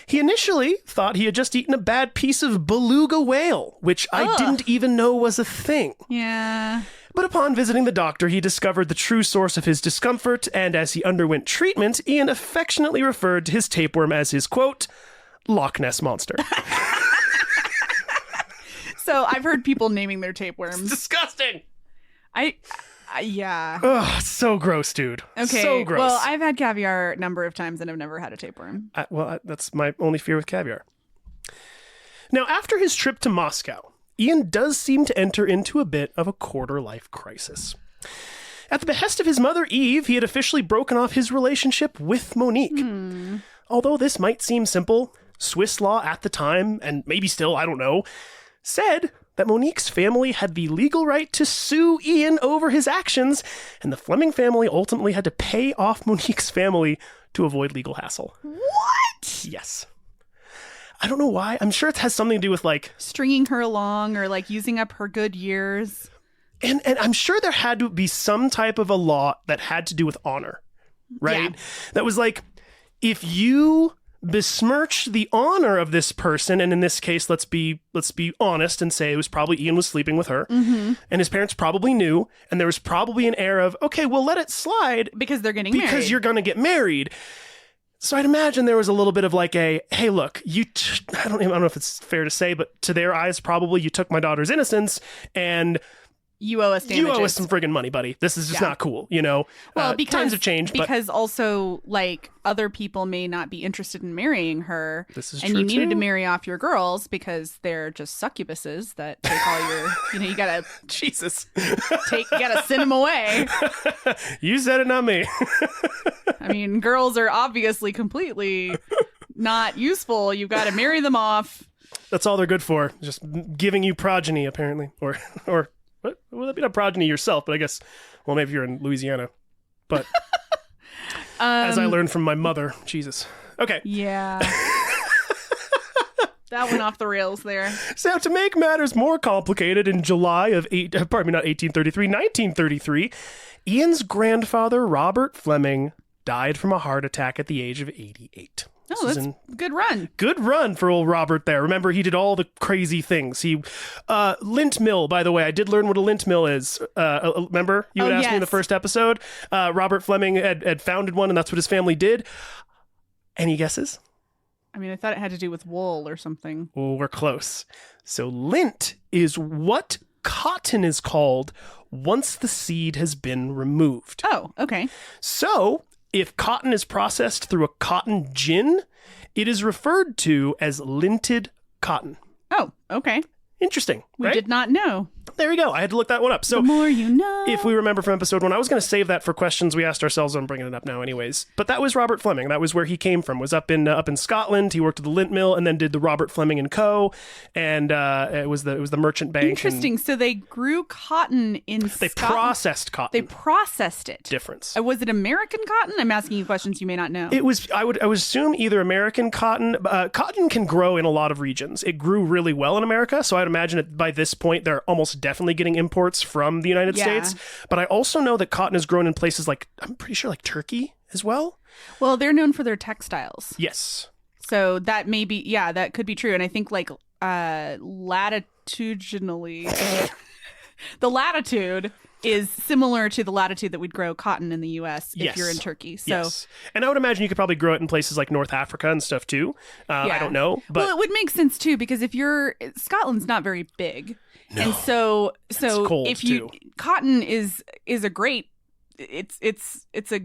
S1: He initially thought he had just eaten a bad piece of beluga whale, which I didn't even know was a thing.
S9: Yeah.
S1: But upon visiting the doctor, he discovered the true source of his discomfort, and as he underwent treatment, Ian affectionately referred to his tapeworm as his, quote, Loch Ness Monster.
S9: So I've heard people naming their tapeworms.
S1: It's disgusting!
S9: Yeah.
S1: Ugh, so gross, dude.
S9: Okay.
S1: So gross.
S9: Well, I've had caviar a number of times and I've never had a tapeworm.
S1: That's my only fear with caviar. Now, after his trip to Moscow, Ian does seem to enter into a bit of a quarter-life crisis. At the behest of his mother, Eve, he had officially broken off his relationship with Monique. Although this might seem simple, Swiss law at the time, and maybe still, I don't know, said that Monique's family had the legal right to sue Ian over his actions, and the Fleming family ultimately had to pay off Monique's family to avoid legal hassle.
S9: What?
S1: Yes. I don't know why. I'm sure it has something to do with like
S9: stringing her along or like using up her good years.
S1: And I'm sure there had to be some type of a law that had to do with honor, right?
S9: Yeah.
S1: That was like, if you besmirch the honor of this person, and in this case, let's be honest and say it was probably Ian was sleeping with her, and his parents probably knew, and there was probably an air of, okay, we'll let it slide
S9: because they're getting married.
S1: Because you're going to get married. So I'd imagine there was a little bit of like a, hey, look, I don't know if it's fair to say, but to their eyes, probably you took my daughter's innocence and
S9: you owe us damages.
S1: You owe us some friggin' money, buddy. This is just not cool, you know?
S9: Well, because
S1: times have changed.
S9: Because also, like, other people may not be interested in marrying her.
S1: This is
S9: and
S1: true,
S9: you needed
S1: too.
S9: to marry off your girls because they're just succubuses that take all your, you gotta...
S1: Jesus.
S9: You gotta send them away.
S1: You said it, not me.
S9: I mean, girls are obviously completely not useful. You've got to marry them off.
S1: That's all they're good for. Just giving you progeny, apparently. Or what? Well, that'd be not progeny yourself, but I guess, well, maybe you're in Louisiana. But as I learned from my mother, Jesus. Okay.
S9: Yeah. That went off the rails there.
S1: So to make matters more complicated, in July of 1933, Ian's grandfather, Robert Fleming, died from a heart attack at the age of 88.
S9: Oh, that's a good run.
S1: Good run for old Robert there. Remember, he did all the crazy things. He, lint mill, by the way, I did learn what a lint mill is. Remember? You had asked me in the first episode. Robert Fleming had founded one, and that's what his family did. Any guesses?
S9: I mean, I thought it had to do with wool or something.
S1: Well, we're close. So lint is what cotton is called once the seed has been removed.
S9: Oh, okay.
S1: So if cotton is processed through a cotton gin, it is referred to as linted cotton.
S9: Oh, okay.
S1: Interesting, right?
S9: We did not know.
S1: There we go. I had to look that one up. So
S9: the more you know.
S1: If we remember from episode 1, I was going to save that for questions we asked ourselves. I'm bringing it up now anyways. But that was Robert Fleming. That was where he came from. Was up in Scotland. He worked at the lint mill and then did the Robert Fleming and Co. And it was the merchant bank.
S9: Interesting. So they grew cotton in Scotland.
S1: They processed cotton.
S9: They processed it.
S1: Difference.
S9: Was it American cotton? I'm asking you questions you may not know.
S1: It was. I would assume either American cotton. Cotton can grow in a lot of regions. It grew really well in America. So I'd imagine that by this point they're almost definitely getting imports from the United States. But I also know that cotton is grown in places like, I'm pretty sure, like Turkey as well.
S9: Well, they're known for their textiles.
S1: Yes.
S9: So that may be, that could be true. And I think like latitudinally, the latitude is similar to the latitude that we'd grow cotton in the U.S. if you're in Turkey. So,
S1: yes. And I would imagine you could probably grow it in places like North Africa and stuff too. I don't know. But
S9: well, it would make sense too, because if Scotland's not very big.
S1: No.
S9: And so
S1: cold
S9: if you
S1: too.
S9: Cotton is a great, it's a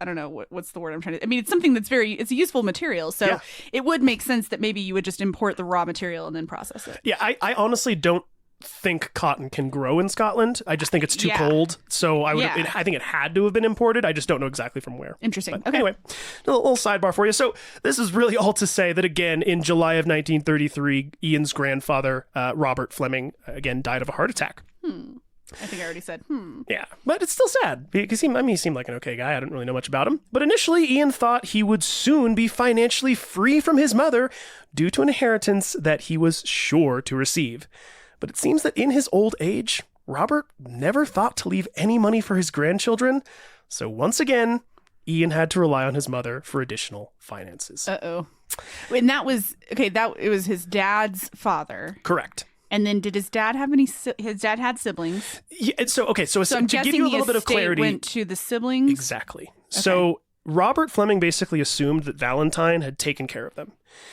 S9: I don't know what's the word I'm trying to, I mean, it's something that's it's a useful material. So it would make sense that maybe you would just import the raw material and then process it.
S1: Yeah, I honestly don't think cotton can grow in Scotland. I just think it's too cold. So I think it had to have been imported. I just don't know exactly from where.
S9: Interesting.
S1: But
S9: okay.
S1: Anyway, a little sidebar for you. So this is really all to say that, again, in July of 1933, Ian's grandfather, Robert Fleming, again, died of a heart attack.
S9: I think I already said,
S1: Yeah, but it's still sad because he seemed like an okay guy. I didn't really know much about him. But initially, Ian thought he would soon be financially free from his mother due to an inheritance that he was sure to receive. But it seems that in his old age, Robert never thought to leave any money for his grandchildren. So once again, Ian had to rely on his mother for additional finances.
S9: Uh-oh. And that was, it was his dad's father.
S1: Correct.
S9: And then did his dad have his dad had siblings?
S1: Yeah, so
S9: I'm
S1: to give
S9: guessing
S1: you a
S9: the
S1: little bit of
S9: estate
S1: clarity.
S9: went to the siblings?
S1: Exactly. Okay. So Robert Fleming basically assumed that Valentine had taken care of them.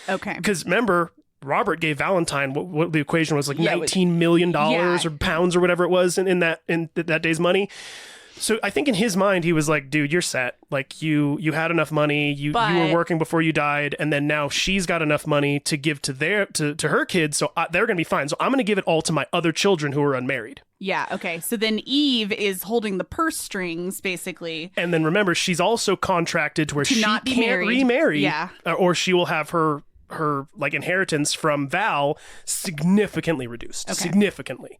S9: Okay.
S1: Because remember, Robert gave Valentine what the equation was, like $19 million or pounds or whatever it was in that day's money. So I think in his mind, he was like, dude, you're set. Like you had enough money. You were working before you died. And then now she's got enough money to give to her kids. So they're going to be fine. So I'm going to give it all to my other children who are unmarried.
S9: Yeah. Okay. So then Eve is holding the purse strings, basically.
S1: And then remember, she's also contracted to where she
S9: not be
S1: can't
S9: married.
S1: remarry.
S9: Yeah.
S1: Or she will have her like inheritance from Val significantly reduced.
S9: Okay.
S1: Significantly.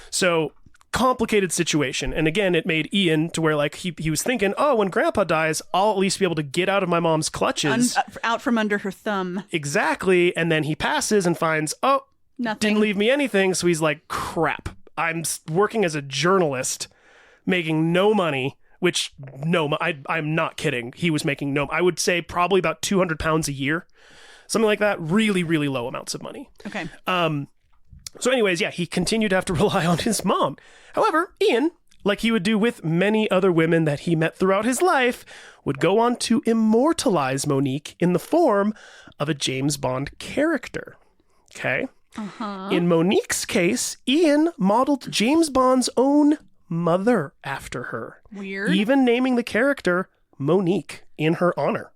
S1: So complicated situation. And again, it made Ian to where like he was thinking, oh, when grandpa dies, I'll at least be able to get out of my mom's clutches.
S9: Out from under her thumb.
S1: Exactly. And then he passes and finds, oh,
S9: nothing.
S1: Didn't leave me anything. So he's like, crap. I'm working as a journalist, making no money, which I'm not kidding. He was making I would say probably about £200 a year. Something like that. Really, really low amounts of money.
S9: Okay.
S1: So anyways, he continued to have to rely on his mom. However, Ian, like he would do with many other women that he met throughout his life, would go on to immortalize Monique in the form of a James Bond character. Okay?
S9: Uh-huh.
S1: In Monique's case, Ian modeled James Bond's own mother after her.
S9: Weird.
S1: Even naming the character Monique in her honor.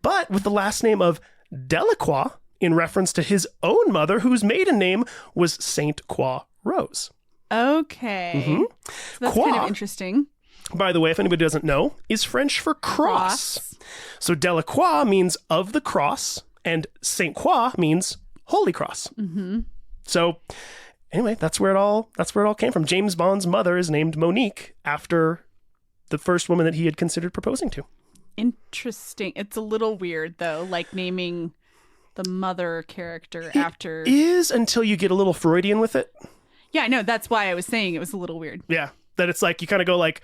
S1: But with the last name of Delacroix, in reference to his own mother, whose maiden name was Saint Croix Rose.
S9: Okay.
S1: Mm-hmm.
S9: So that's kind of interesting.
S1: By the way, if anybody doesn't know, is French for cross. So Delacroix means of the cross, and Saint Croix means Holy Cross.
S9: Mm-hmm.
S1: So anyway, that's where it all came from. James Bond's mother is named Monique after the first woman that he had considered proposing to.
S9: Interesting. It's a little weird though, like naming the mother character after.
S1: It is, until you get a little Freudian with it.
S9: Yeah, I know. That's why I was saying it was a little weird.
S1: Yeah. That it's like, you kind of go like,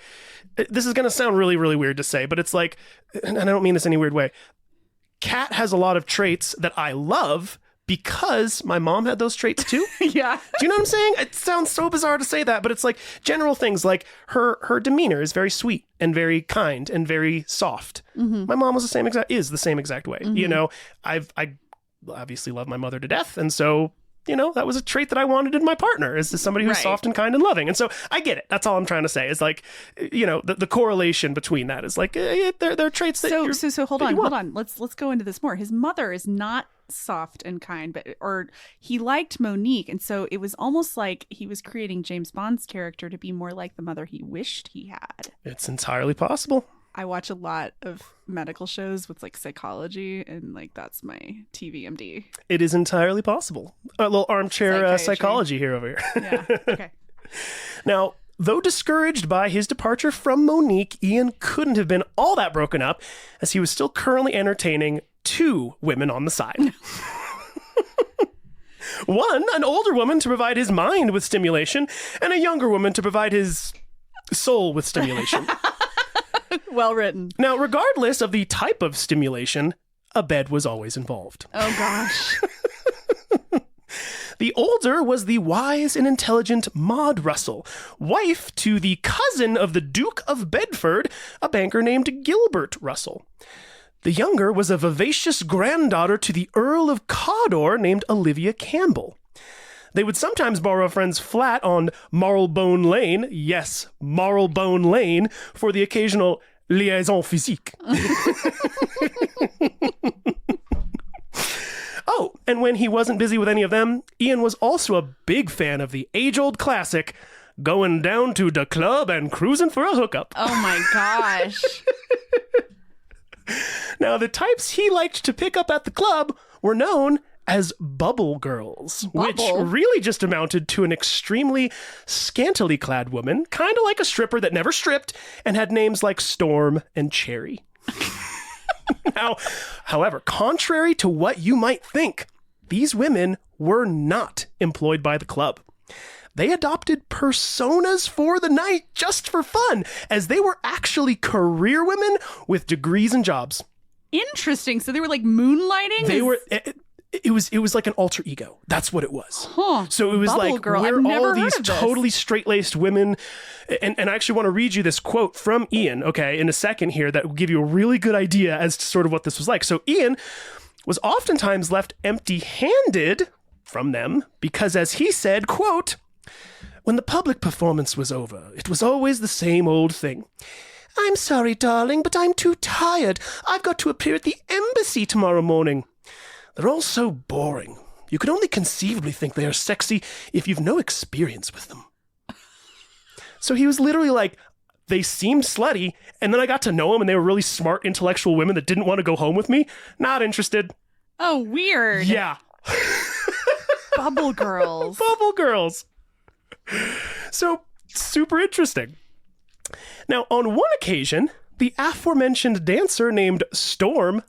S1: this is going to sound really, really weird to say, but it's like, and I don't mean this in any weird way. Kat has a lot of traits that I love because my mom had those traits too.
S9: Yeah.
S1: Do you know what I'm saying? It sounds so bizarre to say that, but it's like general things like her demeanor is very sweet and very kind and very soft. Mm-hmm. My mom was the same exact way.
S9: Mm-hmm.
S1: You know, I obviously love my mother to death. And so, you know, that was a trait that I wanted in my partner, is somebody who's soft and kind and loving. And so I get it. That's all I'm trying to say is like, you know, the correlation between that is like, they're traits that
S9: So hold on. Let's go into this more. His mother is not soft and kind, or he liked Monique. And so it was almost like he was creating James Bond's character to be more like the mother he wished he had.
S1: It's entirely possible.
S9: I watch a lot of medical shows with like psychology, and like that's my TVMD.
S1: It is entirely possible. A little armchair psychology here over here.
S9: Yeah. Okay.
S1: Now, though discouraged by his departure from Monique, Ian couldn't have been all that broken up, as he was still currently entertaining 2 women on the side. One, an older woman to provide his mind with stimulation, and a younger woman to provide his soul with stimulation.
S9: Well written.
S1: Now, regardless of the type of stimulation, a bed was always involved.
S9: Oh, gosh.
S1: The older was the wise and intelligent Maud Russell, wife to the cousin of the Duke of Bedford, a banker named Gilbert Russell. The younger was a vivacious granddaughter to the Earl of Cawdor named Olivia Campbell. They would sometimes borrow a friend's flat on Marylebone Lane, yes, Marylebone Lane, for the occasional liaison physique. Oh, And when he wasn't busy with any of them, Ian was also a big fan of the age-old classic, going down to the club and cruising for a hookup.
S9: Oh my gosh.
S1: Now, the types he liked to pick up at the club were known as bubble girls, which really just amounted to an extremely scantily clad woman, kind of like a stripper that never stripped, and had names like Storm and Cherry. Now, however, contrary to what you might think, these women were not employed by the club. They adopted personas for the night just for fun, as they were actually career women with degrees and jobs.
S9: Interesting. So they were like moonlighting?
S1: They were... It was like an alter ego. That's what it was.
S9: Huh.
S1: So it was
S9: Bubble
S1: like,
S9: girl.
S1: we're all these
S9: heard of this.
S1: totally straight-laced women. And I actually want to read you this quote from Ian, okay, in a second here that will give you a really good idea as to sort of what this was like. So Ian was oftentimes left empty-handed from them because, as he said, quote, "When the public performance was over, it was always the same old thing. I'm sorry, darling, but I'm too tired. I've got to appear at the embassy tomorrow morning. They're all so boring. You could only conceivably think they are sexy if you've no experience with them." So he was literally like, they seemed slutty, and then I got to know them, and they were really smart, intellectual women that didn't want to go home with me. Not interested.
S9: Oh, weird.
S1: Yeah.
S9: Bubble girls.
S1: Bubble girls. So, super interesting. Now, on one occasion, the aforementioned dancer named Storm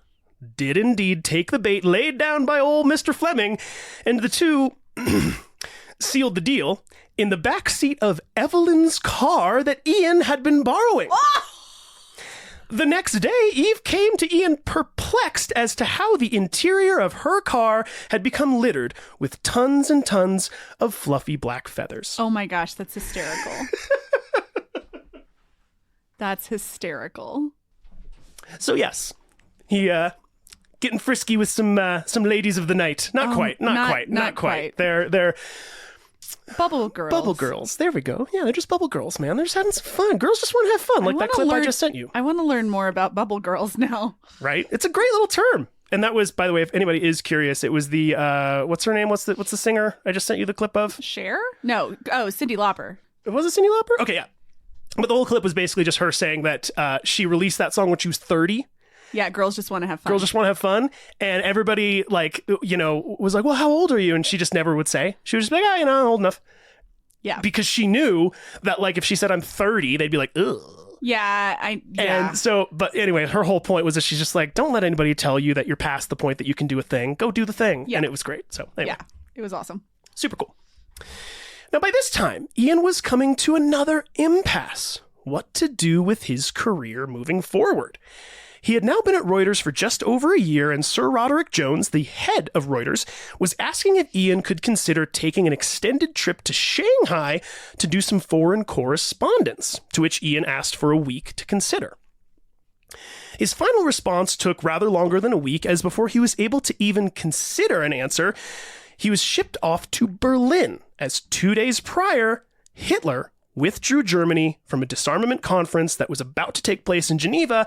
S1: did indeed take the bait laid down by old Mr. Fleming, and the two sealed the deal in the back seat of Evelyn's car that Ian had been borrowing.
S9: Oh!
S1: The next day, Eve came to Ian perplexed as to how the interior of her car had become littered with tons and tons of fluffy black feathers.
S9: Oh my gosh, that's hysterical. That's hysterical.
S1: So yes, he getting frisky with some ladies of the night. Not quite. They're
S9: bubble girls.
S1: Bubble girls. There we go. Yeah, they're just bubble girls, man. They're just having some fun. Girls just want to have fun, like that clip I just sent you.
S9: I want to learn more about bubble girls now.
S1: Right? It's a great little term. And that was, by the way, if anybody is curious, it was the what's her name? What's the singer I just sent you the clip of?
S9: Cher? No. Oh, Cyndi Lauper.
S1: Was it Cyndi Lauper? Okay, yeah. But the whole clip was basically just her saying that she released that song when she was 30.
S9: Yeah, girls just want to have fun.
S1: Girls just want to have fun. And everybody, like, you know, was like, well, how old are you? And she just never would say. She was just like, I'm old enough.
S9: Yeah.
S1: Because she knew that, like, if she said I'm 30, they'd be like, ugh.
S9: Yeah,
S1: And so, but anyway, her whole point was that she's just like, don't let anybody tell you that you're past the point that you can do a thing. Go do the thing.
S9: Yeah.
S1: And it was great. So anyway.
S9: Yeah, it was awesome.
S1: Super cool. Now, by this time, Ian was coming to another impasse. What to do with his career moving forward. He had now been at Reuters for just over a year, and Sir Roderick Jones, the head of Reuters, was asking if Ian could consider taking an extended trip to Shanghai to do some foreign correspondence, to which Ian asked for a week to consider. His final response took rather longer than a week, as before he was able to even consider an answer, he was shipped off to Berlin, as 2 days prior, Hitler withdrew Germany from a disarmament conference that was about to take place in Geneva,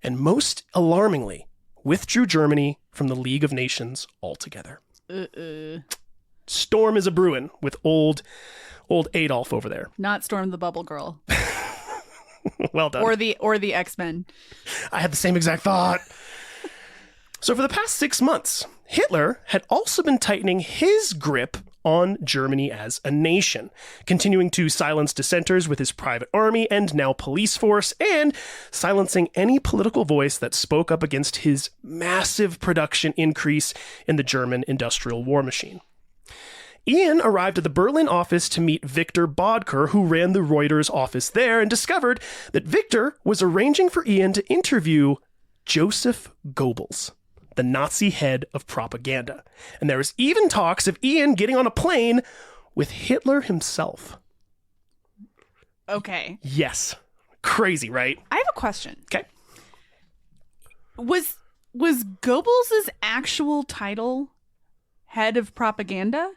S1: and most alarmingly, withdrew Germany from the League of Nations altogether. Storm is a brewing with old Adolf over there.
S9: Not Storm the Bubble Girl.
S1: Well done.
S9: Or the X-Men.
S1: I had the same exact thought. So for the past 6 months, Hitler had also been tightening his grip on Germany as a nation, continuing to silence dissenters with his private army and now police force, and silencing any political voice that spoke up against his massive production increase in the German industrial war machine. Ian arrived at the Berlin office to meet Victor Bodker, who ran the Reuters office there, and discovered that Victor was arranging for Ian to interview Joseph Goebbels, the Nazi head of propaganda. And there was even talks of Ian getting on a plane with Hitler himself.
S9: Okay.
S1: Yes. Crazy, right?
S9: I have a question.
S1: Okay.
S9: Was Goebbels' actual title head of propaganda?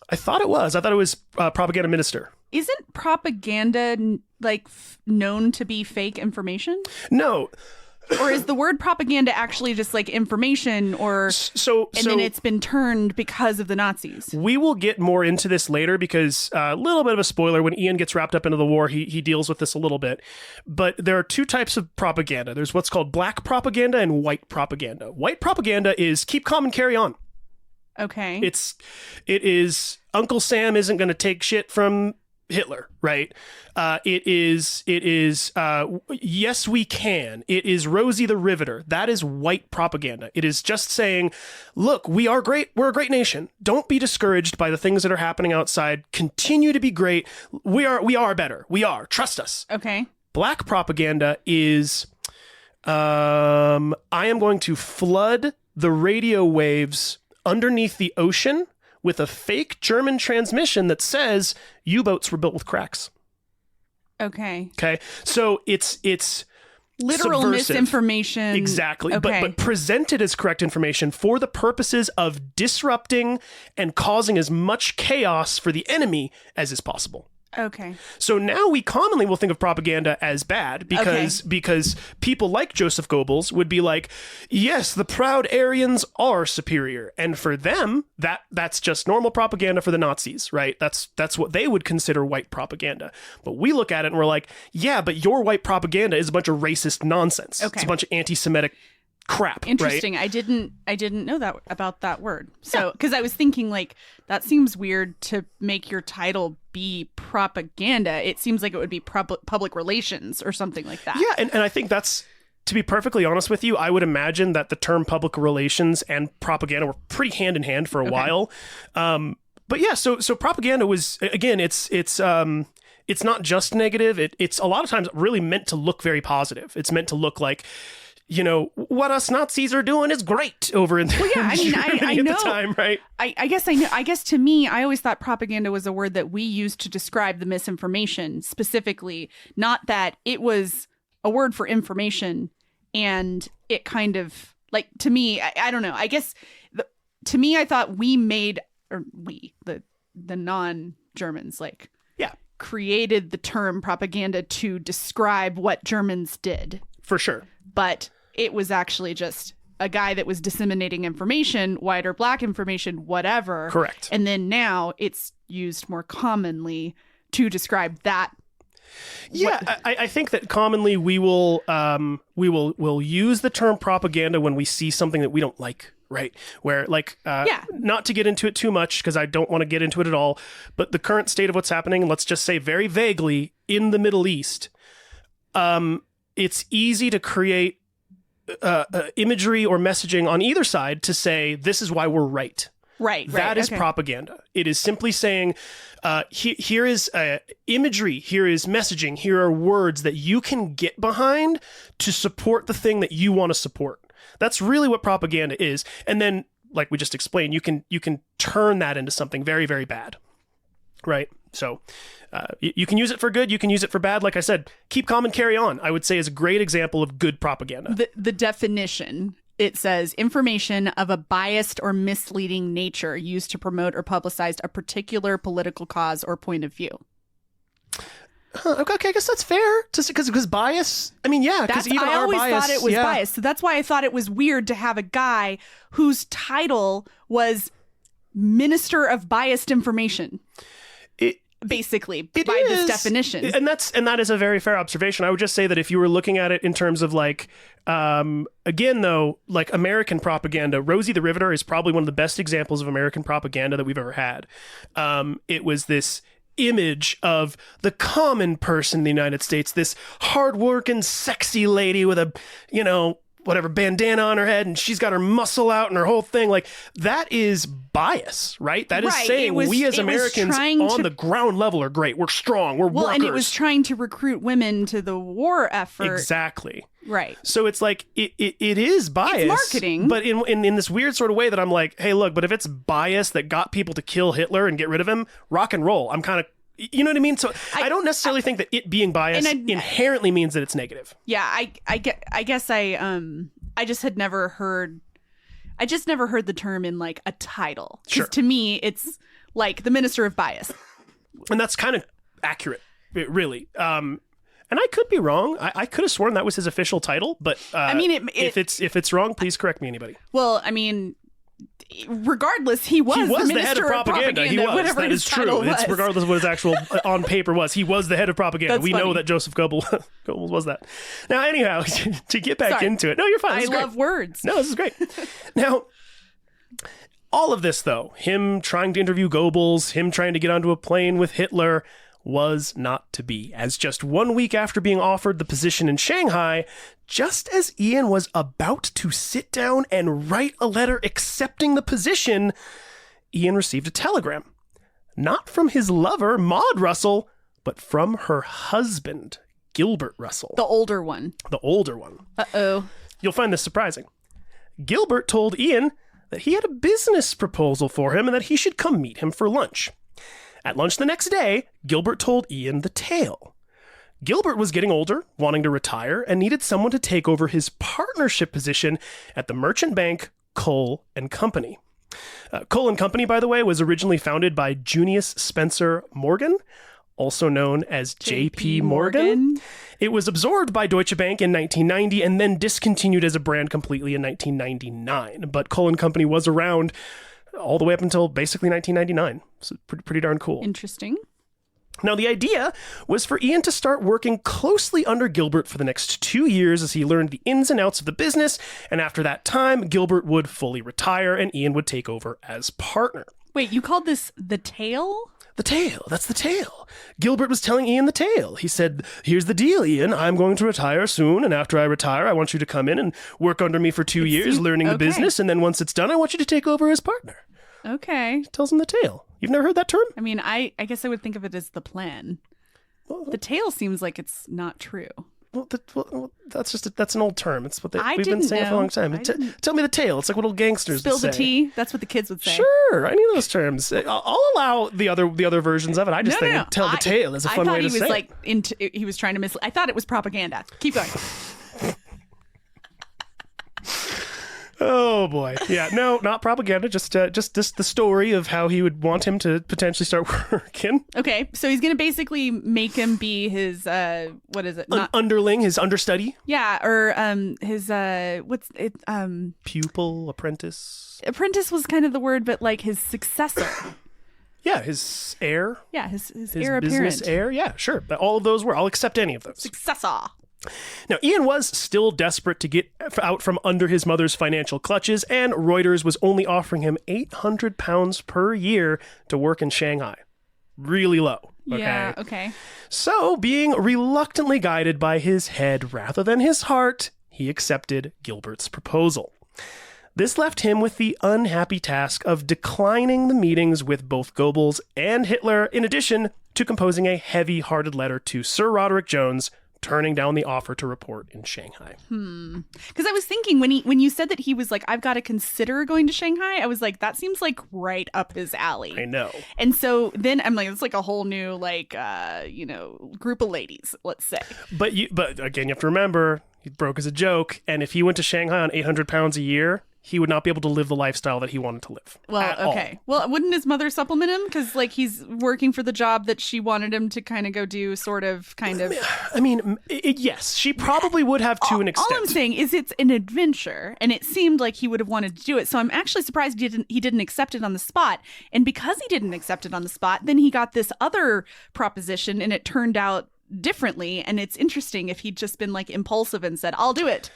S1: I thought it was. I thought it was propaganda minister.
S9: Isn't propaganda known to be fake information?
S1: No.
S9: Or is the word propaganda actually just like information, or then it's been turned because of the Nazis?
S1: We will get more into this later because a little bit of a spoiler, when Ian gets wrapped up into the war, he deals with this a little bit. But there are two types of propaganda. There's what's called black propaganda and white propaganda. White propaganda is keep calm and carry on.
S9: Okay.
S1: It is Uncle Sam isn't going to take shit from Hitler, right? It is yes, we can. It is Rosie the Riveter. That is white propaganda. It is just saying, look, we are great. We're a great nation. Don't be discouraged by the things that are happening outside. Continue to be great. We are better. We are. Trust us.
S9: Okay.
S1: Black propaganda is, I am going to flood the radio waves underneath the ocean with a fake German transmission that says U-boats were built with cracks.
S9: Okay.
S1: Okay. So it's
S9: literal
S1: subversive.
S9: Misinformation.
S1: Exactly.
S9: Okay.
S1: But presented as correct information for the purposes of disrupting and causing as much chaos for the enemy as is possible.
S9: Okay.
S1: So now we commonly will think of propaganda as bad because people like Joseph Goebbels would be like, yes, the proud Aryans are superior. And for them, that's just normal propaganda for the Nazis, right? That's what they would consider white propaganda. But we look at it and we're like, yeah, but your white propaganda is a bunch of racist nonsense.
S9: Okay.
S1: It's a bunch of anti-Semitic crap.
S9: Interesting.
S1: Right?
S9: I didn't know that about that word. So, because I was thinking like that seems weird to make your title be propaganda. It seems like it would be public relations or something like that.
S1: Yeah, and I think that's, to be perfectly honest with you, I would imagine that the term public relations and propaganda were pretty hand in hand for a while. But yeah, so propaganda was, again, it's not just negative. It's a lot of times really meant to look very positive. It's meant to look like, you know, what us Nazis are doing is great over in Germany
S9: I know.
S1: at the time, right?
S9: I guess I know. I guess to me, I always thought propaganda was a word that we used to describe the misinformation specifically, not that it was a word for information. And it kind of like, to me, I don't know. I guess to me, I thought we made, or we, the non-Germans, like, created the term propaganda to describe what Germans did.
S1: For sure.
S9: But it was actually just a guy that was disseminating information, white or black information, whatever.
S1: Correct.
S9: And then now it's used more commonly to describe that.
S1: Yeah, I think that commonly we'll use the term propaganda when we see something that we don't like, right? Where not to get into it too much because I don't want to get into it at all, but the current state of what's happening, let's just say very vaguely, in the Middle East, it's easy to create imagery or messaging on either side to say, this is why we're right.
S9: Right.
S1: That is propaganda. It is simply saying, here is imagery, here is messaging, here are words that you can get behind to support the thing that you want to support. That's really what propaganda is. And then, like we just explained, you can turn that into something very, very bad. Right? So you can use it for good, you can use it for bad. Like I said, keep calm and carry on, I would say, is a great example of good propaganda.
S9: The definition, it says information of a biased or misleading nature used to promote or publicize a particular political cause or point of view.
S1: Okay, I guess that's fair. Because bias, I mean, yeah, because even
S9: I
S1: our
S9: always
S1: bias,
S9: thought it was biased. So that's why I thought it was weird to have a guy whose title was Minister of Biased Information. Basically, by this definition.
S1: And that is a very fair observation. I would just say that if you were looking at it in terms of like, again, though, like American propaganda, Rosie the Riveter is probably one of the best examples of American propaganda that we've ever had. It was this image of the common person in the United States, this hardworking, sexy lady with a, whatever bandana on her head, and she's got her muscle out and her whole thing. Like, that is bias, right? That is saying we as Americans on the ground level are great. We're strong. We're workers.
S9: And it was trying to recruit women to the war effort.
S1: Exactly.
S9: Right.
S1: So it's like, it is bias.
S9: It's marketing.
S1: But in this weird sort of way that I'm like, hey, look, but if it's bias that got people to kill Hitler and get rid of him, rock and roll. I'm kind of, you know what I mean? So I don't necessarily think that it being biased inherently means that it's negative.
S9: Yeah, I guess I just had never heard. I just never heard the term in like a title.
S1: Sure.
S9: To me, it's like the Minister of Bias.
S1: And that's kind of accurate, really. And I could be wrong. I could have sworn that was his official title, but if it's wrong, please correct me, anybody.
S9: Well, I mean, regardless, he was
S1: the head of propaganda. He was.
S9: Whatever
S1: that
S9: his
S1: is true.
S9: title was.
S1: It's regardless of what his actual on paper was. He was the head of propaganda.
S9: That's
S1: we
S9: funny.
S1: know that Joseph Goebbels was that. Now, anyhow, to get back into it. No, you're fine.
S9: I
S1: This is great.
S9: love words.
S1: No, this is great. Now, all of this, though, him trying to interview Goebbels, him trying to get onto a plane with Hitler, was not to be, as just 1 week after being offered the position in Shanghai, just as Ian was about to sit down and write a letter accepting the position, Ian received a telegram. Not from his lover, Maud Russell, but from her husband, Gilbert Russell.
S9: The older one.
S1: The older one.
S9: Uh-oh.
S1: You'll find this surprising. Gilbert told Ian that he had a business proposal for him and that he should come meet him for lunch. At lunch the next day, Gilbert told Ian the tale. Gilbert was getting older, wanting to retire, and needed someone to take over his partnership position at the merchant bank Cole & Company. Cole & Company, by the way, was originally founded by Junius Spencer Morgan, also known as J.P. Morgan. It was absorbed by Deutsche Bank in 1990 and then discontinued as a brand completely in 1999. But Cole & Company was around all the way up until basically 1999. So pretty darn cool.
S9: Interesting.
S1: Now, the idea was for Ian to start working closely under Gilbert for the next 2 years as he learned the ins and outs of the business, and after that time, Gilbert would fully retire and Ian would take over as partner.
S9: Wait, you called this the tale?
S1: The tale. That's the tale. Gilbert was telling Ian the tale. He said, here's the deal, Ian. I'm going to retire soon, and after I retire, I want you to come in and work under me for 2 years, learning the business, and then once it's done, I want you to take over as partner.
S9: Okay.
S1: Tells him the tale. You've never heard that term?
S9: I mean, I guess I would think of it as the plan.
S1: Well,
S9: the tale seems like it's not true.
S1: Well, that's an old term. It's what we've been saying for a
S9: know.
S1: long time. Tell me the tale. It's like what old gangsters
S9: Spill
S1: would
S9: the
S1: say.
S9: tea. That's what the kids would say.
S1: Sure, I know those terms. I'll allow the other versions of it. I just think tell the tale is a fun way to say.
S9: I thought he was trying to I thought it was propaganda. Keep going.
S1: Oh boy, yeah, no, not propaganda. Just the story of how he would want him to potentially start working.
S9: Okay, so he's gonna basically make him be his what is it?
S1: Underling, his understudy.
S9: Yeah, or his what's it?
S1: Pupil, apprentice.
S9: Apprentice was kind of the word, but like his successor.
S1: Yeah, his heir.
S9: Yeah, his heir apparent.
S1: Business heir. Yeah, sure. All of those were. I'll accept any of those.
S9: Successor.
S1: Now, Ian was still desperate to get out from under his mother's financial clutches, and Reuters was only offering him £800 per year to work in Shanghai. Really low. Okay?
S9: Yeah, okay.
S1: So, being reluctantly guided by his head rather than his heart, he accepted Gilbert's proposal. This left him with the unhappy task of declining the meetings with both Goebbels and Hitler, in addition to composing a heavy-hearted letter to Sir Roderick Jones, turning down the offer to report in Shanghai.
S9: Because I was thinking when you said that he was like, I've got to consider going to Shanghai, I was like, that seems like right up his alley.
S1: I know.
S9: And so then I'm like, it's like a whole new group of ladies, let's say.
S1: But again, you have to remember, he broke as a joke, and if he went to Shanghai on £800 a year, he would not be able to live the lifestyle that he wanted to live.
S9: Well, okay.
S1: All.
S9: Well, wouldn't his mother supplement him? Because, like, he's working for the job that she wanted him to kind of go do, kind of.
S1: I mean, yes, she probably would have to an extent.
S9: All I'm saying is it's an adventure, and it seemed like he would have wanted to do it. So I'm actually surprised he didn't accept it on the spot. And because he didn't accept it on the spot, then he got this other proposition, and it turned out differently. And it's interesting if he'd just been, like, impulsive and said, I'll do it.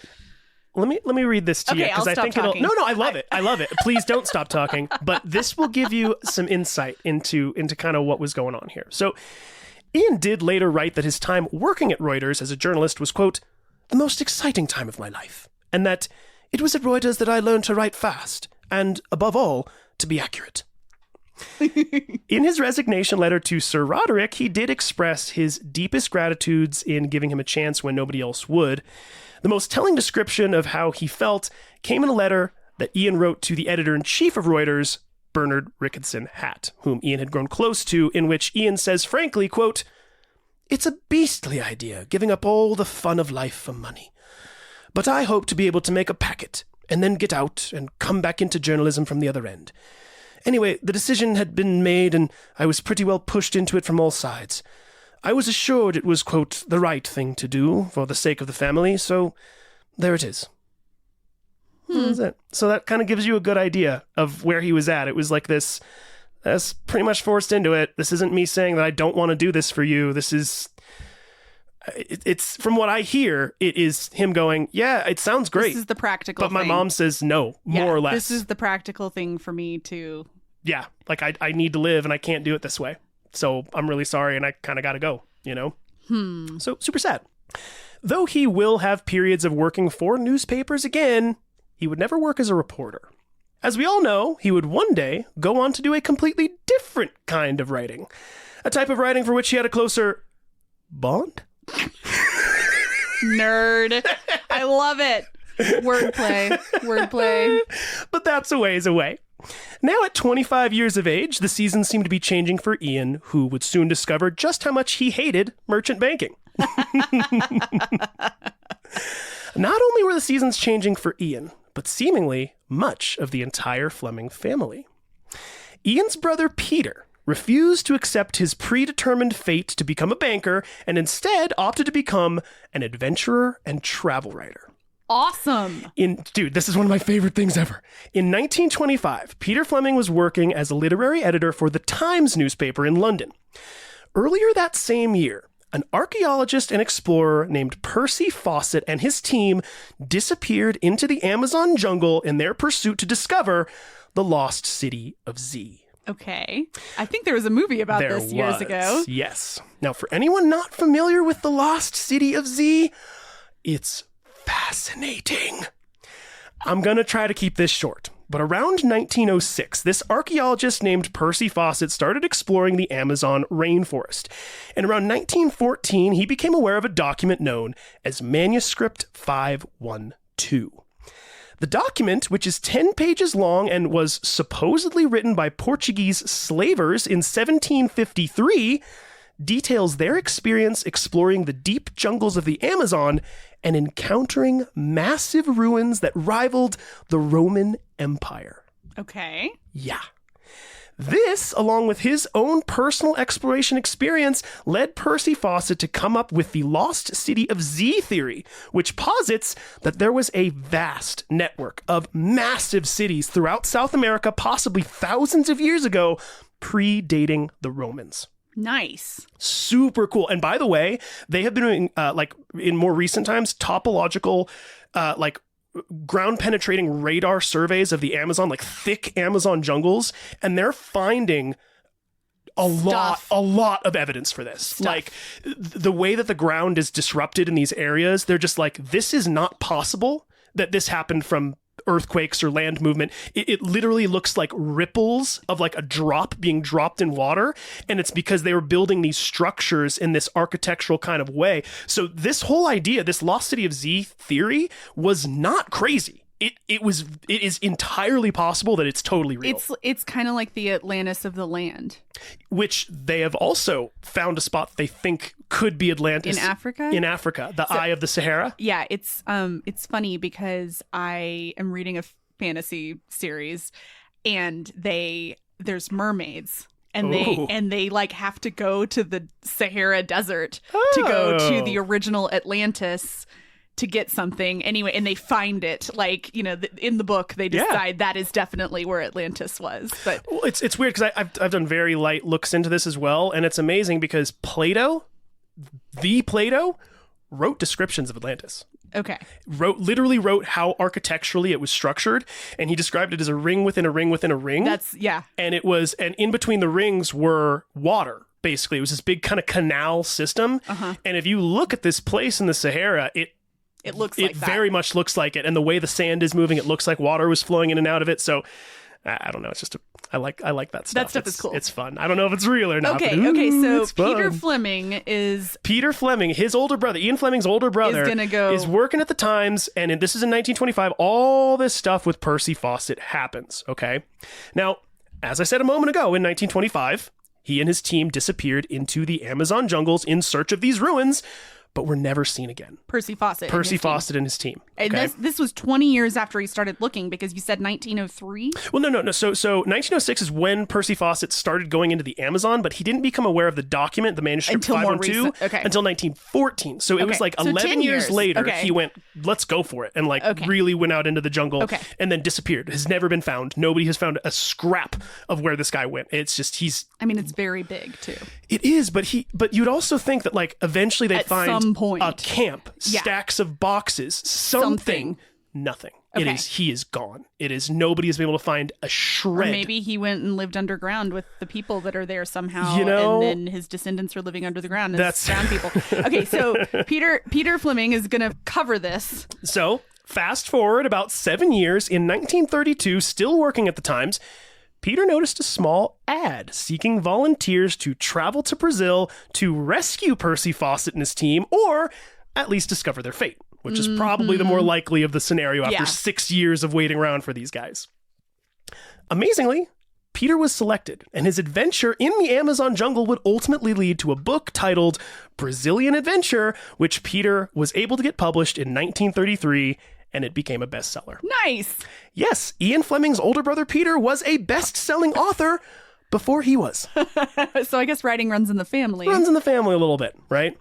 S1: Let me read this to you because I think
S9: talking.
S1: No, I love it. I love it. Please don't stop talking. But this will give you some insight into kind of what was going on here. So Ian did later write that his time working at Reuters as a journalist was, quote, the most exciting time of my life, and that it was at Reuters that I learned to write fast and, above all, to be accurate. In his resignation letter to Sir Roderick, he did express his deepest gratitudes in giving him a chance when nobody else would. The most telling description of how he felt came in a letter that Ian wrote to the editor-in-chief of Reuters, Bernard Ricketson Hatt, whom Ian had grown close to, in which Ian says frankly, quote, it's a beastly idea, giving up all the fun of life for money. But I hope to be able to make a packet, and then get out and come back into journalism from the other end. Anyway, the decision had been made, and I was pretty well pushed into it from all sides. I was assured it was, quote, the right thing to do for the sake of the family, so there it is. That's it. So that kind of gives you a good idea of where he was at. It was like this, that's pretty much forced into it. This isn't me saying that I don't want to do this for you. This is, it's from what I hear, it is him going, yeah, it sounds great.
S9: This is the practical
S1: But my
S9: thing.
S1: mom says no,
S9: Yeah,
S1: more or less.
S9: This is the practical thing for me to...
S1: Yeah, like I need to live and I can't do it this way. So I'm really sorry and I kind of got to go, you know? So super sad. Though he will have periods of working for newspapers again, he would never work as a reporter. As we all know, he would one day go on to do a completely different kind of writing. A type of writing for which he had a closer bond?
S9: Nerd. I love it. Wordplay.
S1: But that's a ways away. Now at 25 years of age, the seasons seem to be changing for Ian, who would soon discover just how much he hated merchant banking. Not only were the seasons changing for Ian, but seemingly much of the entire Fleming family. Ian's brother Peter refused to accept his predetermined fate to become a banker and instead opted to become an adventurer and travel writer.
S9: Awesome.
S1: Dude, this is one of my favorite things ever. In 1925, Peter Fleming was working as a literary editor for the Times newspaper in London. Earlier that same year, an archaeologist and explorer named Percy Fawcett and his team disappeared into the Amazon jungle in their pursuit to discover the lost city of Z.
S9: Okay. I think there was a movie about this years ago.
S1: Yes. Now, for anyone not familiar with the lost city of Z, it's fascinating. I'm going to try to keep this short, but around 1906, this archaeologist named Percy Fawcett started exploring the Amazon rainforest. And around 1914, he became aware of a document known as Manuscript 512. The document, which is 10 pages long and was supposedly written by Portuguese slavers in 1753, details their experience exploring the deep jungles of the Amazon and encountering massive ruins that rivaled the Roman Empire.
S9: Okay.
S1: Yeah. This, along with his own personal exploration experience, led Percy Fawcett to come up with the lost city of Z theory, which posits that there was a vast network of massive cities throughout South America, possibly thousands of years ago, predating the Romans.
S9: Nice.
S1: Super cool. And by the way, they have been doing, in more recent times, topological, ground penetrating radar surveys of the Amazon, like thick Amazon jungles. And they're finding a lot of evidence for this. Like the way that the ground is disrupted in these areas, they're just like, this is not possible that this happened from earthquakes or land movement. It literally looks like ripples of like a drop being dropped in water, and it's because they were building these structures in this architectural kind of way. So this whole idea, this lost city of Z theory, was not crazy. It is entirely possible that it's totally real.
S9: It's kind of like the Atlantis of the land,
S1: which they have also found a spot they think could be Atlantis
S9: in Africa.
S1: The Eye of the Sahara.
S9: Yeah, it's funny because I am reading a fantasy series, and there's mermaids. And they like have to go to the Sahara Desert to go to the original Atlantis to get something anyway, and they find it, like, you know, in the book they decide that is definitely where Atlantis was. But
S1: well, it's weird because I've done very light looks into this as well, and it's amazing because Plato wrote descriptions of Atlantis.
S9: Okay.
S1: Literally wrote how architecturally it was structured, and he described it as a ring within a ring within a ring. And in between the rings were water. Basically, it was this big kind of canal system. And if you look at this place in the Sahara,
S9: it looks like that.
S1: Very much looks like it. And the way the sand is moving, it looks like water was flowing in and out of it. So I don't know. It's just I like that stuff.
S9: That stuff is cool.
S1: It's fun. I don't know if it's real or not.
S9: Okay. So Peter Fleming,
S1: his older brother, Ian Fleming's older brother, is working at the Times. And this is in 1925. All this stuff with Percy Fawcett happens. Okay. Now, as I said a moment ago, in 1925, he and his team disappeared into the Amazon jungles in search of these ruins. but were never seen again.
S9: Percy Fawcett.
S1: Percy Fawcett and his team.
S9: And this was 20 years after he started looking, because you said 1903?
S1: Well, no. So 1906 is when Percy Fawcett started going into the Amazon, but he didn't become aware of the document, the manuscript
S9: Until
S1: 512,
S9: more recent.
S1: until 1914. So it was like 11 years later, he went, let's go for it, and really went out into the jungle and then disappeared. Has never been found. Nobody has found a scrap of where this guy went. It's just,
S9: it's very big, too.
S1: It is, but you'd also think that like eventually they'd find
S9: some point.
S1: A camp, stacks of boxes, something. Nothing.
S9: Okay.
S1: He is gone. It is, nobody has been able to find a shred.
S9: Or maybe he went and lived underground with the people that are there somehow,
S1: and
S9: then his descendants are living under the ground as ground people. Okay, so Peter Fleming is going to cover this.
S1: So fast forward about 7 years, in 1932, still working at the Times, Peter noticed a small ad seeking volunteers to travel to Brazil to rescue Percy Fawcett and his team, or at least discover their fate, which is probably the more likely of the scenario after 6 years of waiting around for these guys. Amazingly, Peter was selected, and his adventure in the Amazon jungle would ultimately lead to a book titled Brazilian Adventure, which Peter was able to get published in 1933, and it became a bestseller.
S9: Nice!
S1: Yes, Ian Fleming's older brother Peter was a best-selling author before he was.
S9: So I guess writing runs in the family.
S1: Runs in the family a little bit, right?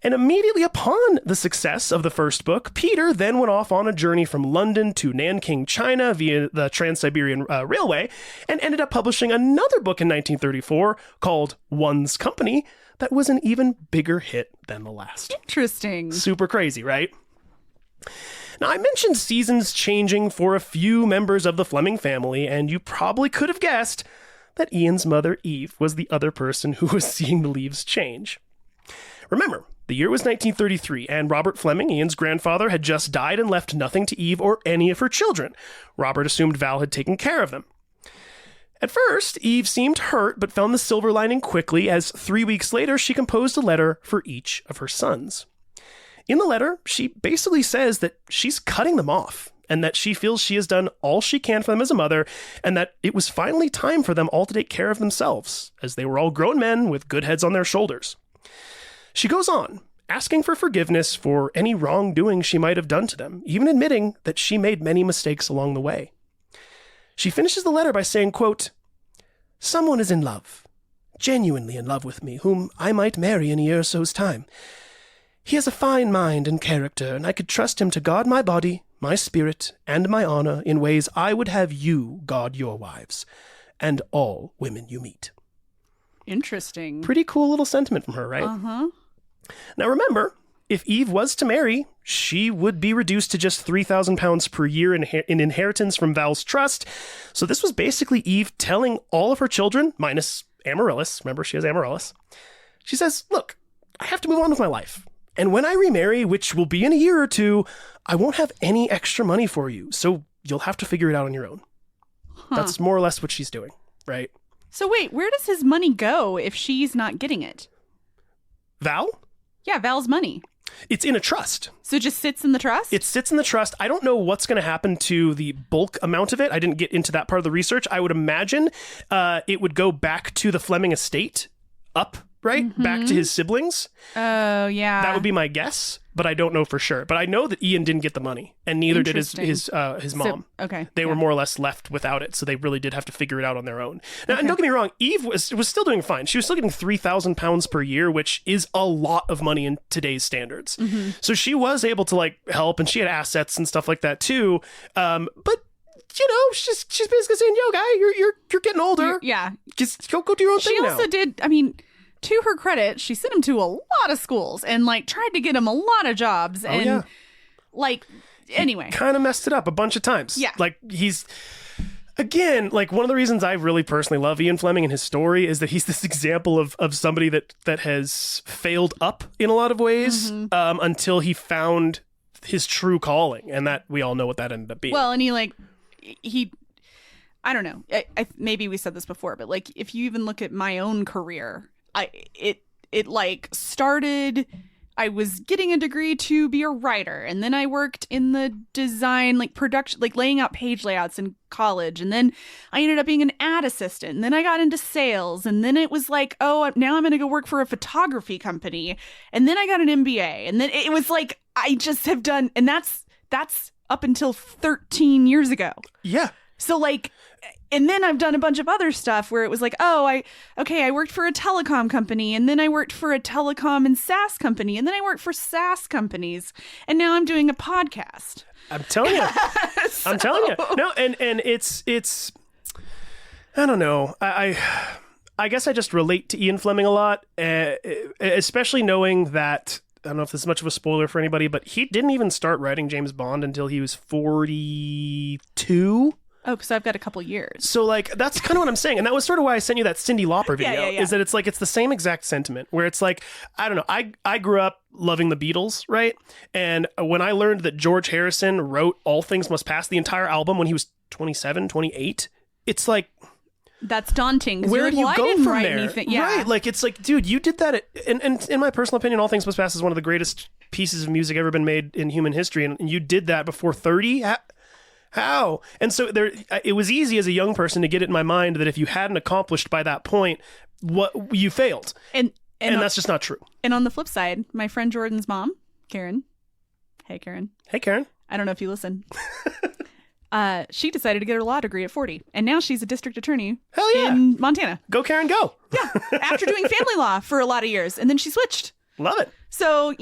S1: And immediately upon the success of the first book, Peter then went off on a journey from London to Nanking, China via the Trans-Siberian Railway, and ended up publishing another book in 1934 called One's Company that was an even bigger hit than the last.
S9: Interesting.
S1: Super crazy, right? Now, I mentioned seasons changing for a few members of the Fleming family, and you probably could have guessed that Ian's mother, Eve, was the other person who was seeing the leaves change. Remember, the year was 1933, and Robert Fleming, Ian's grandfather, had just died and left nothing to Eve or any of her children. Robert assumed Val had taken care of them. At first, Eve seemed hurt, but found the silver lining quickly, as 3 weeks later, she composed a letter for each of her sons. In the letter, she basically says that she's cutting them off, and that she feels she has done all she can for them as a mother, and that it was finally time for them all to take care of themselves, as they were all grown men with good heads on their shoulders. She goes on, asking for forgiveness for any wrongdoing she might have done to them, even admitting that she made many mistakes along the way. She finishes the letter by saying, quote, "Someone is in love, genuinely in love with me, whom I might marry in a year or so's time. He has a fine mind and character, and I could trust him to guard my body, my spirit, and my honor in ways I would have you guard your wives, and all women you meet."
S9: Interesting.
S1: Pretty cool little sentiment from her, right?
S9: Uh-huh.
S1: Now remember, if Eve was to marry, she would be reduced to just £3,000 per year in inheritance from Val's trust. So this was basically Eve telling all of her children, minus Amaryllis, remember she has Amaryllis, she says, look, I have to move on with my life. And when I remarry, which will be in a year or two, I won't have any extra money for you. So you'll have to figure it out on your own. Huh. That's more or less what she's doing, right?
S9: So wait, where does his money go if she's not getting it?
S1: Val?
S9: Yeah, Val's money.
S1: It's in a trust.
S9: So it just sits in the trust?
S1: It sits in the trust. I don't know what's going to happen to the bulk amount of it. I didn't get into that part of the research. I would imagine it would go back to the Fleming estate, up, right? Mm-hmm. Back to his siblings.
S9: Oh, yeah.
S1: That would be my guess, but I don't know for sure. But I know that Ian didn't get the money, and neither did his mom.
S9: So, okay.
S1: They were more or less left without it, so they really did have to figure it out on their own. Now, and don't get me wrong, Eve was still doing fine. She was still getting £3,000 per year, which is a lot of money in today's standards. Mm-hmm. So she was able to help, and she had assets and stuff like that too. But you know, she's basically saying, "Yo, guy, you're getting older.
S9: Yeah,
S1: just go do your own thing now."
S9: She also did. I mean, to her credit, she sent him to a lot of schools and tried to get him a lot of jobs. And anyway,
S1: kind of messed it up a bunch of times.
S9: Yeah,
S1: he's. Again, one of the reasons I really personally love Ian Fleming and his story is that he's this example of somebody that has failed up in a lot of ways until he found his true calling, and that we all know what that ended up being.
S9: Well, and he I don't know. I maybe we said this before, but if you even look at my own career, it started. I was getting a degree to be a writer, and then I worked in the design, like production, like laying out page layouts in college, and then I ended up being an ad assistant, and then I got into sales, and then it was like, oh, now I'm going to go work for a photography company, and then I got an MBA, and then it was like I just have done, and that's up until 13 years ago.
S1: Yeah.
S9: So like, and then I've done a bunch of other stuff where it was like, oh, I worked for a telecom company, and then I worked for a telecom and SaaS company, and then I worked for SaaS companies, and now I'm doing a podcast.
S1: I'm telling you. I'm telling you. No, and it's I don't know. I guess I just relate to Ian Fleming a lot, especially knowing that, I don't know if this is much of a spoiler for anybody, but he didn't even start writing James Bond until he was 42.
S9: Oh, because I've got a couple years.
S1: So, like, that's kind of what I'm saying. And that was sort of why I sent you that Cyndi Lauper video, is that it's like, it's the same exact sentiment, where it's like, I don't know, I grew up loving the Beatles, right? And when I learned that George Harrison wrote All Things Must Pass, the entire album, when he was 27, 28, it's like...
S9: That's daunting.
S1: Where do you go from there?
S9: Yeah.
S1: Right. Like, it's like, dude, you did that. And in my personal opinion, All Things Must Pass is one of the greatest pieces of music ever been made in human history. And you did that before 30? How? And so it was easy as a young person to get it in my mind that if you hadn't accomplished by that point, you failed. And that's just not true.
S9: And on the flip side, my friend Jordan's mom, Karen. Hey, Karen.
S1: Hey, Karen.
S9: I don't know if you listen. She decided to get her law degree at 40, and now she's a district attorney in Montana.
S1: Go, Karen, go.
S9: Yeah, after doing family law for a lot of years, and then she switched.
S1: Love it.
S9: So,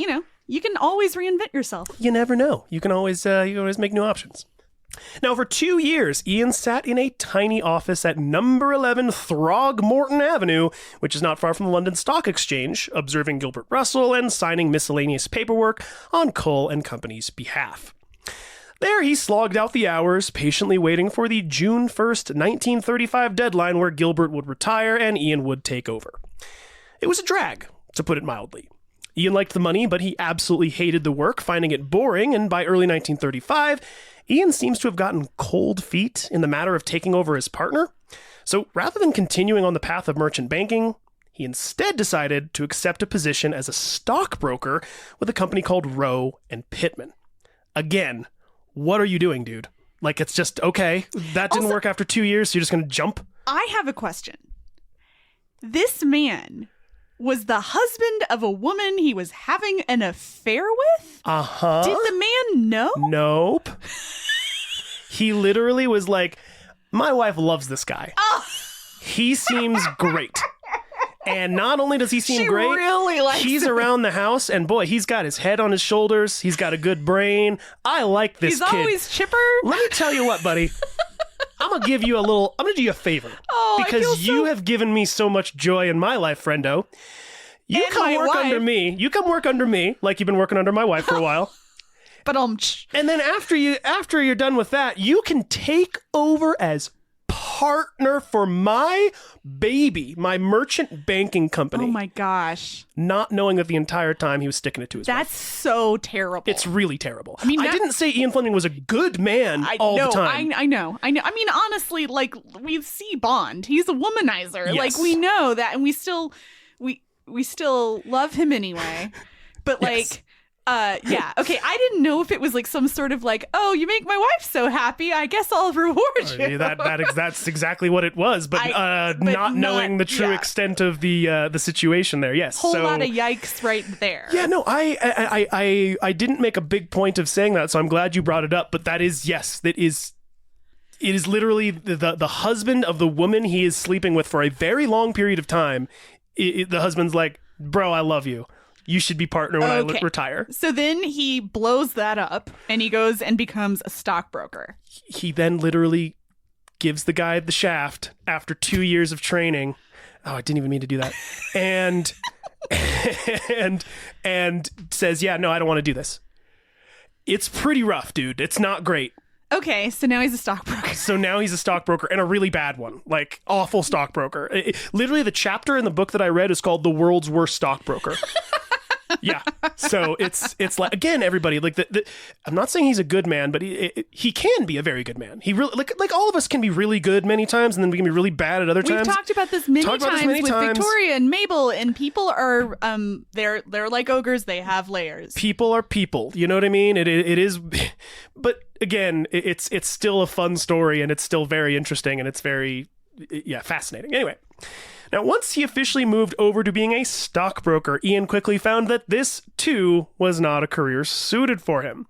S9: you can always reinvent yourself.
S1: You never know. You can always make new options. Now, for 2 years, Ian sat in a tiny office at number 11 Throgmorton Avenue, which is not far from the London Stock Exchange, observing Gilbert Russell and signing miscellaneous paperwork on Cole and Company's behalf. There he slogged out the hours, patiently waiting for the June 1st, 1935 deadline where Gilbert would retire and Ian would take over. It was a drag, to put it mildly. Ian liked the money, but he absolutely hated the work, finding it boring, and by early 1935, Ian seems to have gotten cold feet in the matter of taking over his partner. So rather than continuing on the path of merchant banking, he instead decided to accept a position as a stockbroker with a company called Rowe and Pittman. Again, what are you doing, dude? Like, it's just, okay, that didn't work after 2 years, so you're just going to jump? I
S9: have a question. This man was the husband of a woman he was having an affair with?
S1: Uh-huh.
S9: Did the man know?
S1: Nope. He literally was like, my wife loves this guy.
S9: Oh.
S1: He seems great. And not only does he seem great,
S9: really likes
S1: he's
S9: him.
S1: around the house, and boy, he's got his head on his shoulders. He's got a good brain. I like this kid.
S9: He's always chipper.
S1: Let me tell you what, buddy. I'm going to do you a favor.
S9: Oh,
S1: because you have given me so much joy in my life, friendo. You
S9: and
S1: come work under me. You come work under me, like you've been working under my wife for a while.
S9: But
S1: and then after you're done with that, you can take over as partner for my baby, my merchant banking company.
S9: Oh my gosh.
S1: Not knowing that the entire time he was sticking it to his wife.
S9: That's so terrible.
S1: It's really terrible.
S9: I mean,
S1: I didn't say Ian Fleming was a good man all the time.
S9: I know. I mean, honestly, like, we see Bond. He's a womanizer.
S1: Yes.
S9: Like, we know that, and we still love him anyway. But like, yeah. Okay, I didn't know if it was like some sort of like, oh, you make my wife so happy, I guess I'll reward you.
S1: That's exactly what it was, but not knowing the true extent of the situation there. Yes,
S9: whole lot of yikes right there.
S1: Yeah, no, I didn't make a big point of saying that, so I'm glad you brought it up. But that is, yes, it is literally the husband of the woman he is sleeping with for a very long period of time. The husband's like, bro, I love you. You should be partner when I retire.
S9: So then he blows that up and he goes and becomes a stockbroker.
S1: He then literally gives the guy the shaft after 2 years of training. Oh, I didn't even mean to do that. And says, yeah, no, I don't want to do this. It's pretty rough, dude. It's not great.
S9: Okay, so now he's a stockbroker.
S1: So now he's a stockbroker, and a really bad one. Like, awful stockbroker. Literally, the chapter in the book that I read is called The World's Worst Stockbroker. Yeah. So it's like, again, everybody, like I'm not saying he's a good man, but he can be a very good man. He really, like all of us can be really good many times, and then we can be really bad at other times.
S9: We've talked about this many times with Victoria and Mabel, and people are they're like ogres. They have layers. People are people. You know what I mean? It is, but again, it's still a fun story, and it's still very interesting, and it's very fascinating. Anyway. Now, once he officially moved over to being a stockbroker, Ian quickly found that this, too, was not a career suited for him.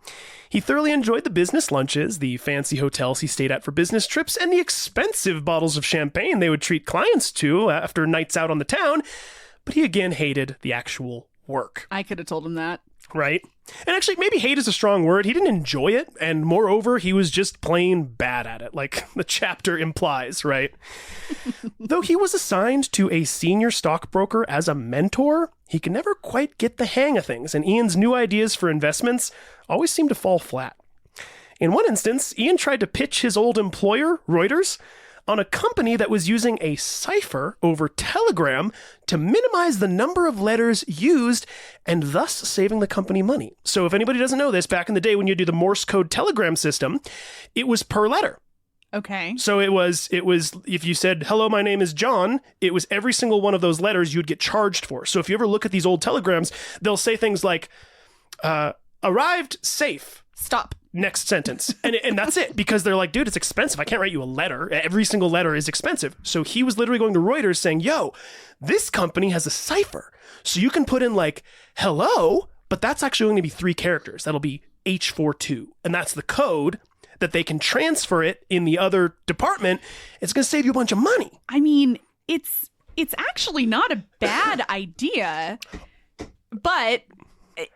S9: He thoroughly enjoyed the business lunches, the fancy hotels he stayed at for business trips, and the expensive bottles of champagne they would treat clients to after nights out on the town, but he again hated the actual work. I could have told him that.
S1: Right? And actually, maybe hate is a strong word. He didn't enjoy it, and moreover, he was just plain bad at it, like the chapter implies, right? Though he was assigned to a senior stockbroker as a mentor, he could never quite get the hang of things, and Ian's new ideas for investments always seemed to fall flat. In one instance, Ian tried to pitch his old employer, Reuters, on a company that was using a cipher over Telegram to minimize the number of letters used and thus saving the company money. So if anybody doesn't know this, back in the day when you do the Morse code telegram system, it was per letter.
S9: Okay.
S1: So it was if you said, hello, my name is John, it was every single one of those letters you'd get charged for. So if you ever look at these old telegrams, they'll say things like, arrived safe.
S9: Stop.
S1: Next sentence. And that's it, because they're like, dude, it's expensive. I can't write you a letter. Every single letter is expensive. So he was literally going to Reuters saying, yo, this company has a cipher. So you can put in like, hello, but that's actually going to be 3 characters. That'll be H42. And that's the code that they can transfer it in the other department. It's going to save you a bunch of money.
S9: I mean, it's actually not a bad idea, but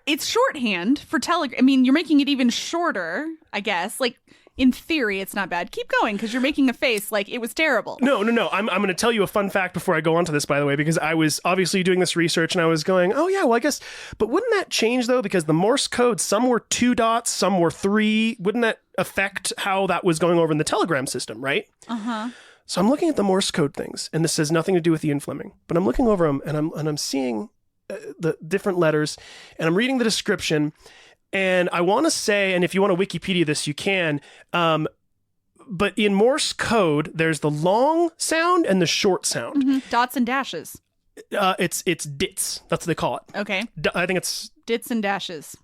S9: it's shorthand for Telegram. I mean, you're making it even shorter, I guess. Like, in theory, it's not bad. Keep going, because you're making a face like it was terrible.
S1: No. I'm going to tell you a fun fact before I go on to this, by the way, because I was obviously doing this research and I was going, oh, yeah, well, I guess. But wouldn't that change, though? Because the Morse code, some were 2 dots, some were 3. Wouldn't that affect how that was going over in the Telegram system, right?
S9: Uh-huh.
S1: So I'm looking at the Morse code things, and this has nothing to do with Ian Fleming, but I'm looking over them and I'm seeing the different letters, and I'm reading the description, and I want to say, and if you want to Wikipedia this, you can, but in Morse code, there's the long sound and the short sound.
S9: Mm-hmm. Dots and dashes.
S1: It's dits. That's what they call it.
S9: Okay.
S1: I think it's
S9: dits and dashes.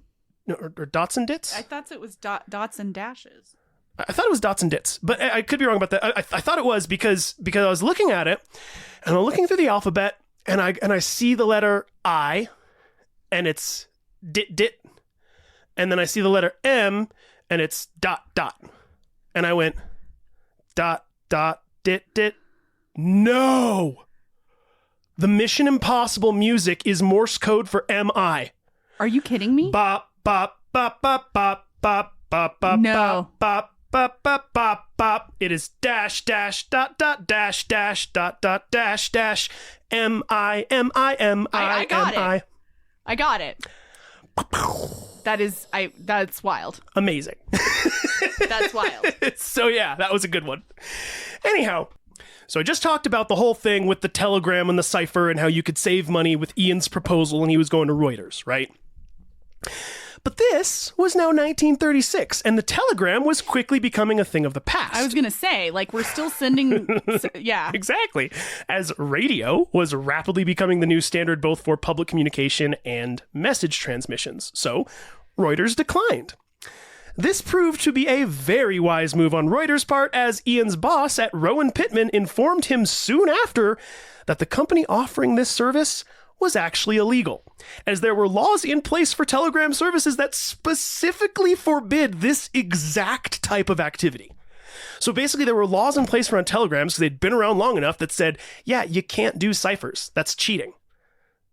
S1: No, or dots and dits?
S9: I thought it was dots and dashes.
S1: I thought it was dots and dits, but I could be wrong about that. I thought it was because I was looking at it, and I'm looking through the alphabet, and I see the letter I, and it's dit, and then I see the letter M, and it's dot, and I went dot, dit. No! The Mission Impossible music is Morse code for M-I.
S9: Are you kidding me?
S1: Bop, bop, bop, bop, bop, bop, bop, bop,
S9: no.
S1: bop, bop, bop, bop, bop. It is dash, dot, dash, dot, dash, M-I.
S9: I got it. That's wild.
S1: Amazing.
S9: That's wild.
S1: So yeah, that was a good one. Anyhow, so I just talked about the whole thing with the telegram and the cipher and how you could save money with Ian's proposal and he was going to Reuters, right? But this was now 1936, and the telegram was quickly becoming a thing of the past.
S9: I was going to say, like, we're still sending... yeah.
S1: Exactly. As radio was rapidly becoming the new standard both for public communication and message transmissions. So, Reuters declined. This proved to be a very wise move on Reuters' part, as Ian's boss at Rowan Pittman informed him soon after that the company offering this service was actually illegal, as there were laws in place for telegram services that specifically forbid this exact type of activity. So basically there were laws in place around telegrams because they'd been around long enough that said, yeah, you can't do ciphers. That's cheating.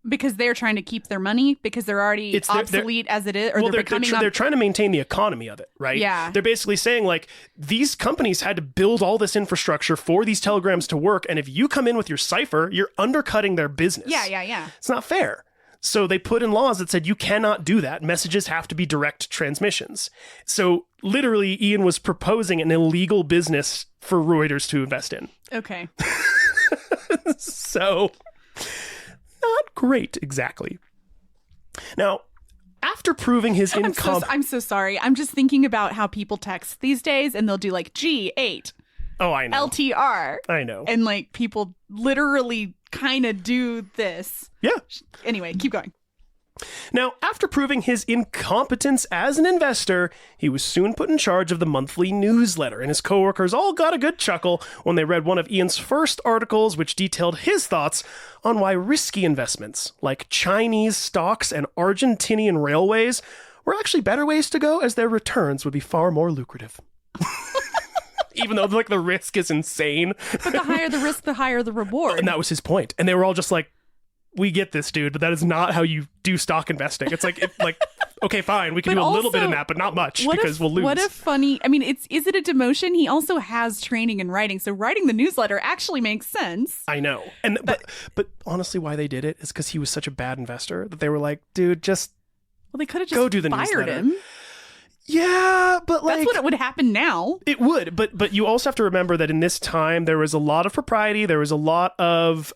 S9: Because they're trying to keep their money, because they're already obsolete as it is, or
S1: they're trying to maintain the economy of it, right?
S9: Yeah.
S1: They're basically saying, like, these companies had to build all this infrastructure for these telegrams to work, and if you come in with your cipher, you're undercutting their business.
S9: Yeah.
S1: It's not fair. So they put in laws that said you cannot do that. Messages have to be direct transmissions. So literally, Ian was proposing an illegal business for Reuters to invest in.
S9: Okay.
S1: So... not great, exactly. Now, after proving his
S9: I'm so sorry. I'm just thinking about how people text these days, and they'll do like G8.
S1: Oh, I know.
S9: LTR.
S1: I know.
S9: And like people literally kind of do this.
S1: Yeah.
S9: Anyway, keep going.
S1: Now, after proving his incompetence as an investor, he was soon put in charge of the monthly newsletter, and his coworkers all got a good chuckle when they read one of Ian's first articles, which detailed his thoughts on why risky investments like Chinese stocks and Argentinian railways were actually better ways to go, as their returns would be far more lucrative. Even though like the risk is insane.
S9: But the higher the risk, the higher the reward.
S1: And that was his point. And they were all just like, we get this, dude, but that is not how you do stock investing. It's like, okay, fine, we can do a little bit in that, but not much because we'll lose.
S9: What a funny, I mean, is it a demotion? He also has training in writing. So writing the newsletter actually makes sense.
S1: I know. And but honestly, why they did it is because he was such a bad investor that they were like, dude, just
S9: they could have just
S1: go do the
S9: fired
S1: newsletter.
S9: him.
S1: Yeah, but like...
S9: That's what it would happen now.
S1: It would, but you also have to remember that in this time, there was a lot of propriety, there was a lot of...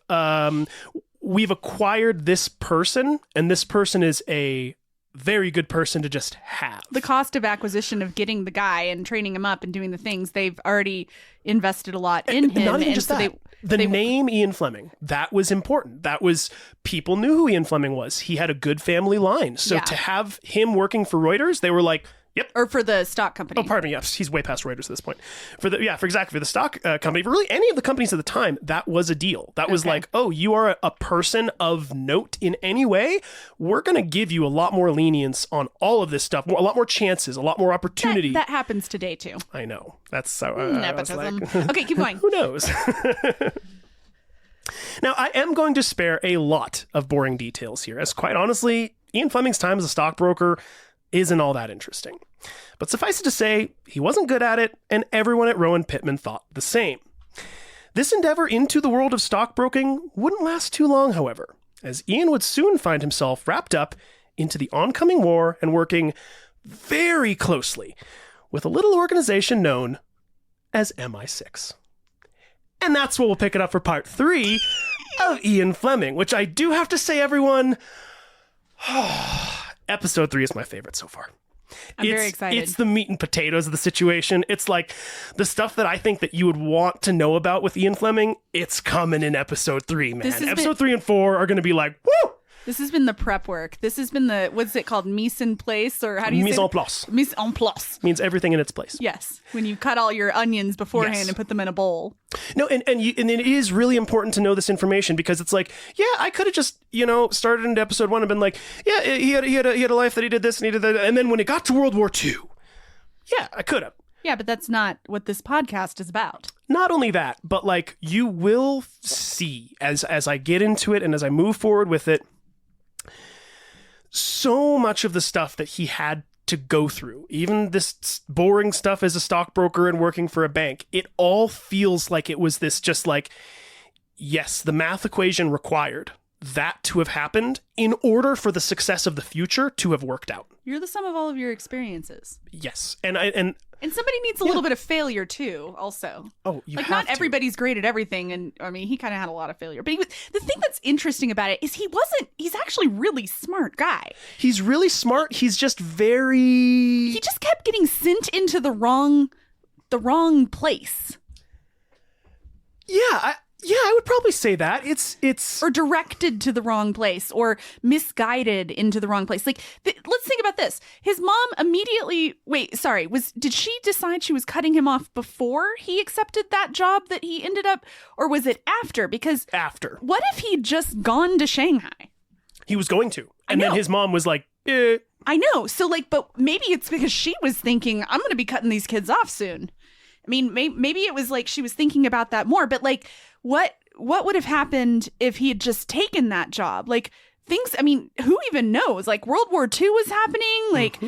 S1: we've acquired this person, and this person is a very good person to just have.
S9: The cost of acquisition of getting the guy and training him up and doing the things, they've already invested a lot in him.
S1: Not even just
S9: so
S1: that. The name Ian Fleming, that was important. That was, people knew who Ian Fleming was. He had a good family line. So to have him working for Reuters, they were like, yep.
S9: Or for the stock company.
S1: Oh, pardon me. Yes, he's way past Reuters at this point. For the stock company, for really any of the companies at the time, that was a deal. That was like, oh, you are a person of note in any way. We're going to give you a lot more lenience on all of this stuff, a lot more chances, a lot more opportunity.
S9: That happens today too.
S1: I know. That's so
S9: nepotism. Okay, keep going.
S1: Who knows? Now, I am going to spare a lot of boring details here, as quite honestly, Ian Fleming's time as a stockbroker isn't all that interesting. But suffice it to say, he wasn't good at it, and everyone at Rowan Pittman thought the same. This endeavor into the world of stockbroking wouldn't last too long, however, as Ian would soon find himself wrapped up into the oncoming war and working very closely with a little organization known as MI6. And that's what we'll pick it up for part 3 of Ian Fleming, which I do have to say, everyone, episode 3 is my favorite so far.
S9: I'm very excited.
S1: It's the meat and potatoes of the situation. It's like the stuff that I think that you would want to know about with Ian Fleming. It's coming in episode 3, man. Episode 3 and 4 are going to be like, woo!
S9: This has been the prep work. This has been the, what's it called? Mise en place? Or how do you say
S1: Mise en place.
S9: Mise en place.
S1: Means everything in its place.
S9: Yes. When you cut all your onions beforehand and put them in a bowl.
S1: No, and it is really important to know this information because it's like, yeah, I could have just, started into episode 1 and been like, yeah, he had a life that he did this and he did that. And then when it got to World War II, yeah, I could have.
S9: Yeah, but that's not what this podcast is about.
S1: Not only that, but like you will see as I get into it and as I move forward with it, so much of the stuff that he had to go through, even this boring stuff as a stockbroker and working for a bank, it all feels like it was this just like, yes, the math equation required that to have happened in order for the success of the future to have worked out.
S9: You're the sum of all of your experiences.
S1: Yes.
S9: And somebody needs a little bit of failure too, also.
S1: Oh, you
S9: like
S1: have
S9: not
S1: to.
S9: Everybody's great at everything, and I mean, he kind of had a lot of failure. But the thing that's interesting about it is he's actually a really smart guy.
S1: He's really smart. He's just very...
S9: He just kept getting sent into the wrong place.
S1: Yeah, I would probably say that. It's
S9: or directed to the wrong place or misguided into the wrong place. Like, let's think about this. His mom immediately, did she decide she was cutting him off before he accepted that job that he ended up, or was it after? Because
S1: after.
S9: What if he'd just gone to Shanghai?
S1: He was going to. And then his mom was like,
S9: I know. So but maybe it's because she was thinking, I'm going to be cutting these kids off soon. I mean, maybe it was like she was thinking about that more, but like, what would have happened if he had just taken that job? Like things, I mean, who even knows? Like World War II was happening. Like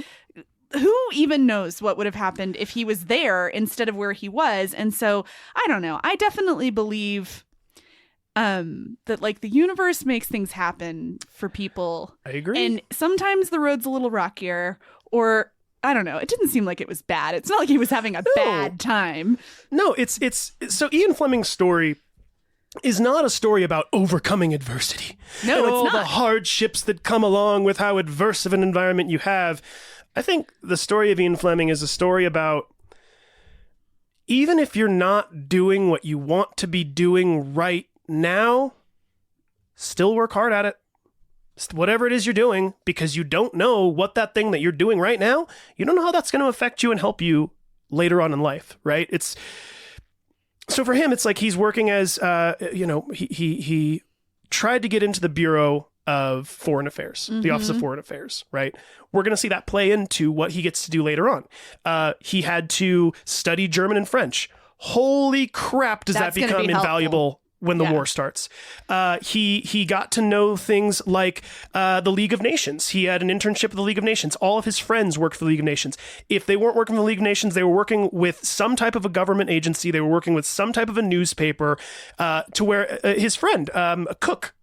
S9: who even knows what would have happened if he was there instead of where he was? And so I don't know. I definitely believe that like the universe makes things happen for people.
S1: I agree.
S9: And sometimes the road's a little rockier, or I don't know. It didn't seem like it was bad. It's not like he was having a bad time.
S1: No, it's so Ian Fleming's story is not a story about overcoming adversity.
S9: No,
S1: and
S9: it's
S1: all
S9: not.
S1: the hardships that come along with how adverse of an environment you have. I think the story of Ian Fleming is a story about even if you're not doing what you want to be doing right now, still work hard at it. Whatever it is you're doing, because you don't know what that thing that you're doing right now, you don't know how that's going to affect you and help you later on in life, right? So for him, it's like he's working as, he tried to get into the Bureau of Foreign Affairs, the Office of Foreign Affairs, right? We're going to see that play into what he gets to do later on. He had to study German and French. Holy crap, does
S9: That's
S1: that
S9: gonna
S1: become
S9: be
S1: invaluable when the
S9: Yeah.
S1: war starts? He got to know things like the League of Nations. He had an internship with the League of Nations. All of his friends worked for the League of Nations. If they weren't working for the League of Nations, they were working with some type of a government agency. They were working with some type of a newspaper, to where his friend, Cook,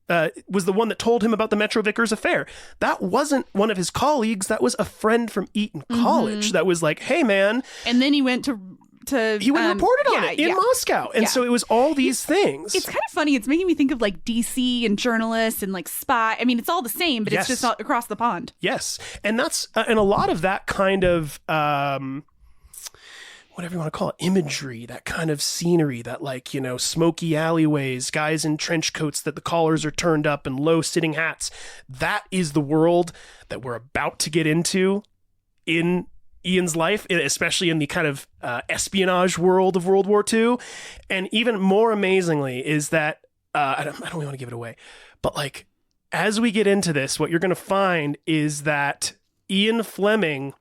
S1: was the one that told him about the Metro-Vickers affair. That wasn't one of his colleagues. That was a friend from Eton College that was like, hey, man.
S9: And then he went to
S1: He went and reported on it in Moscow. And so it was all these things.
S9: It's kind of funny. It's making me think of like DC and journalists and like spy. I mean, it's all the same, but it's just all across the pond.
S1: Yes. And that's, and a lot of that kind of, whatever you want to call it, imagery, that kind of scenery, that like, smoky alleyways, guys in trench coats that the collars are turned up and low sitting hats. That is the world that we're about to get into in Ian's life, especially in the kind of espionage world of World War II. And even more amazingly is that, I don't really want to give it away, but like, as we get into this, what you're going to find is that Ian Fleming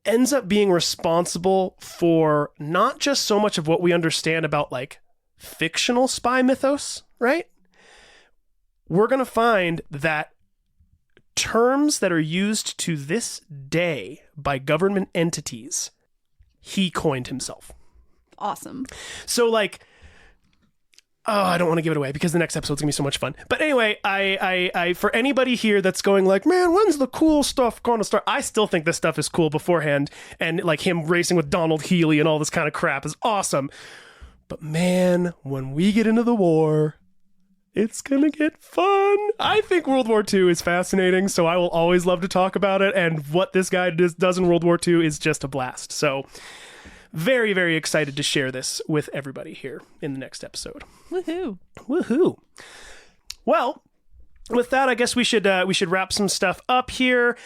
S1: ends up being responsible for not just so much of what we understand about like fictional spy mythos, right? We're going to find that terms that are used to this day by government entities, he coined himself.
S9: Awesome.
S1: So like, I don't want to give it away because the next episode's gonna be so much fun. But anyway, I for anybody here that's going like, man, when's the cool stuff going to start? I still think this stuff is cool beforehand, and like him racing with Donald Healy and all this kind of crap is awesome. But man, when we get into the war, it's gonna get fun. I think World War II is fascinating, so I will always love to talk about it. And what this guy does in World War II is just a blast. So very, very excited to share this with everybody here in the next episode. Woohoo. Well, with that, I guess we should wrap some stuff up here.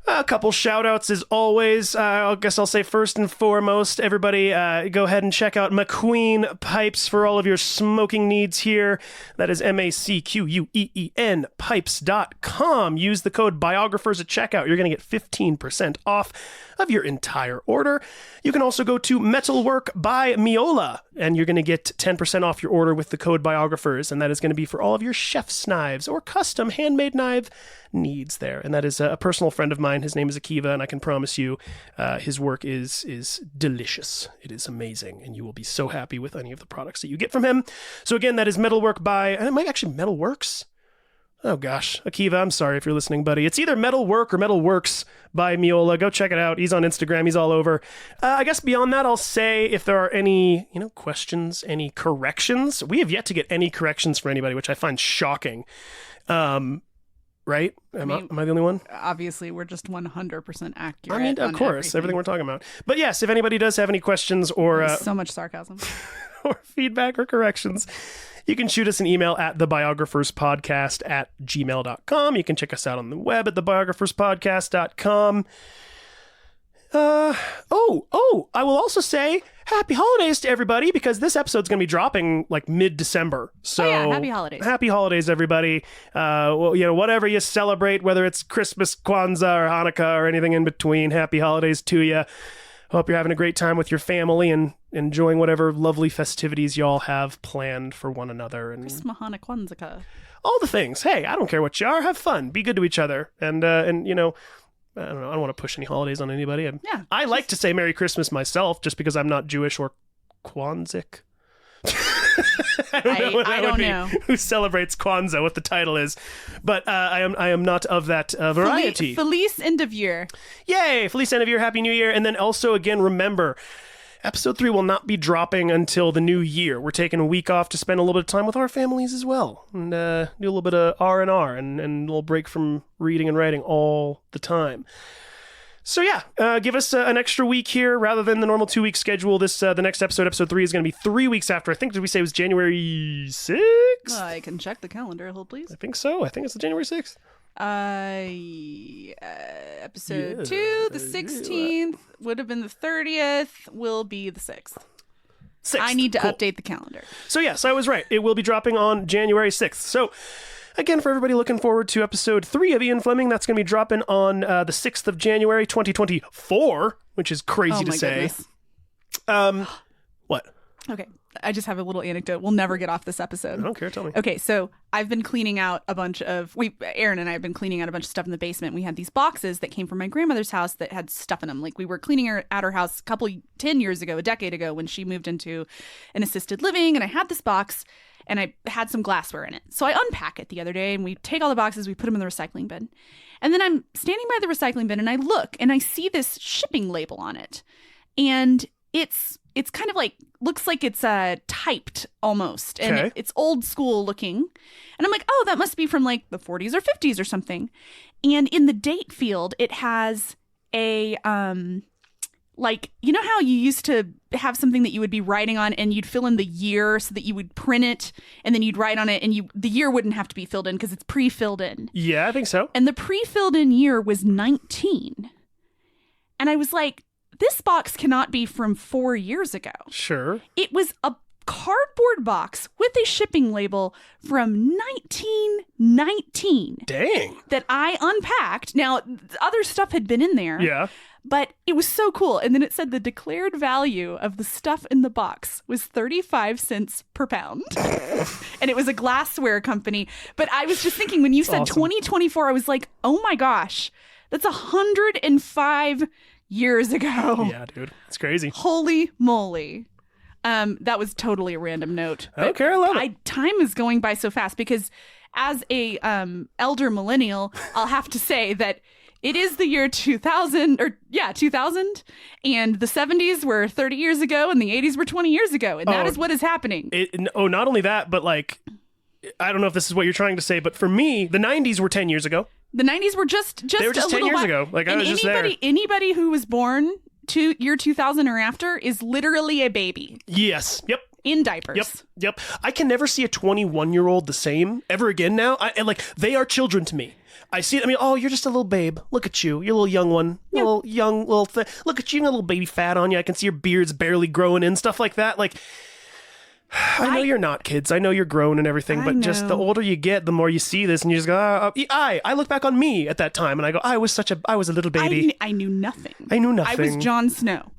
S1: A couple shout outs as always. I guess I'll say first and foremost, everybody go ahead and check out McQueen Pipes for all of your smoking needs here. That is MACQUEEN pipes.com. Use the code biographers at checkout. You're going to get 15% off of your entire order. You can also go to Metalwork by Miola, and you're going to get 10% off your order with the code biographers, and that is going to be for all of your chef's knives or custom handmade knife needs there. And that is a personal friend of mine. His name is Akiva, and I can promise you his work is delicious. It is amazing, and you will be so happy with any of the products that you get from him. So again, that is Metalwork by, and it might actually Metalworks. Oh gosh, Akiva, I'm sorry if you're listening, buddy. It's either Metalwork or Metalworks by Miola. Go check it out. He's on Instagram. He's all over. I guess beyond that, I'll say if there are any, questions, any corrections. We have yet to get any corrections for anybody, which I find shocking. Right? Am I the only one?
S9: Obviously, we're just 100% accurate.
S1: I mean, of course, everything we're talking about. But yes, if anybody does have any questions or
S9: so much sarcasm
S1: or feedback or corrections, you can shoot us an email at thebiographerspodcast@gmail.com. You can check us out on the web at thebiographerspodcast.com. I will also say happy holidays to everybody, because this episode's going to be dropping like mid-December. So
S9: happy holidays.
S1: Happy holidays, everybody. Whatever you celebrate, whether it's Christmas, Kwanzaa, or Hanukkah, or anything in between, happy holidays to you. Hope you're having a great time with your family and enjoying whatever lovely festivities y'all have planned for one another. And
S9: Christmas, Hanukkah, Kwanzaa.
S1: all the things. Hey, I don't care what you are. Have fun. Be good to each other. And I don't know. I don't want to push any holidays on anybody. I like to say Merry Christmas myself, just because I'm not Jewish or Kwanzaa. I don't know who celebrates Kwanzaa, what the title is, but I am not of that variety.
S9: Feliz end of year.
S1: Yay! Feliz end of year, Happy New Year. And then also, again, remember, Episode 3 will not be dropping until the new year. We're taking a week off to spend a little bit of time with our families as well, and do a little bit of R&R and a little break from reading and writing all the time. So yeah, give us an extra week here rather than the normal 2-week schedule. The next episode 3, is going to be 3 weeks after. I think, did we say it was January 6th?
S9: I can check the calendar, hold please.
S1: I think so. I think it's the January 6th.
S9: Episode 2, the 16th, would have been the 30th, will be the 6th. I need to update the calendar.
S1: So yes, I was right. It will be dropping on January 6th. So again, for everybody looking forward to episode 3 of Ian Fleming, that's going to be dropping on the 6th of January, 2024, which is crazy to say.
S9: Goodness.
S1: What?
S9: Okay. I just have a little anecdote. We'll never get off this episode.
S1: I don't care. Tell me.
S9: Okay, so I've been cleaning out a bunch of... Aaron and I have been cleaning out a bunch of stuff in the basement. We had these boxes that came from my grandmother's house that had stuff in them. Like, we were cleaning out her house 10 years ago, a decade ago, when she moved into an assisted living, and I had this box, and I had some glassware in it. So I unpack it the other day, and we take all the boxes, we put them in the recycling bin. And then I'm standing by the recycling bin, and I look, and I see this shipping label on it. And it's kind of like, looks like it's typed almost. And
S1: okay.
S9: It's old school looking. And I'm like, oh, that must be from like the 40s or 50s or something. And in the date field, it has a, like, you know how you used to have something that you would be writing on and you'd fill in the year so that you would print it and then you'd write on it and the year wouldn't have to be filled in because it's pre-filled in.
S1: Yeah, I think so.
S9: And the pre-filled in year was 19. And I was like, this box cannot be from 4 years ago.
S1: Sure.
S9: It was a cardboard box with a shipping label from 1919.
S1: Dang.
S9: That I unpacked. Now, other stuff had been in there.
S1: Yeah.
S9: But it was so cool. And then it said the declared value of the stuff in the box was 35 cents per pound. And it was a glassware company. But I was just thinking, when you said
S1: awesome.
S9: 2024, I was like, oh my gosh, that's 105 years ago.
S1: Yeah, dude. It's crazy.
S9: Holy moly. That was totally a random note.
S1: Okay, I love it.
S9: Time is going by so fast because as a elder millennial, I'll have to say that it is the year 2000, 2000, and the 70s were 30 years ago, and the 80s were 20 years ago, and that is what is happening.
S1: Not only that, but like, I don't know if this is what you're trying to say, but for me, the 90s were 10 years ago.
S9: The 90s were just
S1: they were just 10 years ago. Like, I was just there.
S9: Anybody who was born to year 2000 or after is literally a baby.
S1: Yes. Yep.
S9: In diapers.
S1: Yep. I can never see a 21-year-old the same ever again now. And like, they are children to me. I see it. I mean, oh, you're just a little babe. Look at you. You're a little young one.
S9: Yeah.
S1: Little young, little look at you, a little baby fat on you. I can see your beard's barely growing in, stuff like that. Like, I know you're not kids. I know you're grown and everything, but just the older you get, the more you see this, and you just go, I look back on me at that time, and I go, I was a little baby.
S9: I knew nothing.
S1: I knew nothing.
S9: I was Jon Snow.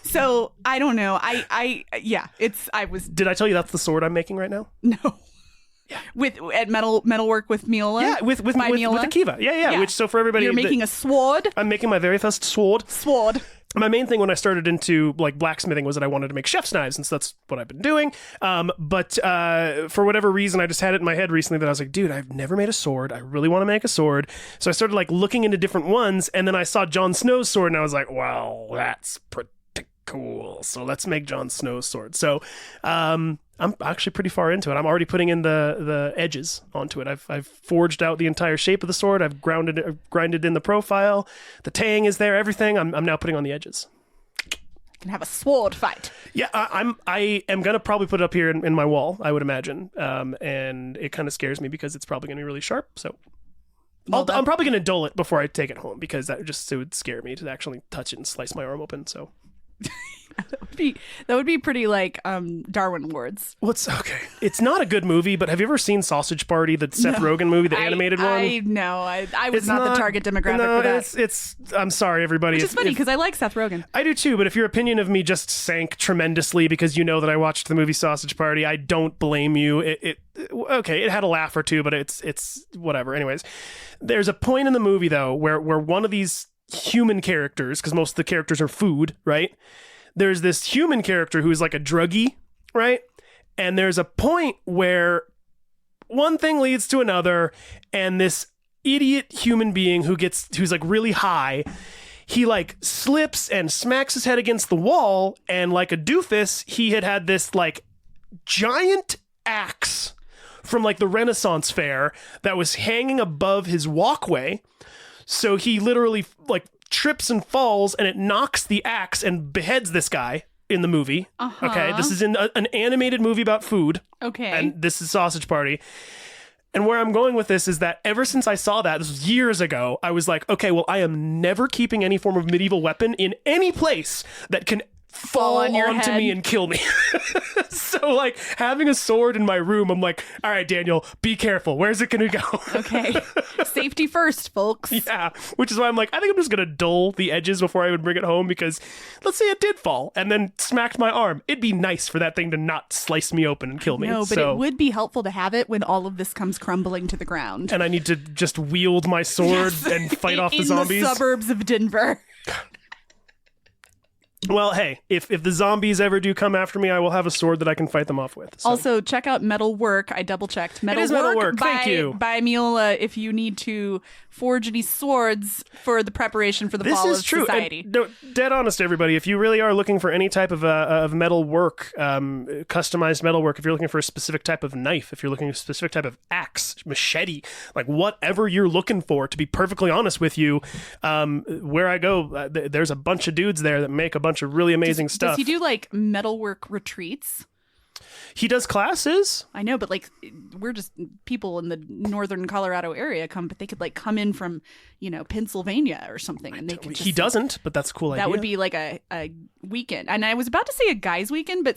S9: So I don't know. I was.
S1: Did I tell you that's the sword I'm making right now?
S9: No. Yeah. With metalwork with Miola.
S1: Yeah, with Akiva. Yeah. Which, so for everybody,
S9: you're making a sword.
S1: I'm making my very first sword. My main thing when I started into like blacksmithing was that I wanted to make chef's knives, and so that's what I've been doing. But for whatever reason, I just had it in my head recently that I was like, dude, I've never made a sword. I really want to make a sword. So I started like looking into different ones, and then I saw Jon Snow's sword, and I was like, well, that's pretty cool. So let's make Jon Snow's sword. So I'm actually pretty far into it. I'm already putting in the edges onto it. I've forged out the entire shape of the sword. I've grinded in the profile. The tang is there. Everything. I'm now putting on the edges.
S9: Can have a sword fight.
S1: Yeah, I am gonna probably put it up here in my wall, I would imagine. And it kind of scares me because it's probably gonna be really sharp. So I'm probably gonna dull it before I take it home because it would scare me to actually touch it and slice my arm open. So.
S9: That would be pretty like Darwin Awards.
S1: Okay? It's not a good movie, but have you ever seen Sausage Party, the Seth Rogen movie, the animated one?
S9: I was not the target demographic for that.
S1: It's I'm sorry, everybody.
S9: Which is funny because I like Seth Rogen.
S1: I do too, but if your opinion of me just sank tremendously because you know that I watched the movie Sausage Party, I don't blame you. It had a laugh or two, but it's whatever. Anyways, there's a point in the movie though where one of these human characters, because most of the characters are food, right? There's this human character who's like a druggie, right? And there's a point where one thing leads to another, and this idiot human being who's like really high, he like slips and smacks his head against the wall, and like a doofus, he had this like giant axe from like the Renaissance fair that was hanging above his walkway. So he literally like trips and falls, and it knocks the axe and beheads this guy in the movie. Okay, this is in an animated movie about food.
S9: Okay.
S1: And this is Sausage Party. And where I'm going with this is that ever since I saw that, this was years ago, I was like, okay, well, I am never keeping any form of medieval weapon in any place that can fall
S9: on your
S1: onto
S9: head.
S1: me and kill me. So like having a sword in my room, I'm like, all right, Daniel, be careful. Where's it going to go?
S9: Okay. Safety first, folks.
S1: Yeah, which is why I'm like, I think I'm just going to dull the edges before I would bring it home, because let's say it did fall and then smacked my arm. It'd be nice for that thing to not slice me open and kill me.
S9: No, but it would be helpful to have it when all of this comes crumbling to the ground.
S1: And I need to just wield my sword and fight off the zombies.
S9: In the suburbs of Denver.
S1: Well, hey, if the zombies ever do come after me, I will have a sword that I can fight them off with. So.
S9: Also, check out Metal Work. I double checked.
S1: It is Metal Work. Thank you.
S9: By Miola, if you need to forge any swords for the preparation for the fall of society.
S1: And, no, dead honest, everybody. If you really are looking for any type of metal work, customized metal work, if you're looking for a specific type of knife, if you're looking for a specific type of axe, machete, like whatever you're looking for, to be perfectly honest with you, where I go, there's a bunch of dudes there that make a bunch of really amazing stuff.
S9: Does he do like metalwork retreats?
S1: He does classes.
S9: I know, but like we're just people in the northern Colorado area but they could like come in from, Pennsylvania or something, and they could just,
S1: he doesn't, but that's a cool idea.
S9: That would be like a weekend. And I was about to say a guy's weekend, but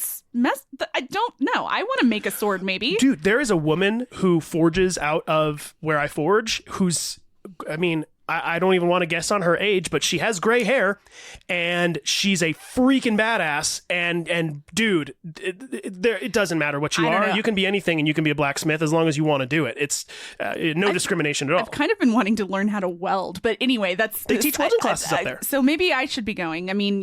S9: I don't know. I want to make a sword maybe.
S1: Dude, there is a woman who forges out of where I forge who's, I don't even want to guess on her age, but she has gray hair, and she's a freaking badass. And dude, it doesn't matter what you are. You can be anything, and you can be a blacksmith as long as you want to do it. It's no discrimination at all.
S9: I've kind of been wanting to learn how to weld, but anyway,
S1: they teach welding classes up there.
S9: So maybe I should be going. I mean,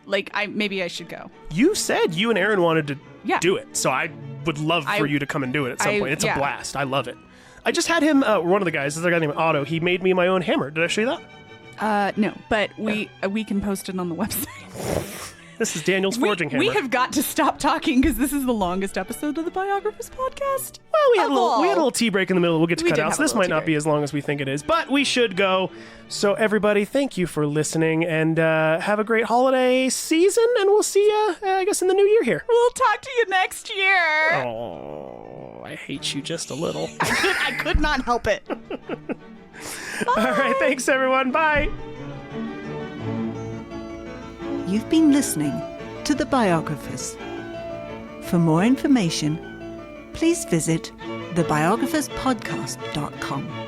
S9: maybe I should go.
S1: You said you and Aaron wanted to do it, so I would love for you to come and do it at some point. It's a blast. I love it. I just had him, one of the guys, this is a guy named Otto, he made me my own hammer. Did I show you that?
S9: No, but we can post it on the website.
S1: This is Daniel's forging hammer.
S9: We have got to stop talking because this is the longest episode of the Biographers podcast.
S1: Well, we had a little tea break in the middle. We'll get to cut out, so this might not
S9: break.
S1: be as long as we think it is, but we should go. So everybody, thank you for listening, and have a great holiday season, and we'll see you, I guess, in the new year here.
S9: We'll talk to you next year.
S1: Oh, I hate you just a little.
S9: I could not help it.
S1: All right, thanks everyone. Bye.
S8: You've been listening to The Biographers. For more information, please visit thebiographerspodcast.com.